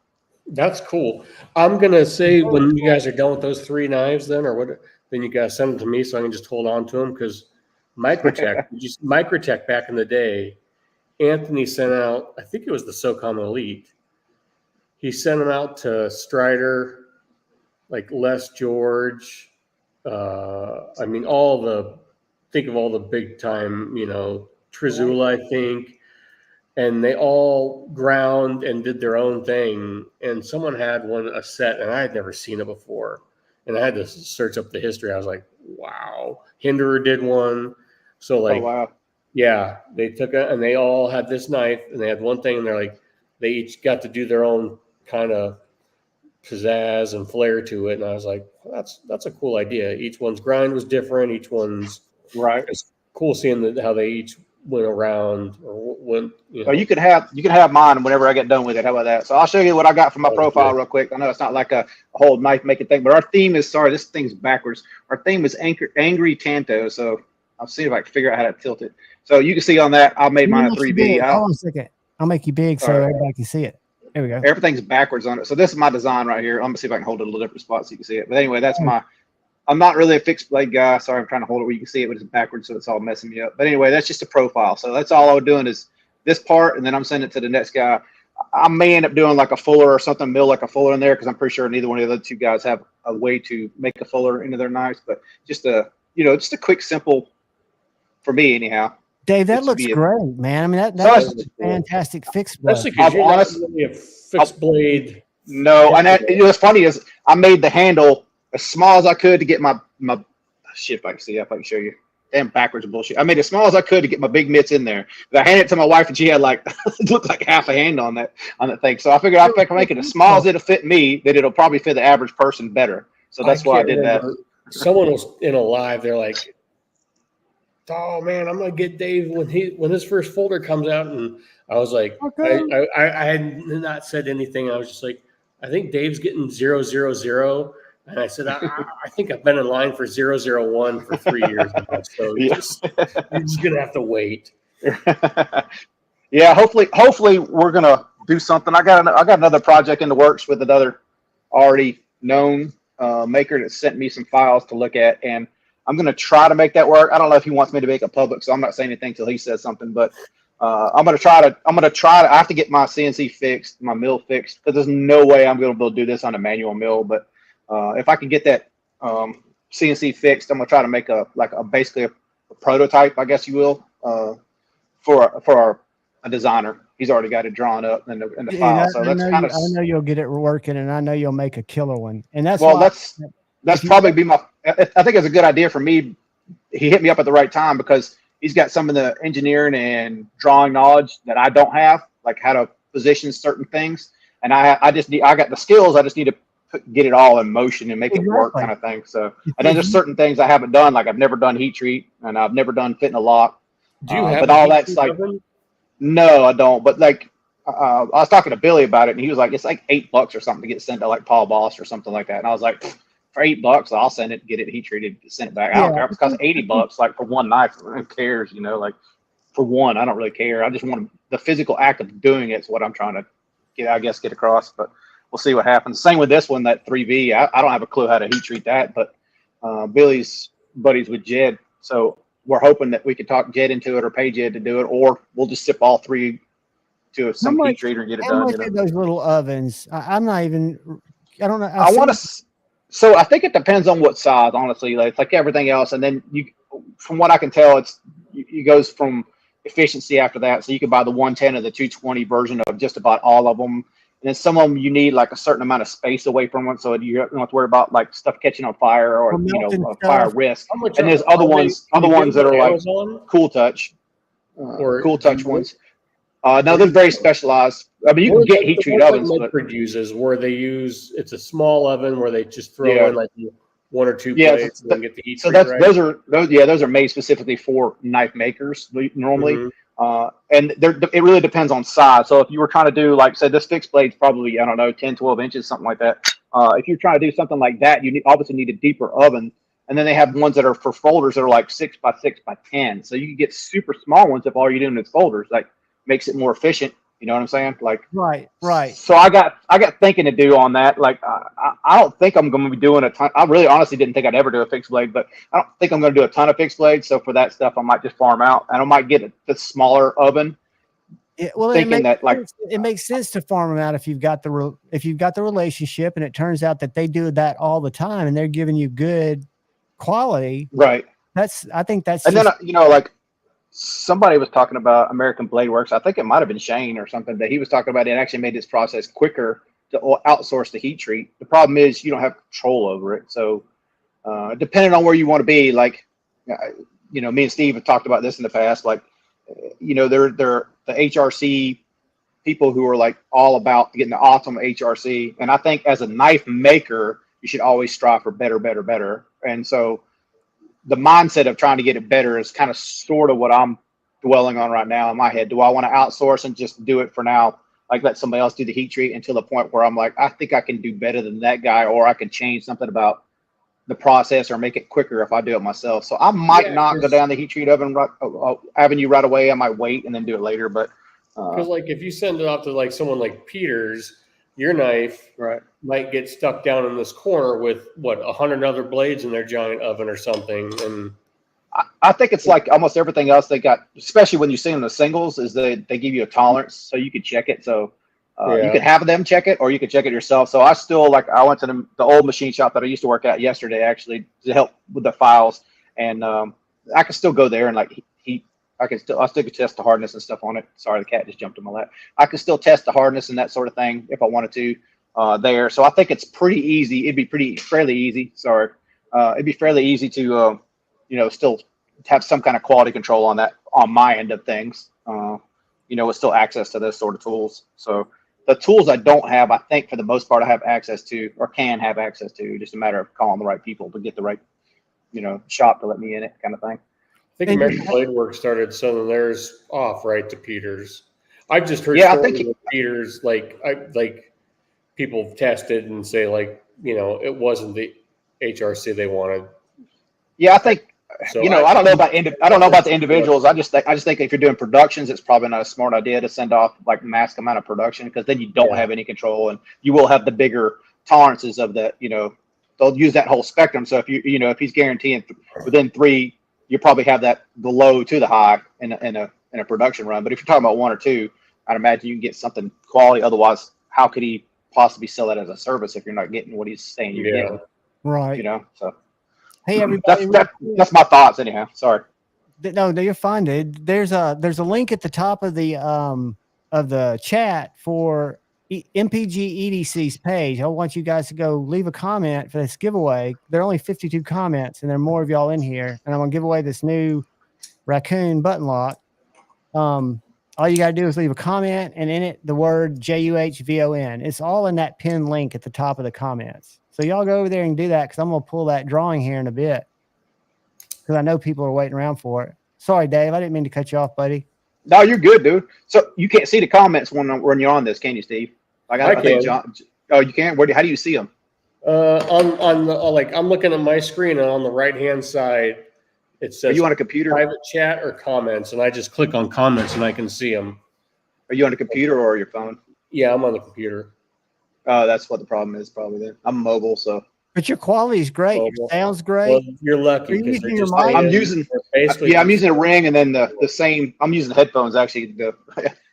that's cool. I'm going to say when you guys are done with those 3 knives then, or what, then you guys send them to me so I can just hold on to them, because Microtech back in the day, Anthony sent out, I think it was the SOCOM Elite. He sent them out to Strider, like Les George. Think of all the big time, Trizula, I think. And they all ground and did their own thing. And someone had a set, and I had never seen it before. And I had to search up the history. I was like, wow. Hinderer did one. So like, oh, wow. Yeah, they took it, and they all had this knife, and they had one thing, and they're like, they each got to do their own kind of pizzazz and flair to it. And I was like, well, that's a cool idea. Each one's grind was different. Each one's right. It's cool seeing how they each went around or went. Well, you can have mine whenever I get done with it. How about that? So I'll show you what I got from my profile real quick. I know it's not like a whole knife making thing, but our theme is this thing's backwards. Our theme is Angry Tanto. So I'll see if I can figure out how to tilt it. So you can see on that, I made mine a 3B. Hold on a second. I'll make you big so everybody can see it. There we go. Everything's backwards on it. So this is my design right here. I'm going to see if I can hold it a little different spot so you can see it. But anyway, I'm not really a fixed blade guy. Sorry, I'm trying to hold it where you can see it, but it's backwards, so it's all messing me up. But anyway, that's just a profile. So that's all I'm doing is this part, and then I'm sending it to the next guy. I may end up doing like a fuller or something, mill like a fuller in there, because I'm pretty sure neither one of the other two guys have a way to make a fuller into their knives. But just a quick, simple, for me anyhow. Dave, that looks great, man. I mean, that's a fantastic fixed blade. Especially because you're not really a fixed blade. No, and what's funny is I made the handle as small as I could to get my shit. If I can see, if I can show you, damn backwards bullshit. I made it as small as I could to get my big mitts in there. But I handed it to my wife, and she had like it looked like half a hand on that thing. So I figured if I can make it as small as it'll fit me, that it'll probably fit the average person better. So that's why I did that. Someone was in a live. They're like, "Oh man, I'm gonna get Dave when his first folder comes out." And I was like, okay. I had not said anything. I was just like, I think Dave's getting 000. And I said, I think I've been in line for 001 for 3 years now. So you're just gonna have to wait. Yeah, hopefully we're gonna do something. I got another project in the works with another already known maker that sent me some files to look at, and I'm gonna try to make that work. I don't know if he wants me to make it public, so I'm not saying anything till he says something. But I'm gonna try to. I have to get my CNC fixed, my mill fixed, because there's no way I'm gonna be able to do this on a manual mill. But if I can get that CNC fixed, I'm gonna try to make basically a prototype, I guess you will, for a designer. He's already got it drawn up in the file. So that's kind of. I know you'll get it working, and I know you'll make a killer one. And that's probably be my. I think it's a good idea for me he hit me up at the right time because he's got some of the engineering and drawing knowledge that I don't have, like how to position certain things. And I got the skills. I just need to get it all in motion and make it work, kind of thing. So, and then there's certain things I haven't done, like I've never done heat treat and I've never done fitting a lock. Do you have but a all heat that's treat like, oven? no, I don't. But like, I was talking to Billy about it, and he was like, it's like $8 or something to get sent to like Paul Boss or something like that. And I was like, for $8, I'll send it, get it heat treated, send it back. I don't care if it costs $80, like for one knife. Who cares? You know, like for one, I don't really care. I just want the physical act of doing it is what I'm trying to get across. But we'll see what happens. Same with this one, that 3V. I don't have a clue how to heat treat that, but Billy's buddies with Jed, so we're hoping that we can talk Jed into it or pay Jed to do it, or we'll just sip all three to some heat treater and get it done. How much are those little ovens? I'm not even. I don't know. I want to. So I think it depends on what size. Honestly, it's like everything else, and then from what I can tell, it goes from efficiency after that. So you can buy the 110 or the 220 version of just about all of them. And then some of them you need like a certain amount of space away from them, so you don't have to worry about like stuff catching on fire or a fire risk. And there's other ones that are like Cool Touch, Cool Touch ones. No, they're very specialized. I mean, you can get heat treat ovens. Medford uses where they use it's a small oven where they just throw in like one or two plates and get the heat treat. So those are made specifically for knife makers normally. And it really depends on size. So if you were trying to do, like, say, this fixed blade's probably, I don't know, 10, 12 inches, something like that. If you're trying to do something like that, you obviously need a deeper oven. And then they have ones that are for folders that are like 6 by 6 by 10. So you can get super small ones if all you're doing is folders. Like, makes it more efficient. You know what I'm saying? Like, right. So I got thinking to do on that. Like, I don't think I'm going to be doing a ton. I really honestly didn't think I'd ever do a fixed blade, but I don't think I'm going to do a ton of fixed blades. So for that stuff, I might just farm out, and I might get the smaller oven. Yeah, well, it makes sense to farm them out if you've got the relationship, and it turns out that they do that all the time, and they're giving you good quality. Right. I think that's. And then like. Somebody was talking about American Blade Works. I think it might have been Shane or something, that he was talking about it actually made this process quicker to outsource the heat treat. The problem is you don't have control over it. So depending on where you want to be, like, me and Steve have talked about this in the past, like, they're the HRC people who are like all about getting the optimal HRC. And I think as a knife maker, you should always strive for better, better, better. And so the mindset of trying to get it better is kind of sort of what I'm dwelling on right now in my head. Do I want to outsource and just do it for now? Like, let somebody else do the heat treat until the point where I'm like, I think I can do better than that guy, or I can change something about the process or make it quicker if I do it myself. So I might not go down the heat treat oven avenue right away. I might wait and then do it later. But because like if you send it off to like someone like Peters, your knife might get stuck down in this corner with 100 other blades in their giant oven or something. And I think it's like almost everything else they got, especially when you see them the singles, is they give you a tolerance so you can check it. So you can have them check it, or you can check it yourself. So I still I went to the old machine shop that I used to work at yesterday actually to help with the files, and I can still go there and like I still could test the hardness and stuff on it. Sorry, the cat just jumped in my lap. I can still test the hardness and that sort of thing if I wanted to there. So I think it's pretty easy. It'd be fairly easy. Sorry. It'd be fairly easy to, still have some kind of quality control on that on my end of things, with still access to those sort of tools. So the tools I don't have, I think for the most part, I have access to or can have access to, just a matter of calling the right people to get the right, shop to let me in it, kind of thing. I think American Blade Works started sending theirs off to Peters. I've just heard stories of Peters, like people tested and say it wasn't the HRC they wanted. Yeah, I think I don't know about the individuals. I just think if you're doing productions, it's probably not a smart idea to send off like mass amount of production, because then you don't have any control, and you will have the bigger tolerances of that. They'll use that whole spectrum. So if he's guaranteeing within 3. You probably have the low to the high in a production run. But if you're talking about 1 or 2, I'd imagine you can get something quality. Otherwise, how could he possibly sell that as a service if you're not getting what he's saying you're getting? Right. So hey, everybody, that's my thoughts anyhow. Sorry. No, you're fine, dude. There's a link at the top of the chat for MPG EDC's page. I want you guys to go leave a comment for this giveaway. There are only 52 comments, and there are more of y'all in here. And I'm gonna give away this new raccoon button lock. All you gotta do is leave a comment, and in it the word JUHVON. It's all in that pinned link at the top of the comments. So y'all go over there and do that, because I'm gonna pull that drawing here in a bit, because I know people are waiting around for it. Sorry, Dave, I didn't mean to cut you off, buddy. No, you're good, dude. So you can't see the comments when you're on this, can you, Steve? Like I think can. John. Oh, you can. How do you see them? On the, like I'm looking at my screen, and on the right hand side it says Are you on a computer? private chat or comments, and I just click on comments and I can see them. Are you on a computer or your phone? Yeah, I'm on the computer. That's what the problem is, probably. Then I'm mobile, so. But your quality is great. Your sound's great. Well, you're lucky Are you because they're using just your mic? I'm using. basically. Yeah, I'm using a Ring, and then the same. I'm using headphones actually. The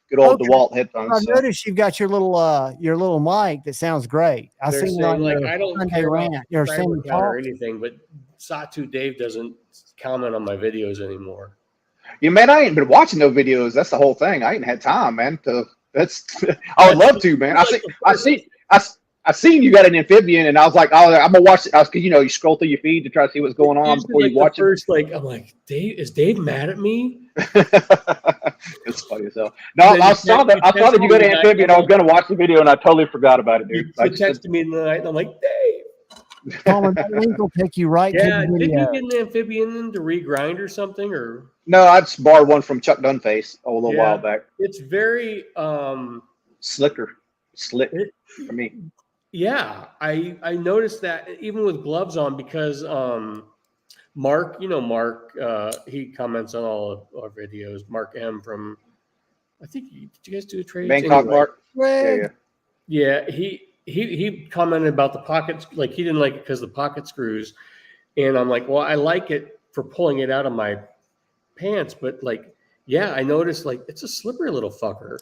good old Okay. DeWalt headphones. I've So. noticed you've got your little mic that sounds great. I They're seen it on saying, like, your I don't Sunday care about rant, your subscriber Sunday count or talk. anything, but Sawtooth Dave doesn't comment on my videos anymore. Yeah, man, I ain't been watching no videos. That's the whole thing. I ain't had time, man. I would love to, man. I seen you got an amphibian, and I was like, oh, I'm gonna watch it. Because you scroll through your feed to try to see what's going on before you watch it. First, like, I'm like, Dave, is Dave mad at me? It's funny as hell. No, I saw that you got an amphibian. I was gonna watch the video, and I totally forgot about it, dude. You texted me in the night, and I'm like, Dave. Palmer, that link will take you right to Yeah, the didn't video. you get an amphibian in to regrind or something? Or No, I just borrowed one from Chuck Dunface a little while back. it's very Slick for me. Yeah, I noticed that even with gloves on, because Mark, he comments on all of our videos. Mark M from, I think, did you guys do a trade? Bangkok Mark. Greg. Yeah, he commented about the pockets, like he didn't like it because the pocket screws, and I'm like, well, I like it for pulling it out of my pants, but like, yeah, I noticed like it's a slippery little fucker.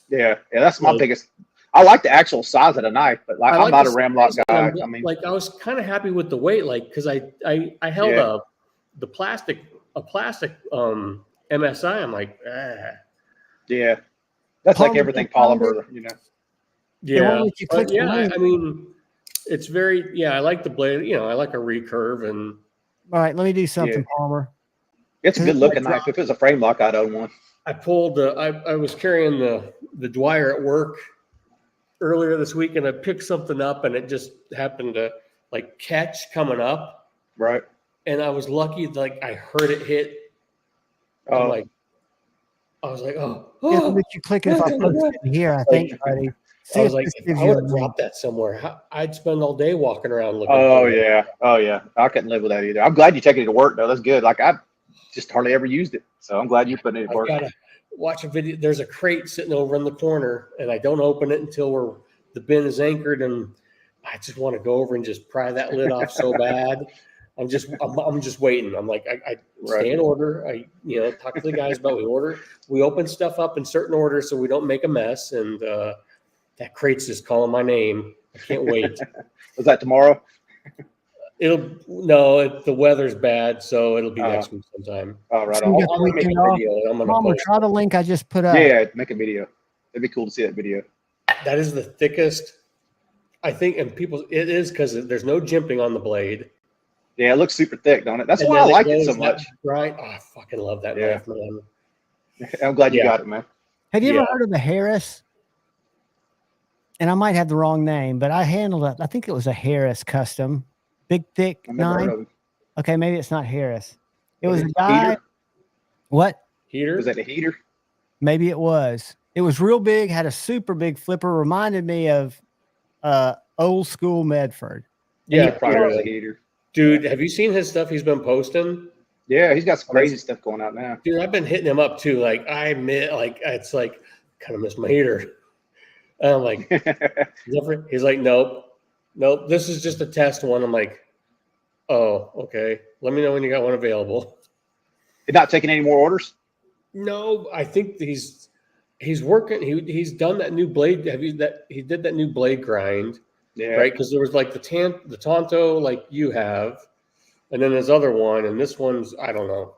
Yeah, that's my biggest. I like the actual size of the knife, but like, I'm not a Ramlock guy. I mean, like I was kind of happy with the weight, like because I held a plastic MSI. I'm like, yeah, that's like everything polymer, Yeah, but yeah. I mean, it's very. Yeah, I like the blade. I like a recurve and. All right, let me do something, Palmer. It's a good looking knife. If it's a frame lock, I'd own one. I pulled. I was carrying the Dwyer at work earlier this week, and I picked something up, and it just happened to like catch coming up. Right. And I was lucky, like I heard it hit. Oh. I was like, oh. Yeah, but you click it if I post it here, I think, buddy. I was like, if I would have dropped that somewhere, I'd spend all day walking around looking. Oh yeah. I couldn't live with that either. I'm glad you taking it to work though. That's good. Like I just hardly ever used it, so I'm glad you're putting it to work. I gotta watch a video. There's a crate sitting over in the corner, and I don't open it until the bin is anchored, and I just want to go over and just pry that lid off so bad. I'm just waiting. I'm like, I stay in order. I talk to the guys about we open stuff up in certain order so we don't make a mess, and that crate's just calling my name. I can't wait. Was that tomorrow? The weather's bad, so it'll be next week sometime. Oh, right. So I'm gonna make a video. I'm gonna try the link I just put up. Yeah, make a video. It'd be cool to see that video. That is the thickest, I think, and it is because there's no jimping on the blade. Yeah, it looks super thick, don't it? That's why I like it so much. Right? Oh, I fucking love that knife, man. I'm glad you got it, man. Have you ever heard of the Harris? And I might have the wrong name, but I handled it. I think it was a Harris custom. Big, thick knife. Okay, maybe it's not Harris. It was a guy. Heater? What? Heater? Was that a heater? Maybe it was. It was real big, had a super big flipper, reminded me of old school Medford. Yeah, probably was a heater. Dude, have you seen his stuff he's been posting? Yeah, he's got some crazy stuff going out now. Dude, I've been hitting him up too. Like, I admit, like, it's like, kind of miss my heater. And I'm like, he's like, nope. This is just a test one. I'm like, oh, okay. Let me know when you got one available. You're not taking any more orders? No, I think he's working. He's done that new blade. He did that new blade grind. Yeah. Right. Because there was like the Tonto, like you have, and then there's other one, and this one's, I don't know.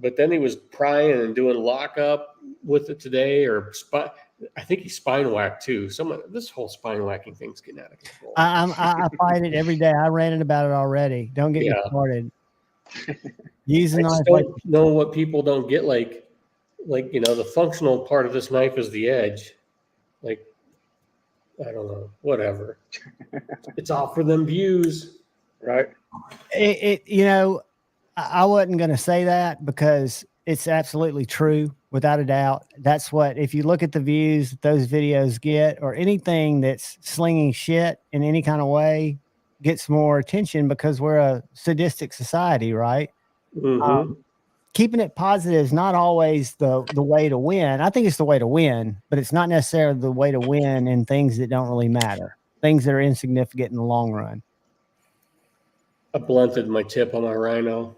But then he was prying and doing lockup with it today, or spot. I think he spine whacked too. This whole spine whacking thing's getting out of control. I fight it every day. I ranted about it already. Don't get me started. Use a I knife. just don't know what people don't get. Like the functional part of this knife is the edge. Like, I don't know, whatever. It's all for them views, right? I wasn't going to say that because it's absolutely true, without a doubt. That's what, if you look at the views that those videos get, or anything that's slinging shit in any kind of way, gets more attention because we're a sadistic society, right? Mm-hmm. Keeping it positive is not always the way to win. I think it's the way to win, but it's not necessarily the way to win in things that don't really matter, things that are insignificant in the long run. I blunted my tip on my Rhino.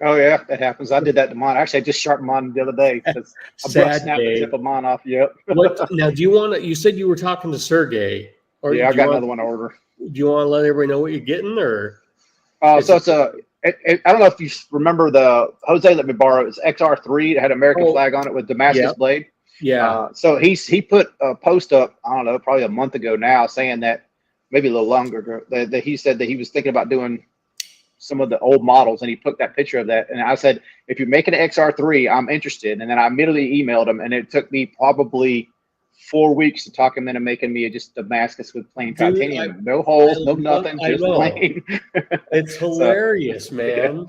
Oh yeah, that happens. I did that to mine. Actually, I just sharpened mine the other day because I snapped the tip of mine off. Yep. Now, do you want to? You said you were talking to Sergey. Or yeah, I got another one to order. Do you want to let everybody know what you're getting, or? So it's I don't know if you remember the Jose let me borrow. It's XR3. It had an American flag on it with Damascus blade. Yeah. So he put a post up, I don't know, probably a month ago now, saying that, maybe a little longer ago, that he said that he was thinking about doing some of the old models, and he put that picture of that. And I said, if you're making an XR3, I'm interested. And then I immediately emailed him, and it took me probably 4 weeks to talk him into making me just Damascus with plain titanium. No holes, no nothing, just plain. It's hilarious, man. Yeah.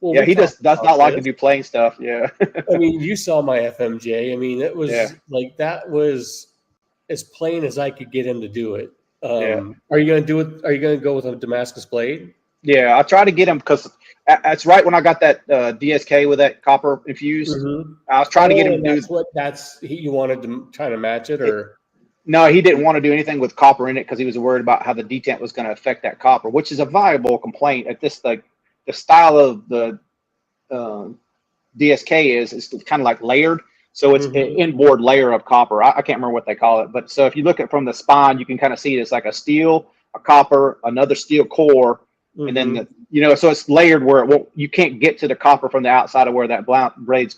Well, he does not like to do plain stuff. Yeah. I mean, you saw my FMJ. I mean, it was like, that was as plain as I could get him to do it. Are you going to do it? Are you going to go with a Damascus blade? Yeah, I tried to get him because that's right when I got that DSK with that copper infused. Mm-hmm. I was trying to get him to do. You wanted to try to match it, or? No, he didn't want to do anything with copper in it because he was worried about how the detent was going to affect that copper, which is a viable complaint. At this, like, the style of the DSK is kind of like layered. So it's an inboard layer of copper. I can't remember what they call it. But so if you look at from the spine, you can kind of see it's like a steel, a copper, another steel core. And then, so it's layered where you can't get to the copper from the outside of where that blade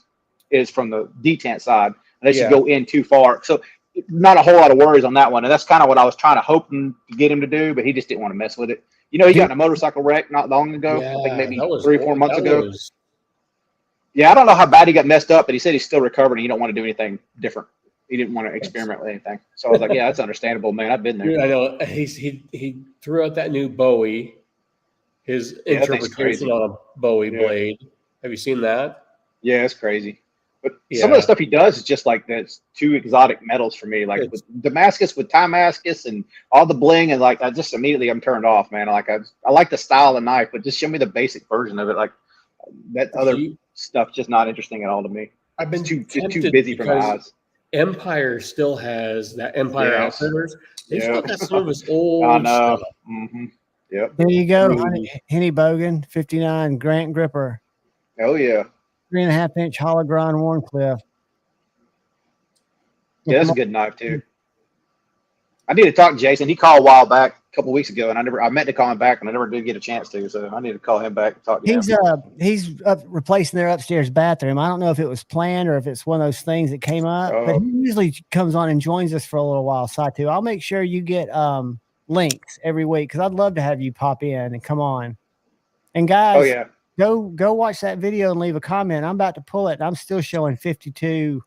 is from the detent side unless you go in too far. So not a whole lot of worries on that one. And that's kind of what I was trying to hoping to get him to do, but he just didn't want to mess with it. He got in a motorcycle wreck not long ago. I think maybe 3 or 4 months ago. Yeah, I don't know how bad he got messed up, but he said he's still recovering. He don't want to do anything different. He didn't want to experiment with anything. So I was like, yeah, that's understandable, man. I've been there. Dude, I know. He threw out that new Bowie. His interpretation on a Bowie blade. Have you seen that? Yeah, it's crazy. But some of the stuff he does is just like that's too exotic metals for me. Like with Damascus, with Damascus, and all the bling, and like I just immediately I'm turned off, man. Like I like the style of the knife, but just show me the basic version of it. Like that other stuff's just not interesting at all to me. I've been too busy for my eyes. Empire still has that Empire Outfitters. They still got some of his old stuff. Mm-hmm. Yep. There you go, Henny Bogan, 59 Grant Gripper. Oh yeah. 3.5-inch hologron Warncliffe. Yeah, that's a good knife too. I need to talk to Jason. He called a while back, a couple of weeks ago, and I meant to call him back, and I never did get a chance to. So I need to call him back and talk to him. He's replacing their upstairs bathroom. I don't know if it was planned or if it's one of those things that came up, but he usually comes on and joins us for a little while. Satu, I'll make sure you get links every week because I'd love to have you pop in and come on. And guys, go watch that video and leave a comment. I'm about to pull it. And I'm still showing 52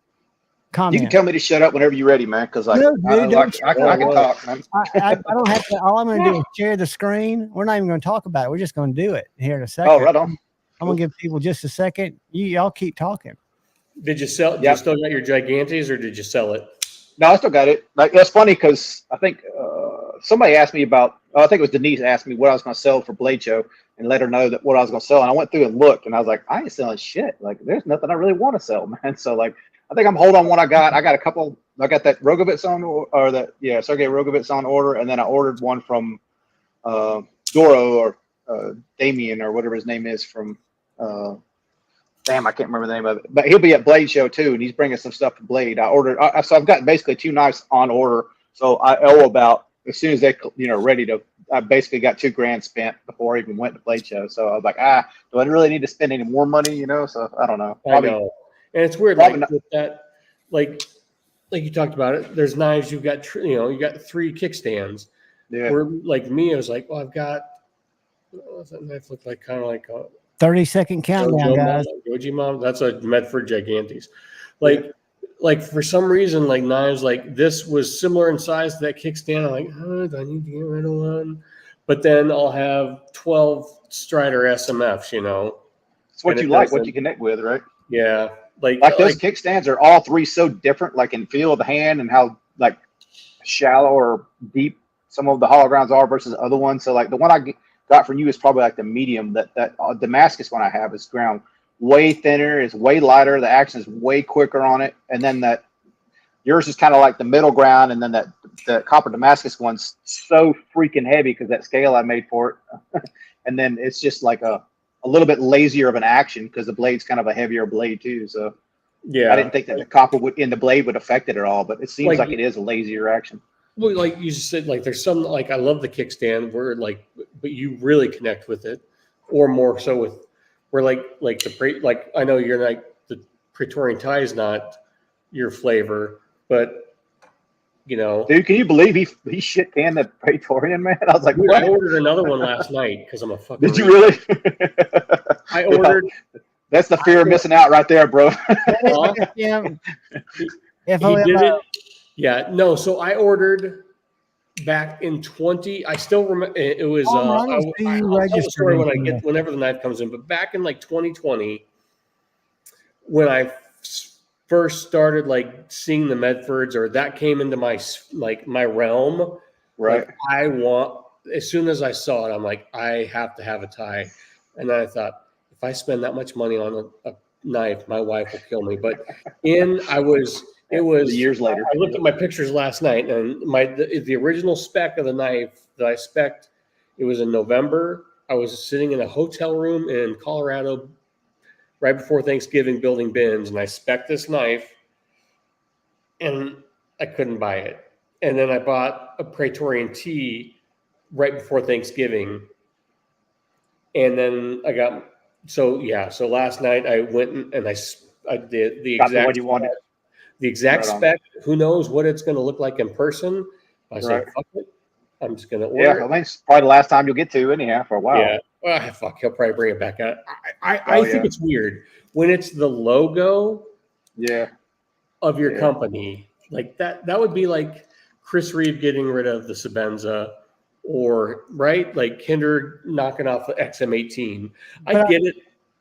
comments. You can tell me to shut up whenever you're ready, man. Because I can talk, man. I don't have to. All I'm going to do is share the screen. We're not even going to talk about it. We're just going to do it here in a second. Oh, right on. I'm going to give people just a second. Y'all keep talking. Did you sell? You still got your Gigantes, or did you sell it? No, I still got it. Like that's funny because I think somebody asked me about. I think it was Denise asked me what I was going to sell for Blade Show, and let her know that what I was going to sell. And I went through and looked, and I was like, I ain't selling shit. Like, there's nothing I really want to sell, man. So like, I think I'm holding on what I got. I got a couple. I got that Rogovitz on, Sergey Rogovitz on order, and then I ordered one from Doro or Damien or whatever his name is from. Damn, I can't remember the name of it, but he'll be at Blade Show too, and he's bringing some stuff to Blade. I ordered, so I've got basically 2 knives on order. So I owe about as soon as they, ready to. I basically got $2,000 spent before I even went to Blade Show. So I was like, do I really need to spend any more money? So I don't know. I know, and it's weird, like with that, like like you talked about it, there's knives you've got, you got 3 kickstands. Yeah. Where like me, I was like, well, I've got, what does that knife look like? Kind of like a 30-second countdown, guys. Goji Mom. That's a Medford Gigantes. Like for some reason, like knives like this was similar in size to that kickstand. I'm like, oh, do I need to get rid of one? But then I'll have 12 Strider SMFs, It's what and you it like, what doesn't- you connect with, right? Yeah. Like Those kickstands are all 3 so different, like in feel of the hand and how like shallow or deep some of the hollow grounds are versus the other ones. So like the one I got from you is probably like the medium. That Damascus one I have is ground way thinner, is way lighter. The action is way quicker on it, and then that yours is kind of like the middle ground, and then the copper Damascus one's so freaking heavy because that scale I made for it, and then it's just like a little bit lazier of an action because the blade's kind of a heavier blade too. So yeah, I didn't think that the copper in the blade would affect it at all, but it seems like it is a lazier action. Well, like you just said, like there's some like I love the kickstand where like, but you really connect with it, or more so with where like like I know you're like the Praetorian tie is not your flavor, but Dude, can you believe he shit canned the Praetorian, man? I was like, dude, what? I ordered another one last night because I'm a fucking. Did you really? I ordered. That's the fear of missing out right there, bro. Yeah. He did it. Yeah, no. So I ordered back in 20. I still remember it was. I'll tell the story whenever the knife comes in. But back in like 2020, when I first started like seeing the Medfords, or that came into my realm. Right. Like, as soon as I saw it, I'm like, I have to have a tie. And then I thought, if I spend that much money on a knife, my wife will kill me. But it was years later. I looked at my pictures last night, and the original spec of the knife that I spec'd, it was in November. I was sitting in a hotel room in Colorado right before Thanksgiving building bins, and I spec'd this knife, and I couldn't buy it. And then I bought a Praetorian T right before Thanksgiving, and then I got so last night I went and I did the Got exact the one you wanted. The exact Right on. spec. Who knows what it's going to look like in person? I say, Right. fuck it. I'm just going to order Yeah, it. I think it's probably the last time you'll get to anyhow for a while. Yeah. Fuck. He'll probably bring it back out. I think it's weird when it's the logo Yeah. of your company. Like that would be like Chris Reeve getting rid of the Sabenza, or right? Like Kinder knocking off the XM18. I get it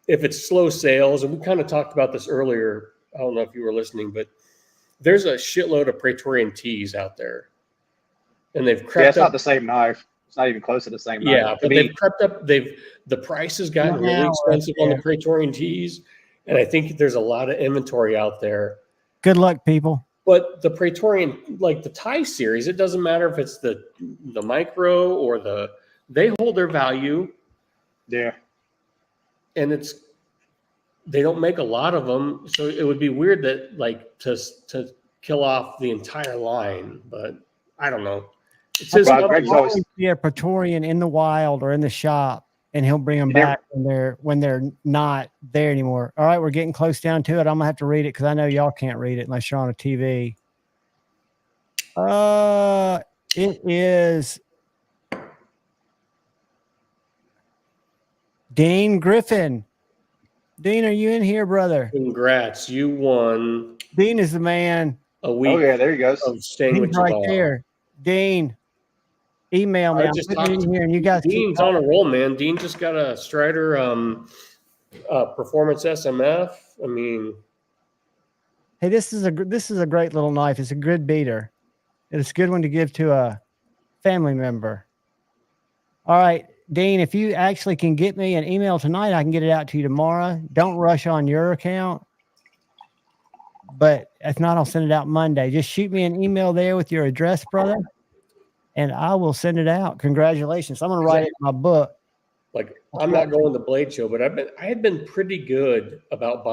if it's slow sales. And we kind of talked about this earlier. I don't know if you were listening, but there's a shitload of Praetorian T's out there, and they've crept up. It's not the same knife. It's not even close to the same knife. Yeah, but they've crept up. The price has gotten really expensive on the Praetorian T's, and I think there's a lot of inventory out there. Good luck, people. But the Praetorian, like the tie series, it doesn't matter if it's the micro or they hold their value. Yeah. And they don't make a lot of them, so it would be weird that like to kill off the entire line. But I don't know. It's his Praetorian in the wild or in the shop, and he'll bring them back when they're not there anymore. All right, we're getting close down to it. I'm gonna have to read it because I know y'all can't read it unless you're on a TV. It is Dean Griffin. Dean, are you in here, brother? Congrats, you won. Dean is the man. A week. Oh yeah, there he goes. Of staying with right there. Dean, email me. I'm just talking here, and you guys. Dean's on a roll, man. Dean just got a Strider Performance SMF. I mean, hey, this is a great little knife. It's a good beater. It's a good one to give to a family member. All right, Dean, if you actually can get me an email tonight, I can get it out to you tomorrow. Don't rush on your account. But if not, I'll send it out Monday. Just shoot me an email there with your address, brother, and I will send it out. Congratulations. I'm going to write it in my book. Like, I'm not going to Blade Show, but I had been pretty good about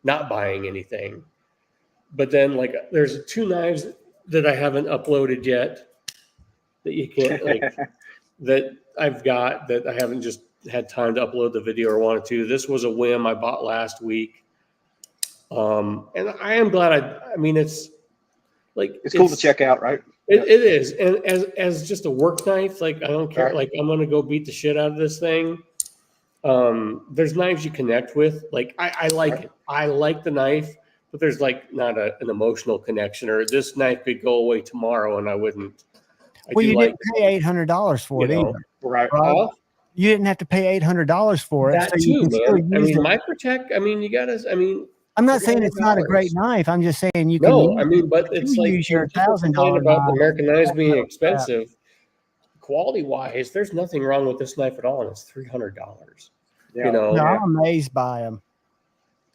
not buying anything. But then, like, there's 2 knives that I haven't uploaded yet that you can't, like, that I've got that I haven't just had time to upload the video or wanted to. This was a whim I bought last week. And I am glad I mean, Like It's cool to check out, right? It is, and as just a work knife, like I don't care. Right. Like I'm gonna go beat the shit out of this thing. There's knives you connect with. Like I like it. I like the knife, but there's like not an emotional connection. Or this knife could go away tomorrow, and I wouldn't. Well, you didn't pay $800 for it either. Right. Right? You didn't have to pay $800 for it. That so you too, can still man. I use mean, it. Microtech. I mean, you gotta. I mean, I'm not saying it's not a great knife. I'm just saying you can. no. I mean, but it's like use your people complain $1,000 about knife. American knives being Yeah. expensive. Quality wise, there's nothing wrong with this knife at all, and it's $300. Yeah. You know, No, I'm amazed by them.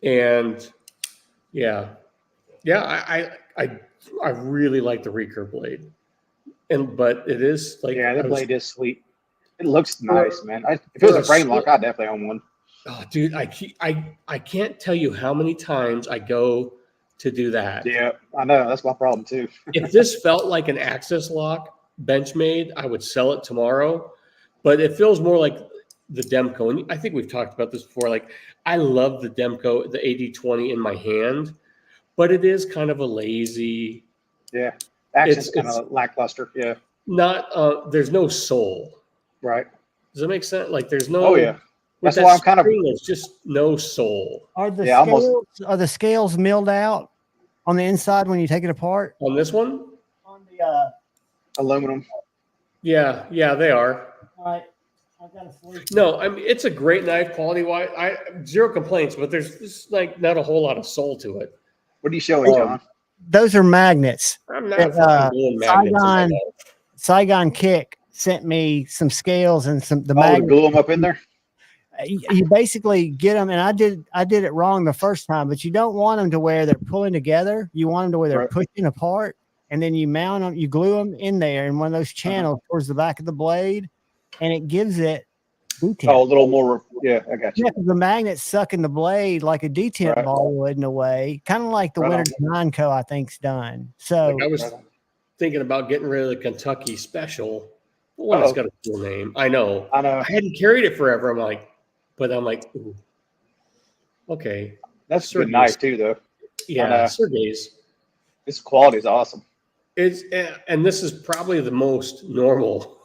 and yeah, I really like the recurve blade, but it is like Yeah, the I was- blade is sweet. It looks nice, man. If it was a frame lock, I'd definitely own one. Oh, dude, I can't tell you how many times I go to do that. Yeah, I know. That's my problem too. If this felt like an access lock Benchmade, I would sell it tomorrow. But it feels more like the Demco. And I think we've talked about this before. Like, I love the Demco, the 80/20 in my hand, but it is kind of a lazy. Yeah, action's It's- kind of lackluster. Yeah, There's no soul. right. Does that make sense? Like, there's no. Oh yeah, with that's that why I'm kind of. spring, there's just no soul Are the Yeah, almost. scales are the scales milled out on the inside when you take it apart? on this one. On the Aluminum. Yeah, they are. I got a sleeve. No, I mean it's a great knife quality wise. I zero complaints, but there's just like not a whole lot of soul to it. What are you showing, John? Those are magnets. I'm not It, fucking doing magnets. in my Saigon- life. Saigon Kick sent me some scales and some the Oh, to magnets. glue them up in there. You basically get them, and I did it wrong the first time, but you don't want them to where they're pulling together. You want them to where they're Right. pushing apart, and then you mount them, you glue them in there in one of those channels towards the back of the blade, and it gives it detent. Oh, a little more. Yeah, I got you. Yeah, 'cause the magnet's sucking the blade like a detent Right. ball would in a way, kind of like the Right Winter Design Co. I think's done. So Like I was Right on. thinking about getting rid of the Kentucky Special, the one that's got a cool name. I know. I know. I hadn't carried it forever. I'm like, ooh, okay, That's a good Sergey's. knife too, though. yeah, know. Sergey's. This quality is awesome. It's and this is probably the most normal.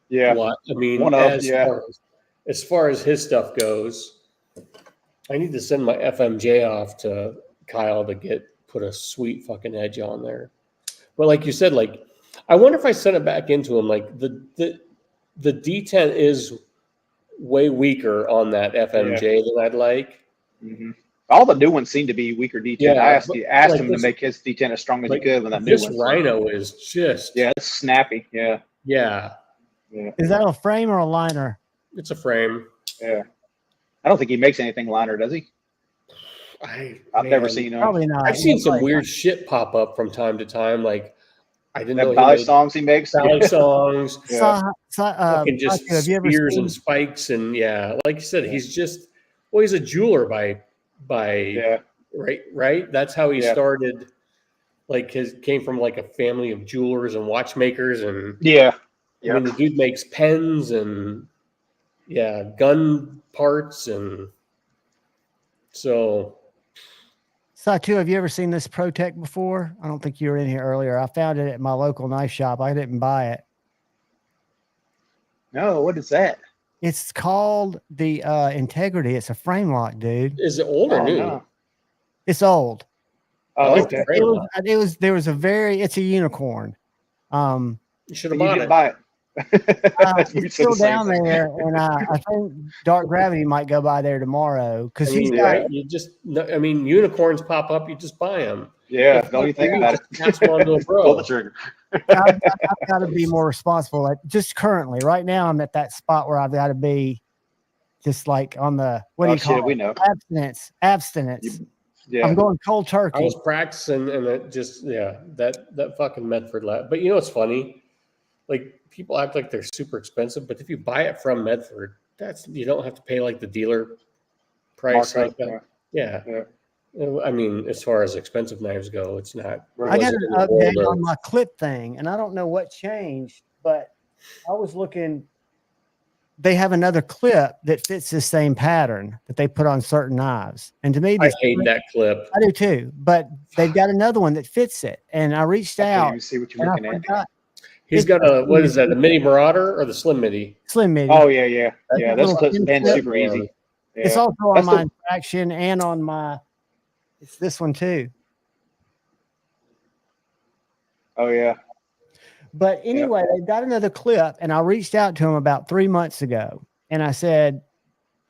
Yeah, What I mean, One of, as far as his stuff goes, I need to send my FMJ off to Kyle to put a sweet fucking edge on there. But like you said, like I wonder if I sent it back into him. Like the D10 is way weaker on that FMJ than I'd like. hmm All the new ones seem to be weaker D10. Yeah, I asked but him this- to make his D10 as strong as like, he could when that new This one. Rhino is just Yeah, it's snappy. Yeah, yeah, is that a frame or a liner? it's a frame. yeah. I don't think he makes anything liner, does he? I've never seen Probably not. I've seen some Probably weird shit pop up from time to time. Like I didn't know that he ballet made songs he makes. ballet songs, Yeah. fucking just have you ever spears seen? and spikes, and yeah, like you said, he's just he's a jeweler by Yeah, right. That's how he Yeah. started. Like came from like a family of jewelers and watchmakers, and yeah, I mean the dude makes pens and gun parts, and so Satu, have you ever seen this Protect before? I don't think you were in here earlier. I found it at my local knife shop. I didn't buy it. No, what is that? It's called the Integrity. It's a frame lock, dude. is it old or Oh, new? no. It's old. Oh, It's okay. great. It's a unicorn. You should You have bought didn't it. buy it. You It's said still the same down thing. there, and I think Dark Gravity might go by there tomorrow because I he's mean, got. right? I mean, unicorns pop up. You just buy them. Yeah, don't you think about it? Pass one to a Pull bro. the trigger. I've got to be more responsible. Just currently, right now, I'm at that spot where I've got to be just like on the what do Oh, you call shit, we it? know. Abstinence. Yeah, I'm going cold I turkey. was practicing, and it just that fucking Medford lab. But you know what's funny? Like people act like they're super expensive, but if you buy it from Medford, you don't have to pay like the dealer price like Markup, that. Yeah. I mean, as far as expensive knives go, it's not. Right. I got wasn't an in the world update of- on my clip thing, and I don't know what changed, but I was looking they have another clip that fits the same pattern that they put on certain knives. And to me, I this hate that clip. I do too, but they've got another one that fits it. And I reached I can't out even see what you're and I looking at. forgot. He's got a, what is that, a mini Marauder or the Slim Midi? Slim Midi. Oh yeah, yeah, yeah. Those little clips thin bend clip. super easy. Yeah. It's also on That's my the- Infraction and on my, it's this one too. Oh yeah. But anyway, they've got another clip, and I reached out to them about 3 months ago, and I said,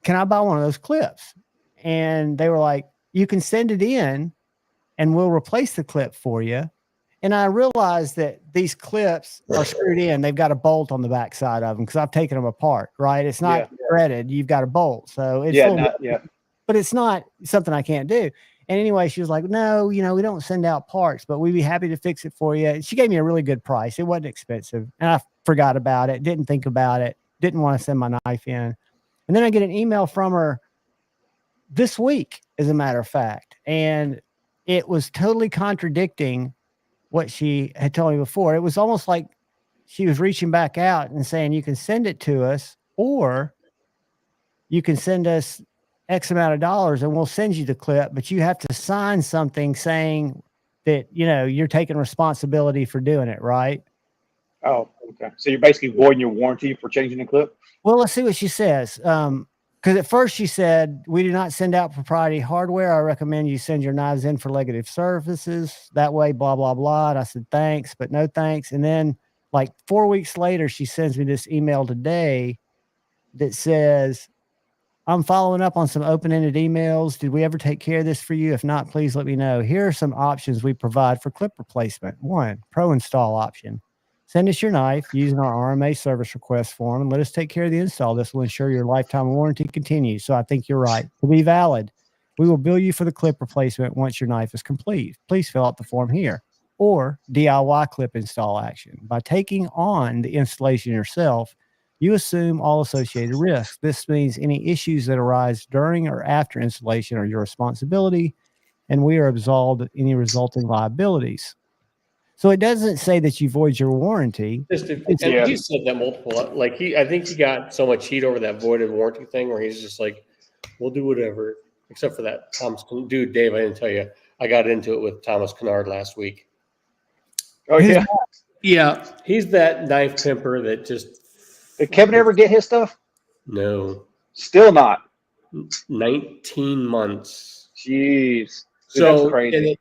"Can I buy one of those clips?" And they were like, "You can send it in, and we'll replace the clip for you." And I realized that these clips are screwed in. They've got a bolt on the back side of them because I've taken them apart. Right? It's not threaded. You've got a bolt, so it's but it's not something I can't do. And anyway, she was like, "No, we don't send out parts, but we'd be happy to fix it for you." And she gave me a really good price. It wasn't expensive. And I forgot about it, didn't think about it, didn't want to send my knife in. And then I get an email from her this week, as a matter of fact. And it was totally contradicting what she had told me before. It was almost like she was reaching back out and saying, "You can send it to us, or you can send us X amount of dollars and we'll send you the clip, but you have to sign something saying that, you're taking responsibility for doing it." Right. Oh, okay. So you're basically voiding your warranty for changing the clip? Well, let's see what she says. Because at first she said, "We do not send out proprietary hardware. I recommend you send your knives in for negative services. That way, blah, blah, blah." And I said, "Thanks, but no thanks." And then like 4 weeks later, she sends me this email today that says, "I'm following up on some open-ended emails. Did we ever take care of this for you? If not, please let me know. Here are some options we provide for clip replacement. 1, pro install option. Send us your knife using our RMA service request form and let us take care of the install. This will ensure your lifetime warranty continues." So I think you're right. To be valid, we will bill you for the clip replacement once your knife is complete. Please fill out the form here. Or DIY clip install action. By taking on the installation yourself, you assume all associated risks. This means any issues that arise during or after installation are your responsibility, and we are absolved of any resulting liabilities. So it doesn't say that you void your warranty. He said that multiple. Like I think he got so much heat over that voided warranty thing, where he's just like, "We'll do whatever," except for that Thomas. Dude, Dave, I didn't tell you, I got into it with Thomas Kennard last week. Oh yeah. Yeah, he's that knife pimper that just. Did Kevin ever get his stuff? No. Still not. 19 months. Jeez. Dude, So that's crazy.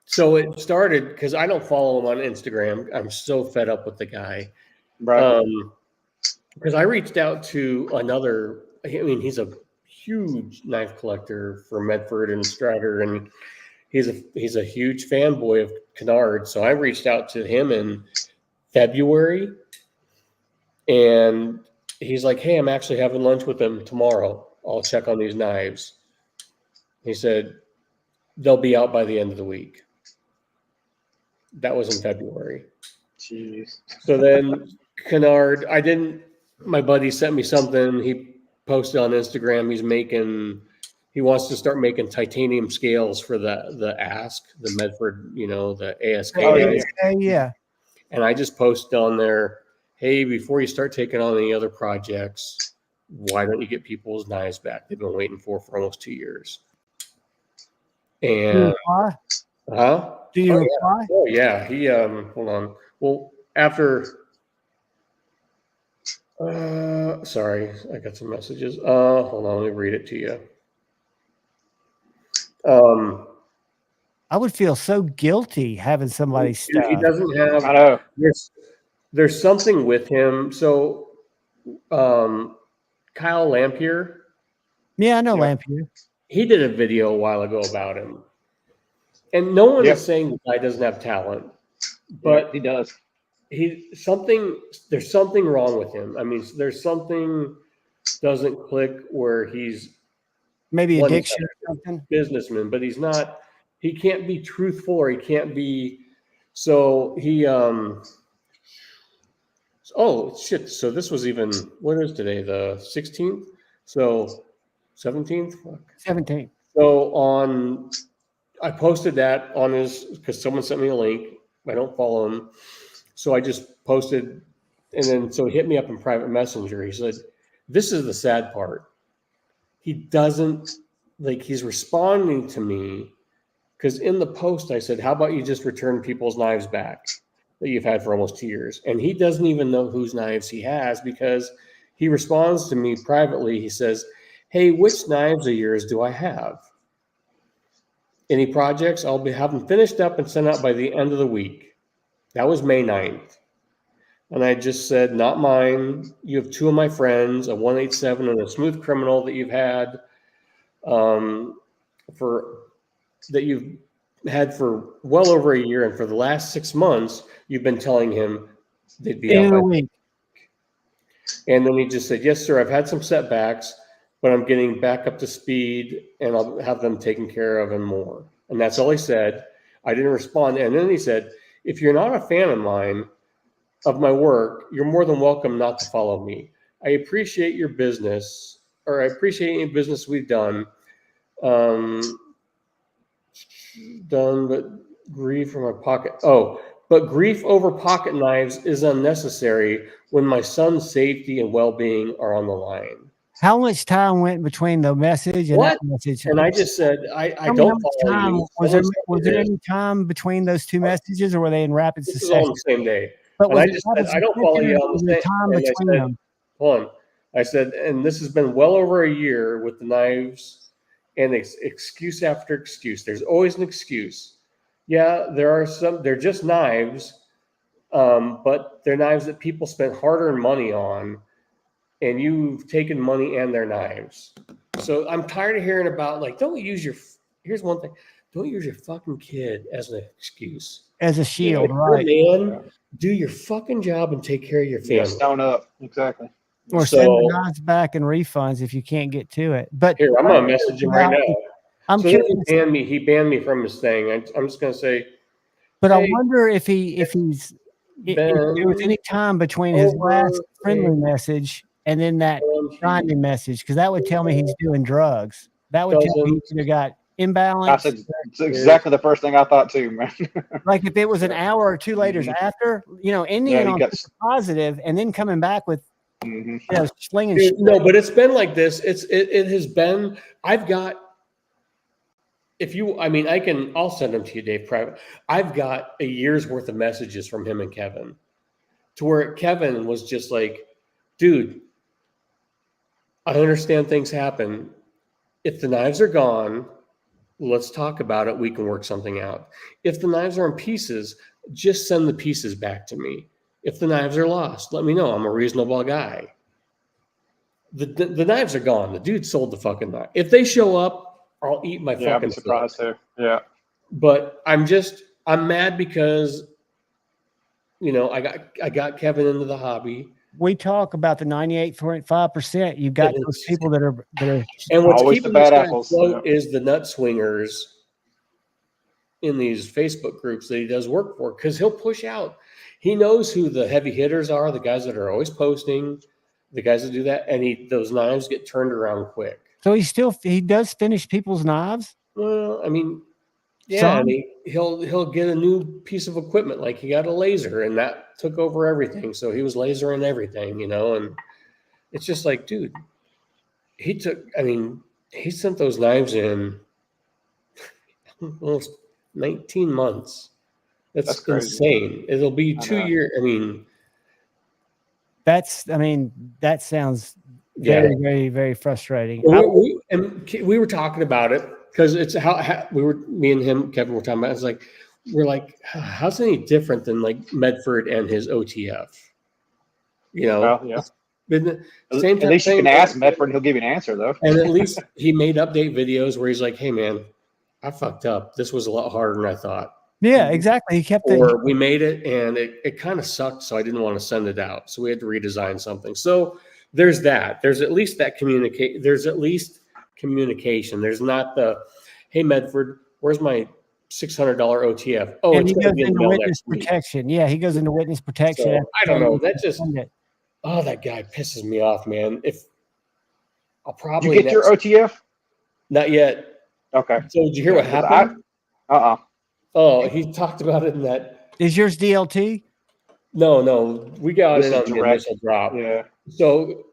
So it started because I don't follow him on Instagram. I'm so fed up with the guy. Right. Because I reached out to another. I mean, he's a huge knife collector for Medford and Strider, and he's a huge fanboy of Kennard. So I reached out to him in February, and he's like, "Hey, I'm actually having lunch with him tomorrow. I'll check on these knives." He said they'll be out by the end of the week. That was in February. Jeez. So then Kennard, my buddy sent me something. He posted on Instagram. He wants to start making titanium scales for the ASK, the Medford, the ASK. Oh, yeah. And I just posted on there, "Hey, before you start taking on any other projects, why don't you get people's knives back? They've been waiting for almost 2 years." And Do you reply? Oh yeah. He hold on. Well, after sorry, I got some messages. Hold on, let me read it to you. I would feel so guilty having somebody's stuff. He doesn't have. I know. There's something with him. So, Kyle Lampier. Yeah, I know Lampier. He did a video a while ago about him, and no one is saying the guy doesn't have talent, but he does. There's something wrong with him. I mean, there's something doesn't click where he's maybe addiction or something. Businessman, but he's not. He can't be truthful, or he can't be. So he. Oh shit! So this was even. What is today? The 16th. So 17th. 17th. So I posted that on his because someone sent me a link. I don't follow him. So I just posted, and then so he hit me up in private messenger. He said, This is the sad part. He doesn't, like, he's responding to me because in the post I said, how about you just return people's knives back that you've had for almost 2 years? And he doesn't even know whose knives he has because he responds to me privately. He says, hey, which knives of yours do I have? Any projects? I'll have them finished up and sent out by the end of the week. That was May 9th. And I just said, not mine. You have 2 of my friends, a 187 and a smooth criminal that you've had for well over a year. And for the last 6 months, you've been telling him they'd be out by the week. And then he just said, yes, sir, I've had some setbacks, but I'm getting back up to speed and I'll have them taken care of and more. And that's all he said. I didn't respond. And then he said, if you're not a fan of mine, of my work, you're more than welcome not to follow me. I appreciate your business, or I appreciate any business we've done. But grief from my pocket. Oh, but grief over pocket knives is unnecessary when my son's safety and well-being are on the line. How much time went between the message and that message? And I just said, I don't follow you. Was there any time between those 2 messages, or were they in rapid succession? succession? On the same day. But and I just said, I don't follow you on the same time between them. Hold on. I said, and this has been well over a year with the knives, and excuse after excuse. There's always an excuse. Yeah, there are some. They're just knives, but they're knives that people spent hard-earned money on, and you've taken money and their knives. So I'm tired of hearing about, like, don't use your. Here's one thing: don't use your fucking kid as an excuse, as a shield, right? Man, do your fucking job and take care of your family. Yeah, stone up, exactly. Or send the knives back and refunds if you can't get to it. But here, I'm gonna message him right now. I'm so curious. He banned me from his thing. I'm just gonna say. But hey, I wonder if there was any time between his last friendly message and then that grinding message, because that would tell me he's doing drugs. That would tell me he could have got imbalance. That's exactly the first thing I thought too, man. Like if it was an hour or 2 later after, ending on positive and then coming back with, slinging. Dude, no, but it's been like this. It has been. I've got. I'll send them to you, Dave, private. I've got a year's worth of messages from him and Kevin, to where Kevin was just like, dude, I understand things happen. If the knives are gone, let's talk about it. We can work something out. If the knives are in pieces, just send the pieces back to me. If the knives are lost, let me know. I'm a reasonable guy. The knives are gone. The dude sold the fucking knife. If they show up, I'll eat my fucking. I'm surprised too. Yeah. But I'm mad because, I got Kevin into the hobby. We talk about the 98.5%. You've got those people that are. And what's keeping the bad apples is the nut swingers in these Facebook groups that he does work for, because he'll push out. He knows who the heavy hitters are, the guys that are always posting, the guys that do that, and those knives get turned around quick. So he does finish people's knives? Well, yeah, he'll get a new piece of equipment, like he got a laser, and that took over everything. So he was lasering everything, and it's just like, dude, he sent those knives in almost 19 months. That's insane. It'll be 2 years. That sounds very, very, very frustrating. We were talking about it because it's me and him, Kevin, were talking about it. We're like, how's it any different than like Medford and his OTF? Well, yeah. Same at least you can ask Medford and he'll give you an answer, though. And at least he made update videos where he's like, hey, man, I fucked up. This was a lot harder than I thought. Yeah, exactly. He kept it. Or we made it and it kind of sucked, so I didn't want to send it out. So we had to redesign something. So there's that. There's at least that communicate. There's at least communication. There's not the, hey, Medford, where's my $600 OTF? Oh, and he goes into witness protection. Yeah, he goes into witness protection. So, I don't know. That just, that guy pisses me off, man. I'll probably. Did you get your OTF? Not yet. Okay. So did you hear what happened? Oh, he talked about it in that. Is yours DLT? No. We got it on the initial drop. Yeah. So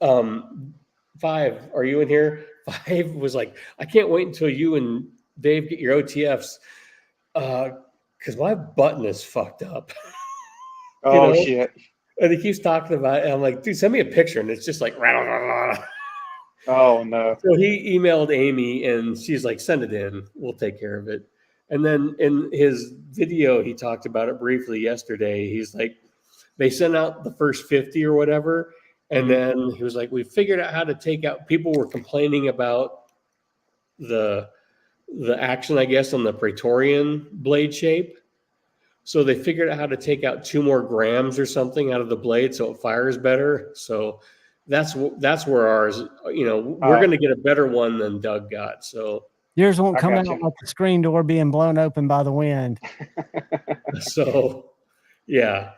Five, are you in here? Five was like, I can't wait until you and Dave get your OTFs because my button is fucked up. Oh shit. And he keeps talking about it. And I'm like, dude, send me a picture. And it's just like, Oh no. so he emailed Amy and she's like, send it in. We'll take care of it. And then in his video, he talked about it briefly yesterday. He's like, they sent out the first 50 or whatever. And then he was like, we figured out how to take out, people were complaining about the action, I guess, on the Praetorian blade shape. So they figured out how to take out 2 more grams or something out of the blade so it fires better. So that's where ours, we're going to get a better one than Doug got. So yours won't come out you. like the screen door being blown open by the wind. So, yeah.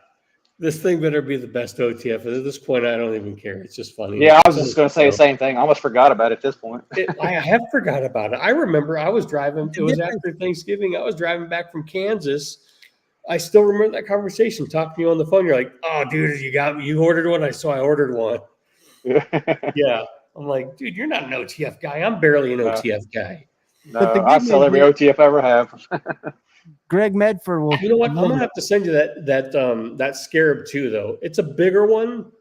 This thing better be the best OTF. At this point, I don't even care. It's just funny. Yeah, I was just going to say the same thing. I almost forgot about it at this point. I have forgot about it. I remember I was driving. It was after Thanksgiving. I was driving back from Kansas. I still remember that conversation. Talking to you on the phone. You're like, "Oh, dude, you ordered one." I ordered one. Yeah. I'm like, dude, you're not an OTF guy. I'm barely an OTF guy. No, I sell every OTF I ever have. Greg Medford will. You know what? I'm gonna have to send you that Scarab too, though. It's a bigger one.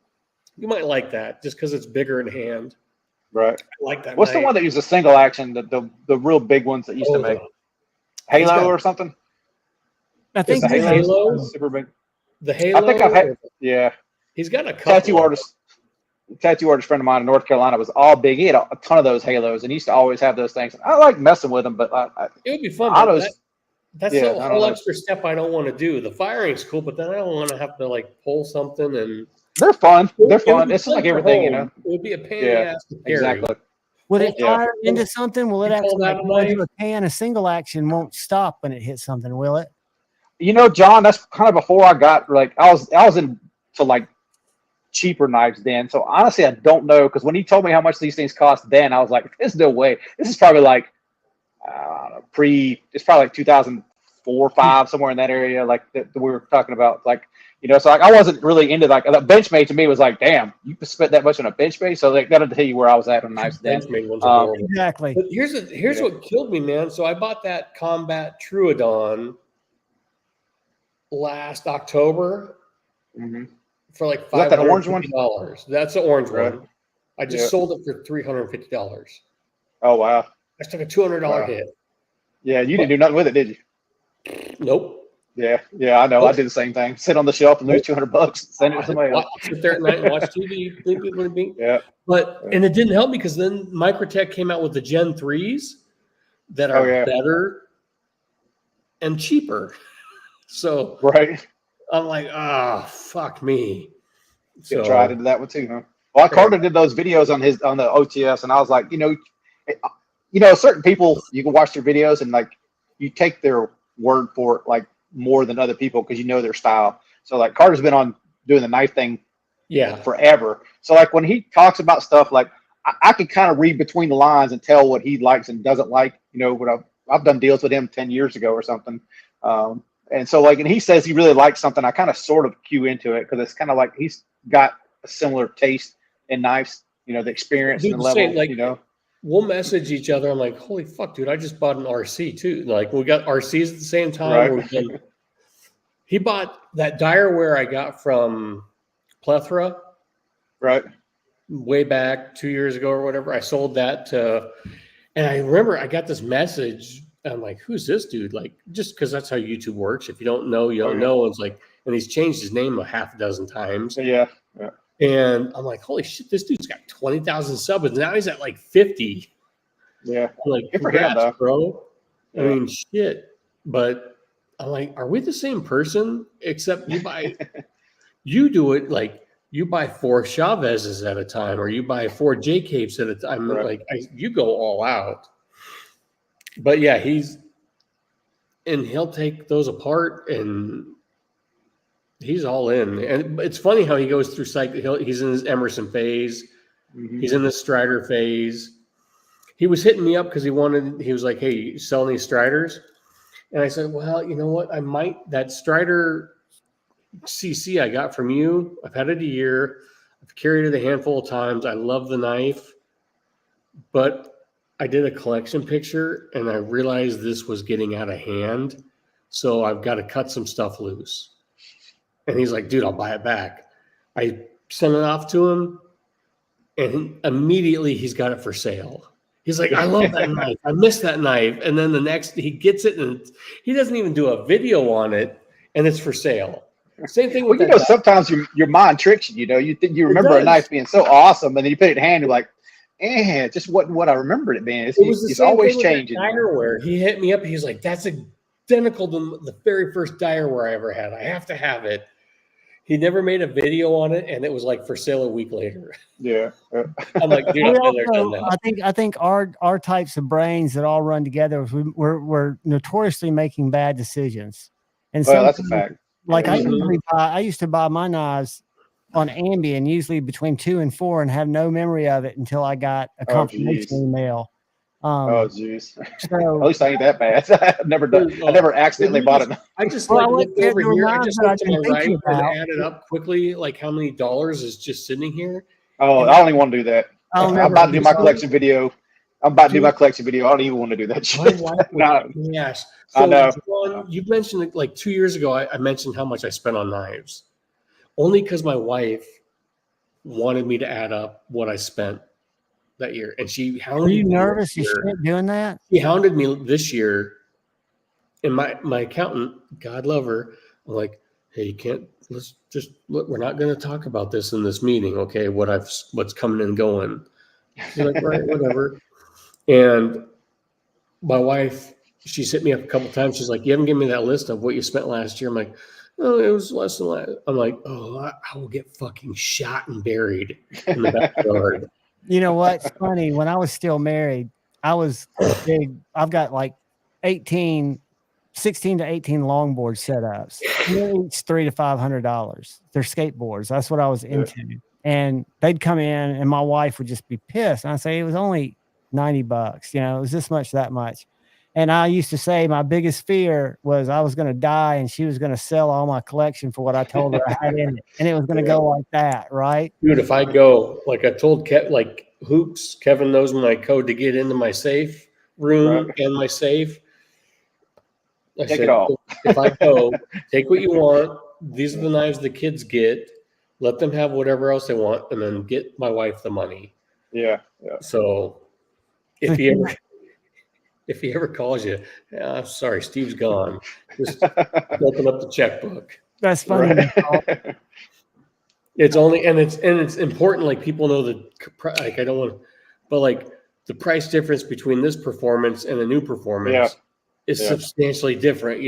You might like that just because it's bigger in hand. Right. I like that. What's the one that uses single action? The real big ones that used to make Halo or something. I think the Halo super big. The Halo. I think I've had. Yeah. He's got a couple. Tattoo artist friend of mine in North Carolina was all big. He had a ton of those Halos, and he used to always have those things. I like messing with them, but it would be fun. That's the whole extra step I don't want to do. The firing's cool, but then I don't want to have to like pull something and. They're fun. They're fun. It's just like everything, It would be a pain in the ass to carry. Exactly. Will it fire into something? Will it actually go into a can? A single action won't stop when it hits something, will it? John, that's kind of before I got I was into like cheaper knives then. So honestly, I don't know, because when he told me how much these things cost then, I was like, there's no way. This is probably like it's probably like 2004, 5, somewhere in that area, like that we were talking about, like. So like I wasn't really into like that. Benchmade to me was like, damn, you spent that much on a Benchmade. So like that'll tell you where I was at on knives then. Exactly. But here's what killed me, man. So I bought that Combat Truodon last October for like $550. That orange one? That's the orange one. I just sold it for $350. Oh wow! I took a $200 hit. Yeah, you didn't do nothing with it, did you? Nope. Yeah, I know. I did the same thing. Sit on the shelf and lose $200. Send it to somebody else. Sit there at night and watch TV. Yeah. And it didn't help me because then Microtech came out with the Gen 3s that are better and cheaper. So I'm like, fuck me. So tried into that one too, huh? Well, Carter did those videos on the OTS, and I was like, certain people, you can watch their videos and like you take their word for it, like more than other people, because their style. So like Carter's been on doing the knife thing forever. So like when he talks about stuff, like I can kind of read between the lines and tell what he likes and doesn't like. What I've done deals with him 10 years ago or something. And so like, and he says he really likes something, I kind of sort of cue into it, because it's kind of like he's got a similar taste in knives, the experience and the level, We'll message each other. I'm like, holy fuck, dude, I just bought an RC too. Like we got RCs at the same time. He bought that Direware I got from Plethora. Right. Way back 2 years ago or whatever. I sold that and I remember I got this message. I'm like, who's this dude? Like, just because that's how YouTube works. If you don't know, you don't know. It's like, and he's changed his name a half a dozen times. Yeah. And I'm like, holy shit, this dude's got 20,000 subs. And now he's at like 50. Yeah. I'm like, congrats, bro. I mean, shit. But I'm like, are we the same person? Except you do it like you buy 4 Chavez's at a time, or you buy 4 J Capes at a time. Like you go all out. But yeah, he'll take those apart and he's all in. And it's funny how he goes through he's in his Emerson phase. He's in the Strider phase. He was hitting me up because he was like, hey, you selling these Striders? And I said, well, you know what? That Strider CC I got from you, I've had it a year. I've carried it a handful of times. I love the knife. but I did a collection picture and I realized this was getting out of hand. So I've got to cut some stuff loose. And he's like, dude, I'll buy it back. I sent it off to him and immediately he's got it for sale. He's like, I love that knife. I miss that knife. And then the next, he gets it and he doesn't even do a video on it and it's for sale. Same thing with Well, sometimes your mind tricks you. You think you remember a knife being so awesome, and then you put it in hand, you're like, it just wasn't what I remembered it being. It's always changing. Direware. He hit me up. He's like, that's identical to the very first direware I ever had. I have to have it. He never made a video on it, and it was like for sale a week later. Yeah. I'm like, dude, I've never done that. I think our types of brains that all run together, we're notoriously making bad decisions. And well, that's a fact. Like I used to buy my knives on Ambien, usually between 2 and 4, and have no memory of it until I got a confirmation email. Oh jeez. So, at least I ain't that bad. I never accidentally bought it. I just looked over here. I just went to my right and added up quickly, like how many dollars is just sitting here. Oh, I don't even want to do that. I'm about to do my collection video. I don't even want to do that shit. Yes. So, I know. John, you mentioned it like 2 years ago. I mentioned how much I spent on knives, only because my wife wanted me to add up what I spent that year, and she hounded me. Are you nervous? You shouldn't doing that. She hounded me this year, and my accountant, God love her, I'm like, hey, you can't. Let's just look. We're not going to talk about this in this meeting, okay? What's coming and going. She's like, right, whatever. And my wife, she's hit me up a couple times. She's like, you haven't given me that list of what you spent last year. I'm like, oh, it was less than last. I'm like, oh, I will get fucking shot and buried in the backyard. You know what's funny? When I was still married, I was big. I've got like 16 to 18 longboard setups. Each $300 to $500. They're skateboards. That's what I was into. And they'd come in, and my wife would just be pissed. And I'd say it was only $90. It was this much, that much. And I used to say my biggest fear was I was going to die and she was going to sell all my collection for what I told her I had in it. And it was going to go like that, right? Dude, if I go, like I told like Hoops, Kevin knows my code to get into my safe room and my safe. Take it all. If I go, take what you want. These are the knives the kids get. Let them have whatever else they want, and then get my wife the money. Yeah. So if he ever calls you, sorry, Steve's gone. Just open up the checkbook. That's funny. Right. It's only and it's important. Like people know like I don't want, but like the price difference between this performance and a new performance is substantially different.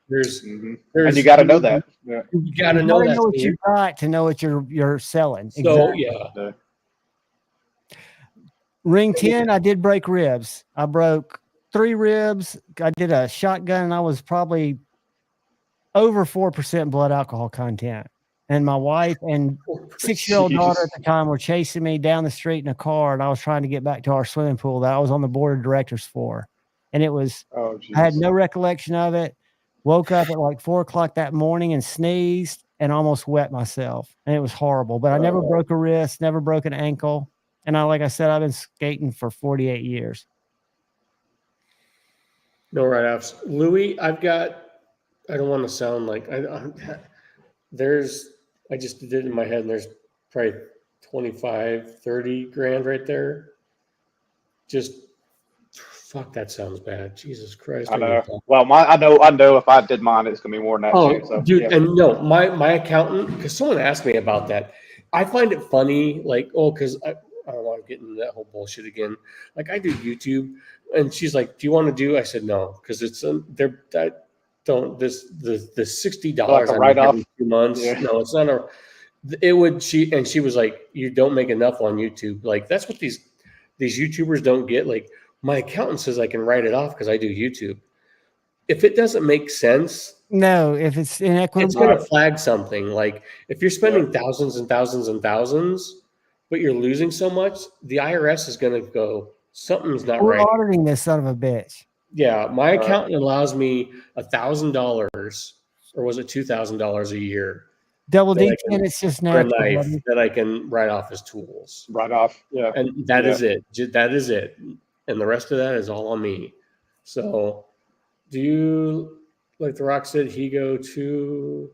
There's and you got to know that. Yeah. You got to know that. Know what you got to know what you're selling. So exactly. Ring 10, I did break ribs. I broke 3 ribs. I did a shotgun, and I was probably over 4% blood alcohol content. And my wife and 6-year-old daughter at the time were chasing me down the street in a car, and I was trying to get back to our swimming pool that I was on the board of directors for. And it was, I had no recollection of it. Woke up at like 4 o'clock that morning and sneezed and almost wet myself. And it was horrible. But I never broke a wrist, never broke an ankle. And like I said, I've been skating for 48 years. No write-offs. Louis, I don't want to sound like, I just did it in my head, and there's probably 25, 30 grand right there. Just, fuck, that sounds bad. Jesus Christ. I know. Well, I know if I did mine, it's going to be more than that. Oh, too, so, dude, and no, my accountant, because someone asked me about that. I find it funny, like, because I don't want to get into that whole bullshit again. Like, I do YouTube, and she's like, "Do you want to do?" I said, "No," because it's the $60 like right off 2 months. Yeah. No, it's not she was like, "You don't make enough on YouTube." Like, that's what these YouTubers don't get. Like, my accountant says I can write it off because I do YouTube. If it doesn't make sense, no, if it's inequitable, it's going to flag something. Like, if you're spending thousands and thousands and thousands, but you're losing so much, the IRS is going to go, something's not right. We're auditing this son of a bitch. Yeah, my accountant allows me $1,000, or was it $2,000 a year, Double that I D10, it's just for a natural. knife buddy. that I can write off as tools. Right off. Yeah. And that Yeah. is it. That is it. And the rest of that is all on me. So do you, like The Rock said, he go to,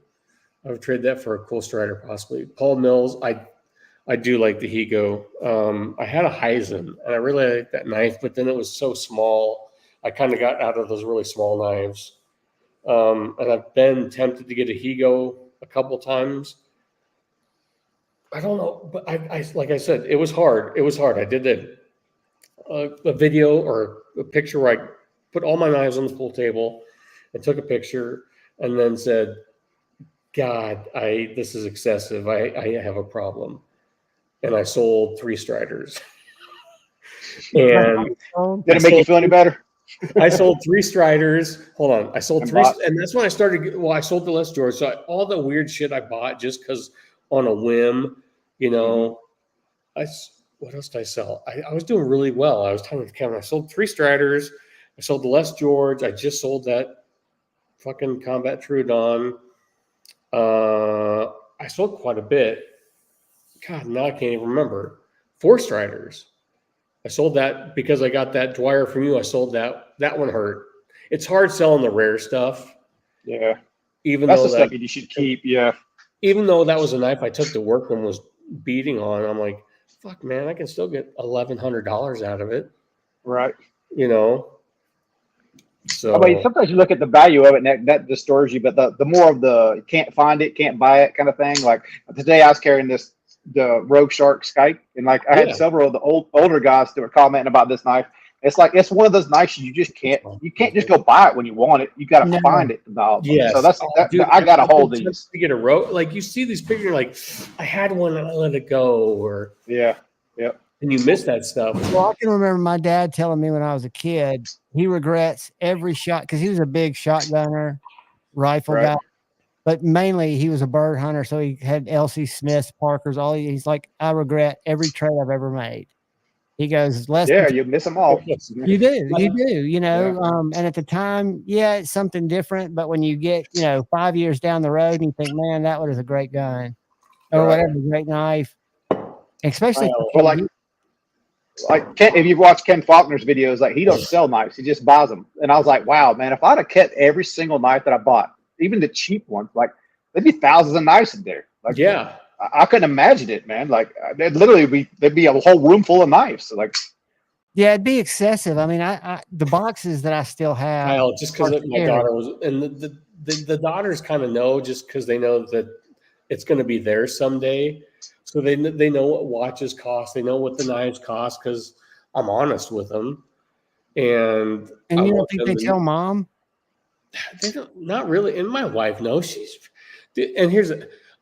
I would trade that for a cool strider possibly. Paul Mills, I do like the Higo. I had a Heisen, and I really liked that knife, but then it was so small. I kind of got out of those really small knives. And I've been tempted to get a Higo a couple times. I don't know, but I like I said, it was hard. It was hard. I did a video or a picture where I put all my knives on the pool table and took a picture and then said, God, this is excessive. I have a problem. And I sold 3 Striders. And Did it make you feel any better? I sold 3 Striders. Hold on. I sold And 3. bought- And that's when I started. Well, I sold the Les George. So all the weird shit I bought just because on a whim, you know, what else did I sell? I was doing really well. I was telling the camera, I sold 3 Striders. I sold the Les George. I just sold that fucking Combat Trudon. I sold quite a bit. God, now I can't even remember. 4 Striders. I sold that because I got that Dwyer from you. I sold that. That one hurt. It's hard selling the rare stuff. Yeah. Even That's though the stuff you should keep. Yeah. even though that was a knife I took to work and was beating on, I'm like, fuck, man, I can still get $1,100 out of it. Right. You know. So I mean, sometimes you look at the value of it and that disturbs you, but the more of the can't find it, can't buy it kind of thing. Like today I was carrying the Rogue Shark Skype, and like I had Yeah. several of the older guys that were commenting about this knife. It's like it's one of those knives you just can't just go buy it when you want it. You got to No. find it to buy it. yes. So that's Dude, I got a hold of to these. get a rope. Like you see these pictures, you're like, I had one and I let it go, or Yeah. Yep. and you miss that stuff. Well, I can remember my dad telling me when I was a kid, he regrets every shot because he was a big shotgunner, rifle Right. guy, but mainly he was a bird hunter. So he had L.C. Smiths, Parkers, he's like, I regret every trade I've ever made. He goes, less Yeah, than you miss them all. you do, you know. And at the time, yeah, it's something different. But when you get, 5 years down the road and you think, man, that was a great gun or Right. whatever, great knife, especially Well, like Ken, if you've watched Ken Faulkner's videos, like he don't sell knives, he just buys them. And I was like, wow, man, if I'd have kept every single knife that I bought, even the cheap ones, like there'd be thousands of knives in there. Like, Yeah. I couldn't imagine it, man. Like there'd be a whole room full of knives. So, like, yeah, it'd be excessive. I mean, I the boxes that I still have, Kyle, just because are my scary. daughter was, and the daughters kind of know just because they know that it's going to be theirs someday. So they know what watches cost. They know what the knives cost because I'm honest with them. And I And you don't want think them they to- tell mom? They don't, not really. And my wife knows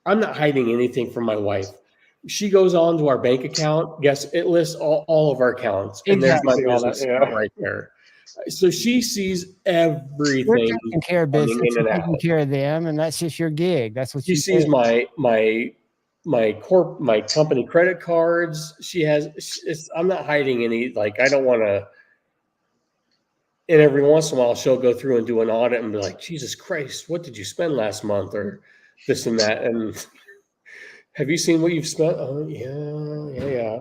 I'm not hiding anything from my wife. She goes on to our bank account. Yes, it lists all of our accounts. And there's my Exactly, all that, business yeah. account right there. So she sees You're everything. taking care of coming business, in and you're taking out. care of them, and that's just your gig. That's what She you sees do. my company credit cards. I'm not hiding any, like, I don't want to. And every once in a while, she'll go through and do an audit and be like, Jesus Christ, what did you spend last month? Or this and that. And have you seen what you've spent? Oh, yeah.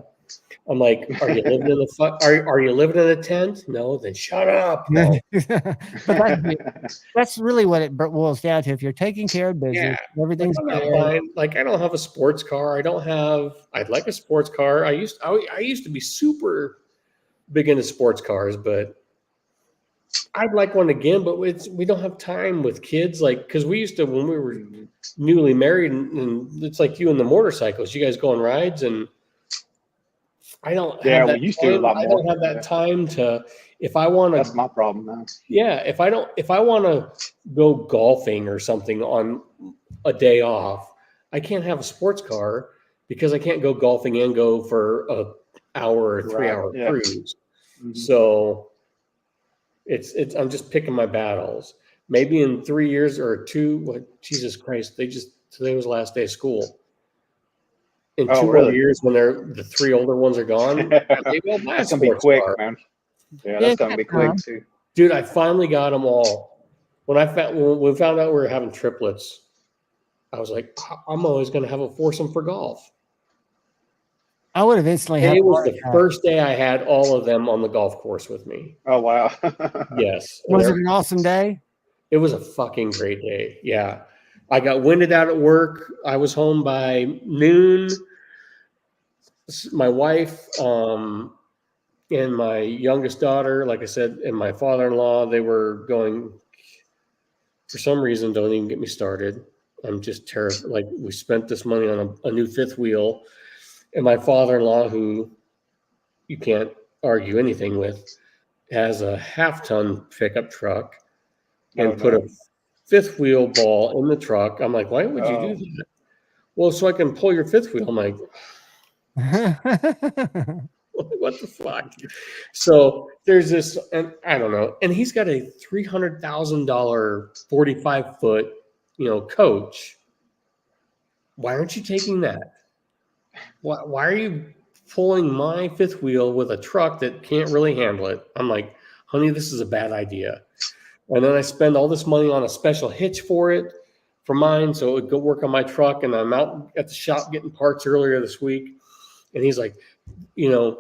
I'm like, are you living in are you living in a tent? No, then shut up. No. But that's really what it boils down to. If you're taking care of business, everything's I'm not good. buying, like, I don't have a sports car. I'd like a sports car. I used to be super big into sports cars, but I'd like one again, but we don't have time with kids. Like, because we used to, when we were newly married, and it's like you and the motorcycles. You guys go on rides, and I don't have that we used to a lot I more. don't have that time to, if I want That's to, my problem now. yeah, if I want to go golfing or something on a day off, I can't have a sports car because I can't go golfing and go for a hour or 3-hour yeah. cruise. Mhm. So it's I'm just picking my battles. Maybe in 3 years or 2, what, Jesus Christ, today was the last day of school. In 2 more really? years, when the 3 older ones are gone, maybe I'll buy a That's gonna be sports quick, car. man. Yeah, that's gonna be quick too. Dude, I finally got them all. When we found out we were having triplets, I was like, I'm always going to have a foursome for golf. I would have instantly had It a was heart the attack. first day I had all of them on the golf course with me. Oh wow. Yes. Was it an awesome day? It was a fucking great day. Yeah. I got winded out at work. I was home by noon. My wife and my youngest daughter, like I said, and my father-in-law, they were going, for some reason, don't even get me started. I'm just terrified. Like, we spent this money on a new fifth wheel. And my father-in-law, who you can't argue anything with, has a half-ton pickup truck and put a fifth wheel ball in the truck. I'm like, why would you do that? Well, so I can pull your fifth wheel. I'm like, what the fuck? So there's this, and I don't know. And he's got a $300,000 45-foot, coach. Why aren't you taking that? Why are you pulling my fifth wheel with a truck that can't really handle it? I'm like, honey, this is a bad idea. And then I spend all this money on a special hitch for mine, so it would go work on my truck. And I'm out at the shop getting parts earlier this week. And he's like, the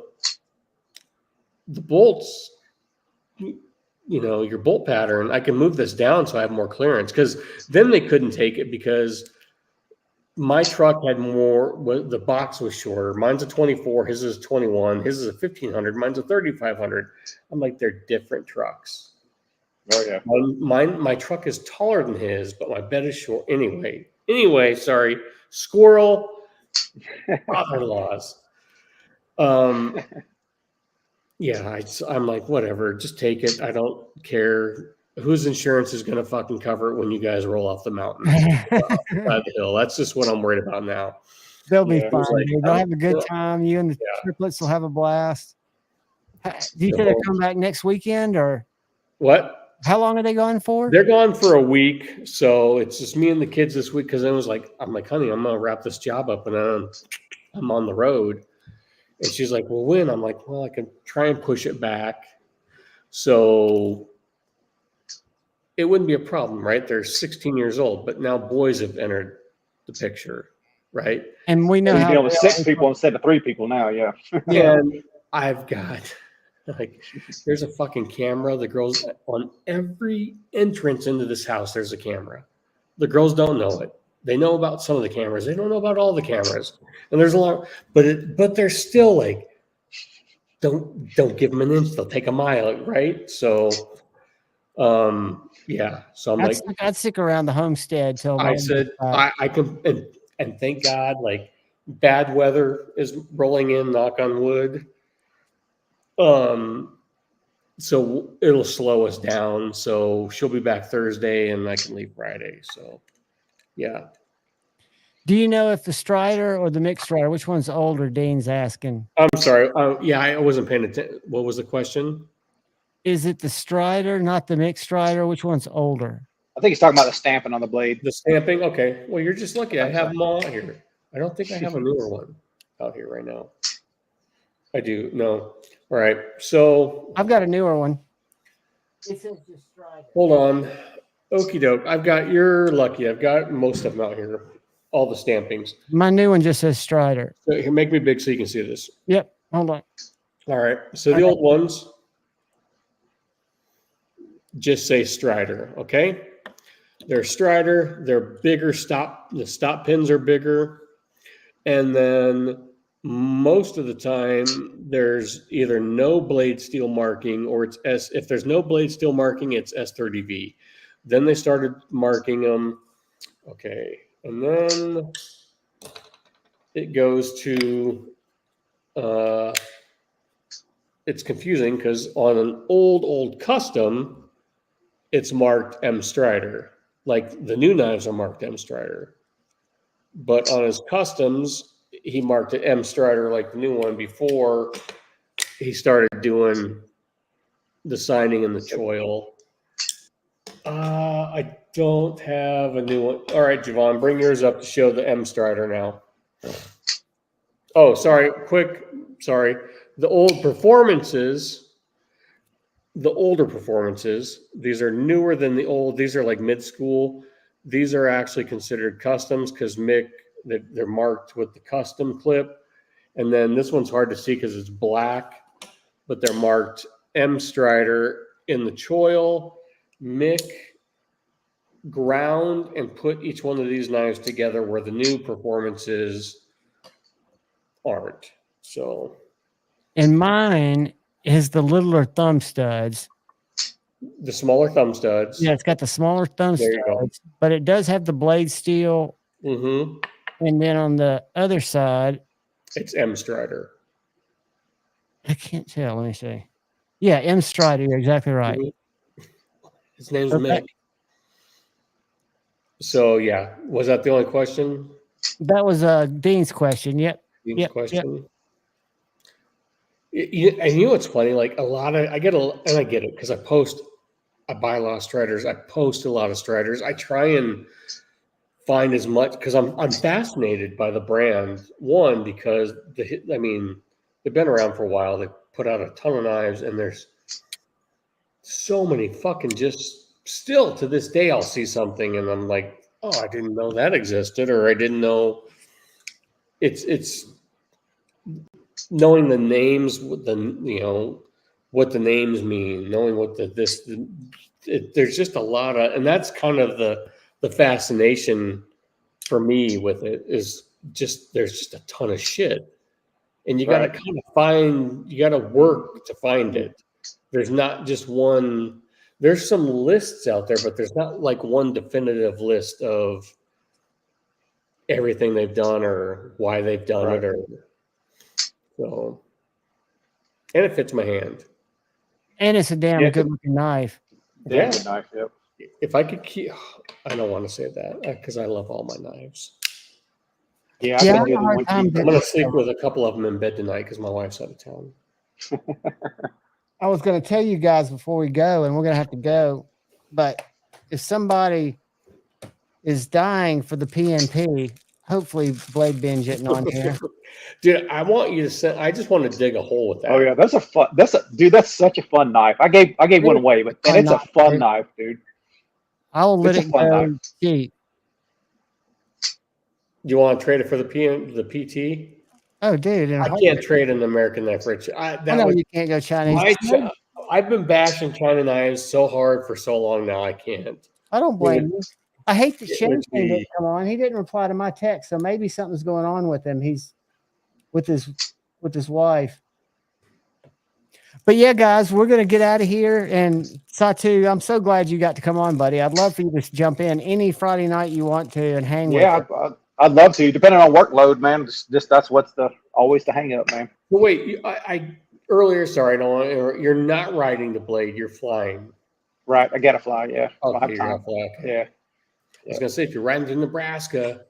bolts, your bolt pattern, I can move this down so I have more clearance. Because then they couldn't take it because my truck had more, the box was shorter. Mine's a 24, his is 21, his is a 1500, mine's a 3500. I'm like, they're different trucks. Oh yeah. My truck is taller than his, but my bed is short. Anyway, sorry. Squirrel, father-in-laws. Yeah, I'm like, whatever, just take it. I don't care whose insurance is going to fucking cover it when you guys roll off the mountain, off the hill. That's just what I'm worried about now. They'll be fine. Like, Dude. They'll have a good time. You and the triplets will have a blast. Do you think they'll come back next weekend or what? How long are they gone for? They're gone for a week, so it's just me and the kids this week. Because I'm like, honey, I'm gonna wrap this job up, and then I'm on the road. And she's like, well, when? I'm like, well, I can try and push it back, so it wouldn't be a problem, right? They're 16 years old, but now boys have entered the picture, right? And we know you how deal with 6 people instead of 3 people now. Yeah. And I've got there's a fucking camera. The girls, on every entrance into this house, there's a camera. The girls don't know it. They know about some of the cameras. They don't know about all the cameras. And there's a lot, but they're still like, don't give them an inch. They'll take a mile, right? So, yeah. So I'd stick around the homestead till I said I can, and thank God, like, bad weather is rolling in. Knock on wood. So it'll slow us down. So she'll be back Thursday and I can leave Friday. So yeah. Do you know if the Strider or the mixed Strider, which one's older? Dean's asking. I'm sorry. Yeah, I wasn't paying attention. What was the question? Is it the Strider, not the mixed Strider? Which one's older? I think he's talking about the stamping on the blade. The stamping? Okay. Well, you're just lucky. I have them all here. I don't think I have a newer one out here right now. I do. No. All right. So I've got a newer one. It says just Strider. Hold on. Okie doke. You're lucky. I've got most of them out here. All the stampings. My new one just says Strider. So here, make me big so you can see this. Yep. Hold on. All right. So the old ones just say Strider. Okay. They're Strider. They're bigger. The stop pins are bigger. And then most of the time there's either no blade steel marking or it's if there's no blade steel marking, it's S30V. Then they started marking them. Okay. And then it goes to, it's confusing because on an old custom, it's marked M Strider. Like the new knives are marked M Strider. But on his customs, he marked it M Strider like the new one before he started doing the signing and the choil. I don't have a new one. All right, Javon, bring yours up to show the M Strider now. Oh, sorry. Sorry. The older performances, these are newer than the old. These are like mid-school. These are actually considered customs because they're marked with the custom clip. And then this one's hard to see because it's black, but they're marked M Strider in the choil. Mick ground and put each one of these knives together where the new performances aren't. So, And mine is the littler thumb studs. the smaller thumb studs. Yeah, it's got the smaller thumb There you go. studs, but it does have the blade steel. Mm-hmm. And then on the other side, It's M Strider. I can't tell. Let me see. Yeah, M Strider. You're exactly right. Mm-hmm. His name's Okay. Mick. So yeah, was that the only question? That was Dean's question. Yep. Dean's Yep, question. And you know what's funny? Like I get it because I buy a lot of Striders. I post a lot of Striders. I try and find as much because I'm fascinated by the brand. One, because they've been around for a while. They put out a ton of knives, and there's so many fucking just still to this day. I'll see something, and I'm like, oh, I didn't know that existed, or I didn't know. It's knowing the names, what the names mean, knowing what there's just a lot of, and that's kind of the fascination for me with it is just there's just a ton of shit, and you got to kind of you got to work to find it. There's not just one. There's some lists out there, but there's not like one definitive list of everything they've done or why they've done it, or so. And it fits my hand. And it's a damn good looking knife. Damn good knife. Yep. If I could keep, I don't want to say that because I love all my knives. Yeah, I I've have been a hard getting time I'm going to sleep with a couple of them in bed tonight because my wife's out of town. I was going to tell you guys before we go, and we're going to have to go, but if somebody is dying for the PNP, hopefully Blade Binge it on here. Dude, I want you to send. I just want to dig a hole with that. Oh yeah, that's such a fun knife. I gave one away, but and it's a fun knife, dude. I will let it go cheap. You want to trade it for the PT? Oh, dude, I can't trade an American knife for you can't go Chinese. I've been bashing China knives so hard for so long now. I can't. I don't blame you. I hate that Shane didn't come on. He didn't reply to my text, so maybe something's going on with him. He's with his wife. But yeah, guys, we're gonna get out of here. And Satu, I'm so glad you got to come on, buddy. I'd love for you to jump in any Friday night you want to and hang with us. I'd love to, depending on workload, man. Just that's what's always the hang up, man. But wait, I earlier, sorry, I don't want to, you're not riding the Blade, you're flying. Right, I gotta fly, yeah. Oh, you're gonna fly. Yeah. I was gonna say if you're riding to Nebraska.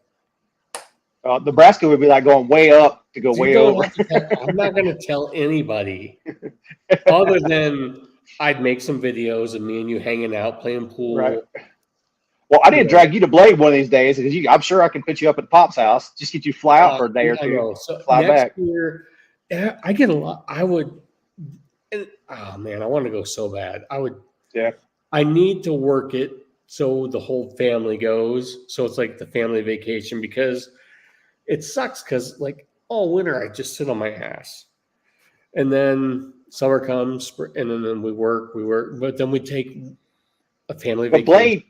Nebraska would be like going way up to go way over. I'm not gonna tell anybody other than I'd make some videos of me and you hanging out playing pool. Right. Well, I didn't drag you to Blade one of these days because I'm sure I can put you up at Pop's house. Just get you fly out for a day or two. So fly next back. year, I get a lot. I would. Oh man, I want to go so bad. I would. Yeah. I need to work it so the whole family goes. So it's like the family vacation because it sucks because like all winter I just sit on my ass, and then summer comes and then we work, but then we take a family vacation. Blade.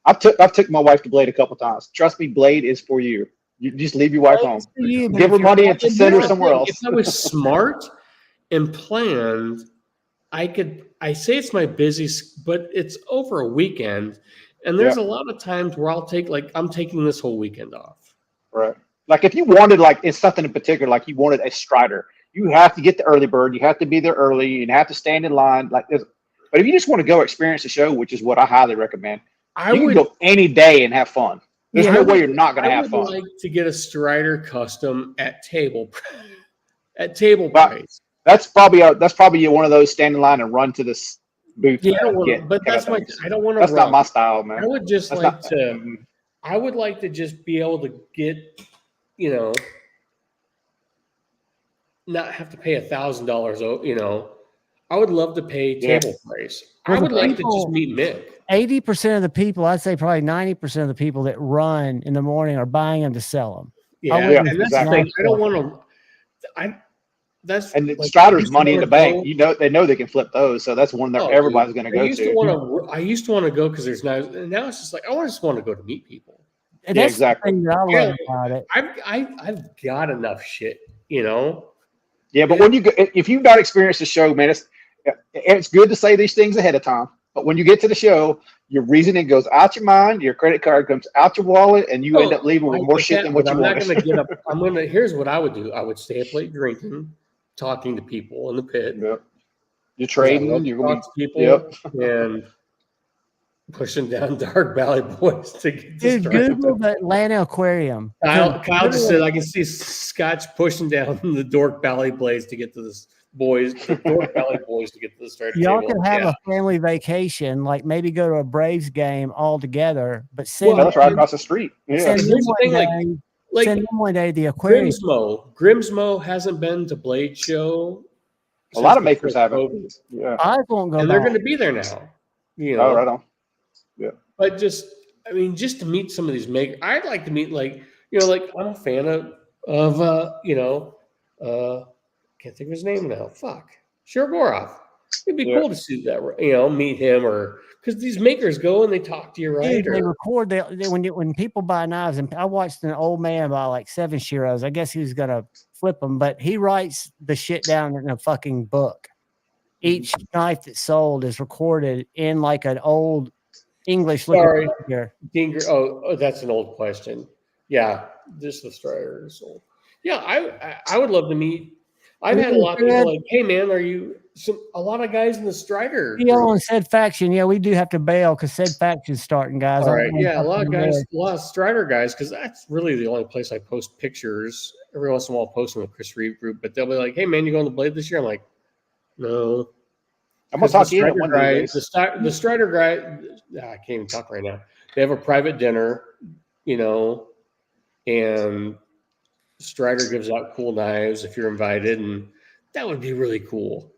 I've took my wife to Blade a couple times. Trust me, Blade is for you. You just leave your wife home. Give her money and send her somewhere else. If I was smart and planned, I say it's my busiest, but it's over a weekend. And there's a lot of times where I'm taking this whole weekend off. Right. Like if you wanted, it's something in particular, like you wanted a Strider, you have to get the early bird. You have to be there early and have to stand in line like this. But if you just want to go experience the show, which is what I highly recommend, you can go any day and have fun. There's no way you're not going to have fun. I would like to get a Strider custom at table price. That's probably one of those stand in line and run to this booth. Yeah, I don't want to. That's not my style, man. I would just I would like to just be able to get, not have to pay $1,000. I I would love to pay Yeah. table price. Well, I would the like to people- just meet Mick. 80% of the people, I'd say probably 90% of the people that run in the morning are buying them to sell them. Yeah, wouldn't and that's exactly. the thing. I don't want to. That's And like, Strider's money in the bank. Go, They know they can flip those, so that's one that everybody's going to go to. I used to want to go because there's now it's just like just want to go to meet people. And Yeah, that's exactly. the thing that I Yeah. love about it. I've got enough shit, you know. Yeah, but when you go, if you've not experienced the show, man, it's good to say these things ahead of time. But when you get to the show, your reasoning goes out your mind, your credit card comes out your wallet, and you end up leaving with more shit than what you I'm not wanted. going to get up. Here's what I would do. I would stay up late drinking, talking to people in the pit. Yep. You're trading. You're going to people and pushing down Dark Valley Boys to get Dude, to Google the Atlanta Aquarium. Kyle just said I can see Scotch pushing down the Dork Valley Blaze to get to the Dork Valley Boys to get to the Strider Y'all table. can have a family vacation, like maybe go to a Braves game all together, but that's right across the street. Yeah. send them Here's the thing, send them one day to the aquarium. Grimsmo hasn't been to Blade Show. A lot of makers haven't. Yeah. I won't go And back. they're going to be there now. You know, Oh, right on. Yeah. But just to meet some of these makers, I'd like to meet I'm a fan of can't think of his name now. Fuck. Shirogorov. It'd be cool to see that, meet him, or because these makers go and they talk to you, right? Dude, they record when people buy knives, and I watched an old man buy like 7 Shiros. I guess he was gonna flip them, but he writes the shit down in a fucking book. Each knife that's sold is recorded in like an old English looking here. Dinger. Oh, that's an old question. Yeah, this the Strider is sold. Yeah, I would love to meet. I've had a lot of people like, hey man, are you a lot of guys in the Strider? On said faction, yeah, we do have to bail because said faction's starting, guys. All right, yeah, a lot of Strider guys, because that's really the only place I post pictures. Every once in a while, I'll post in the Chris Reeve group, but they'll be like, hey man, you going to Blade this year? I'm like, no. I'm gonna talk to you one day. The Strider guy, I can't even talk right now. They have a private dinner, and Strider gives out cool knives if you're invited, and that would be really cool.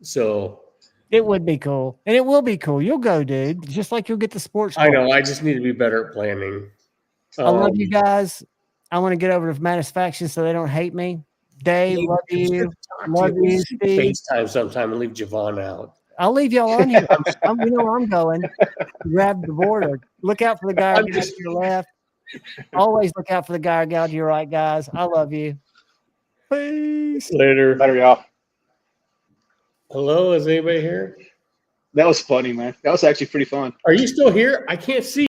So it would be cool, and it will be cool. You'll go, dude. Just like you'll get the sports. I know. I just need to be better at planning. I love you guys. I want to get over to Manus faction so they don't hate me. Dave, love you. Love you, Steve. FaceTime sometime and leave Javon out. I'll leave y'all on here. You know where I'm going. Grab the border. Look out for the guy to your left. Always look out for the guy to your right, guys. I love you. Peace. Later. Later, y'all. Hello, is anybody here? That was funny, man. That was actually pretty fun. Are you still here? I can't see.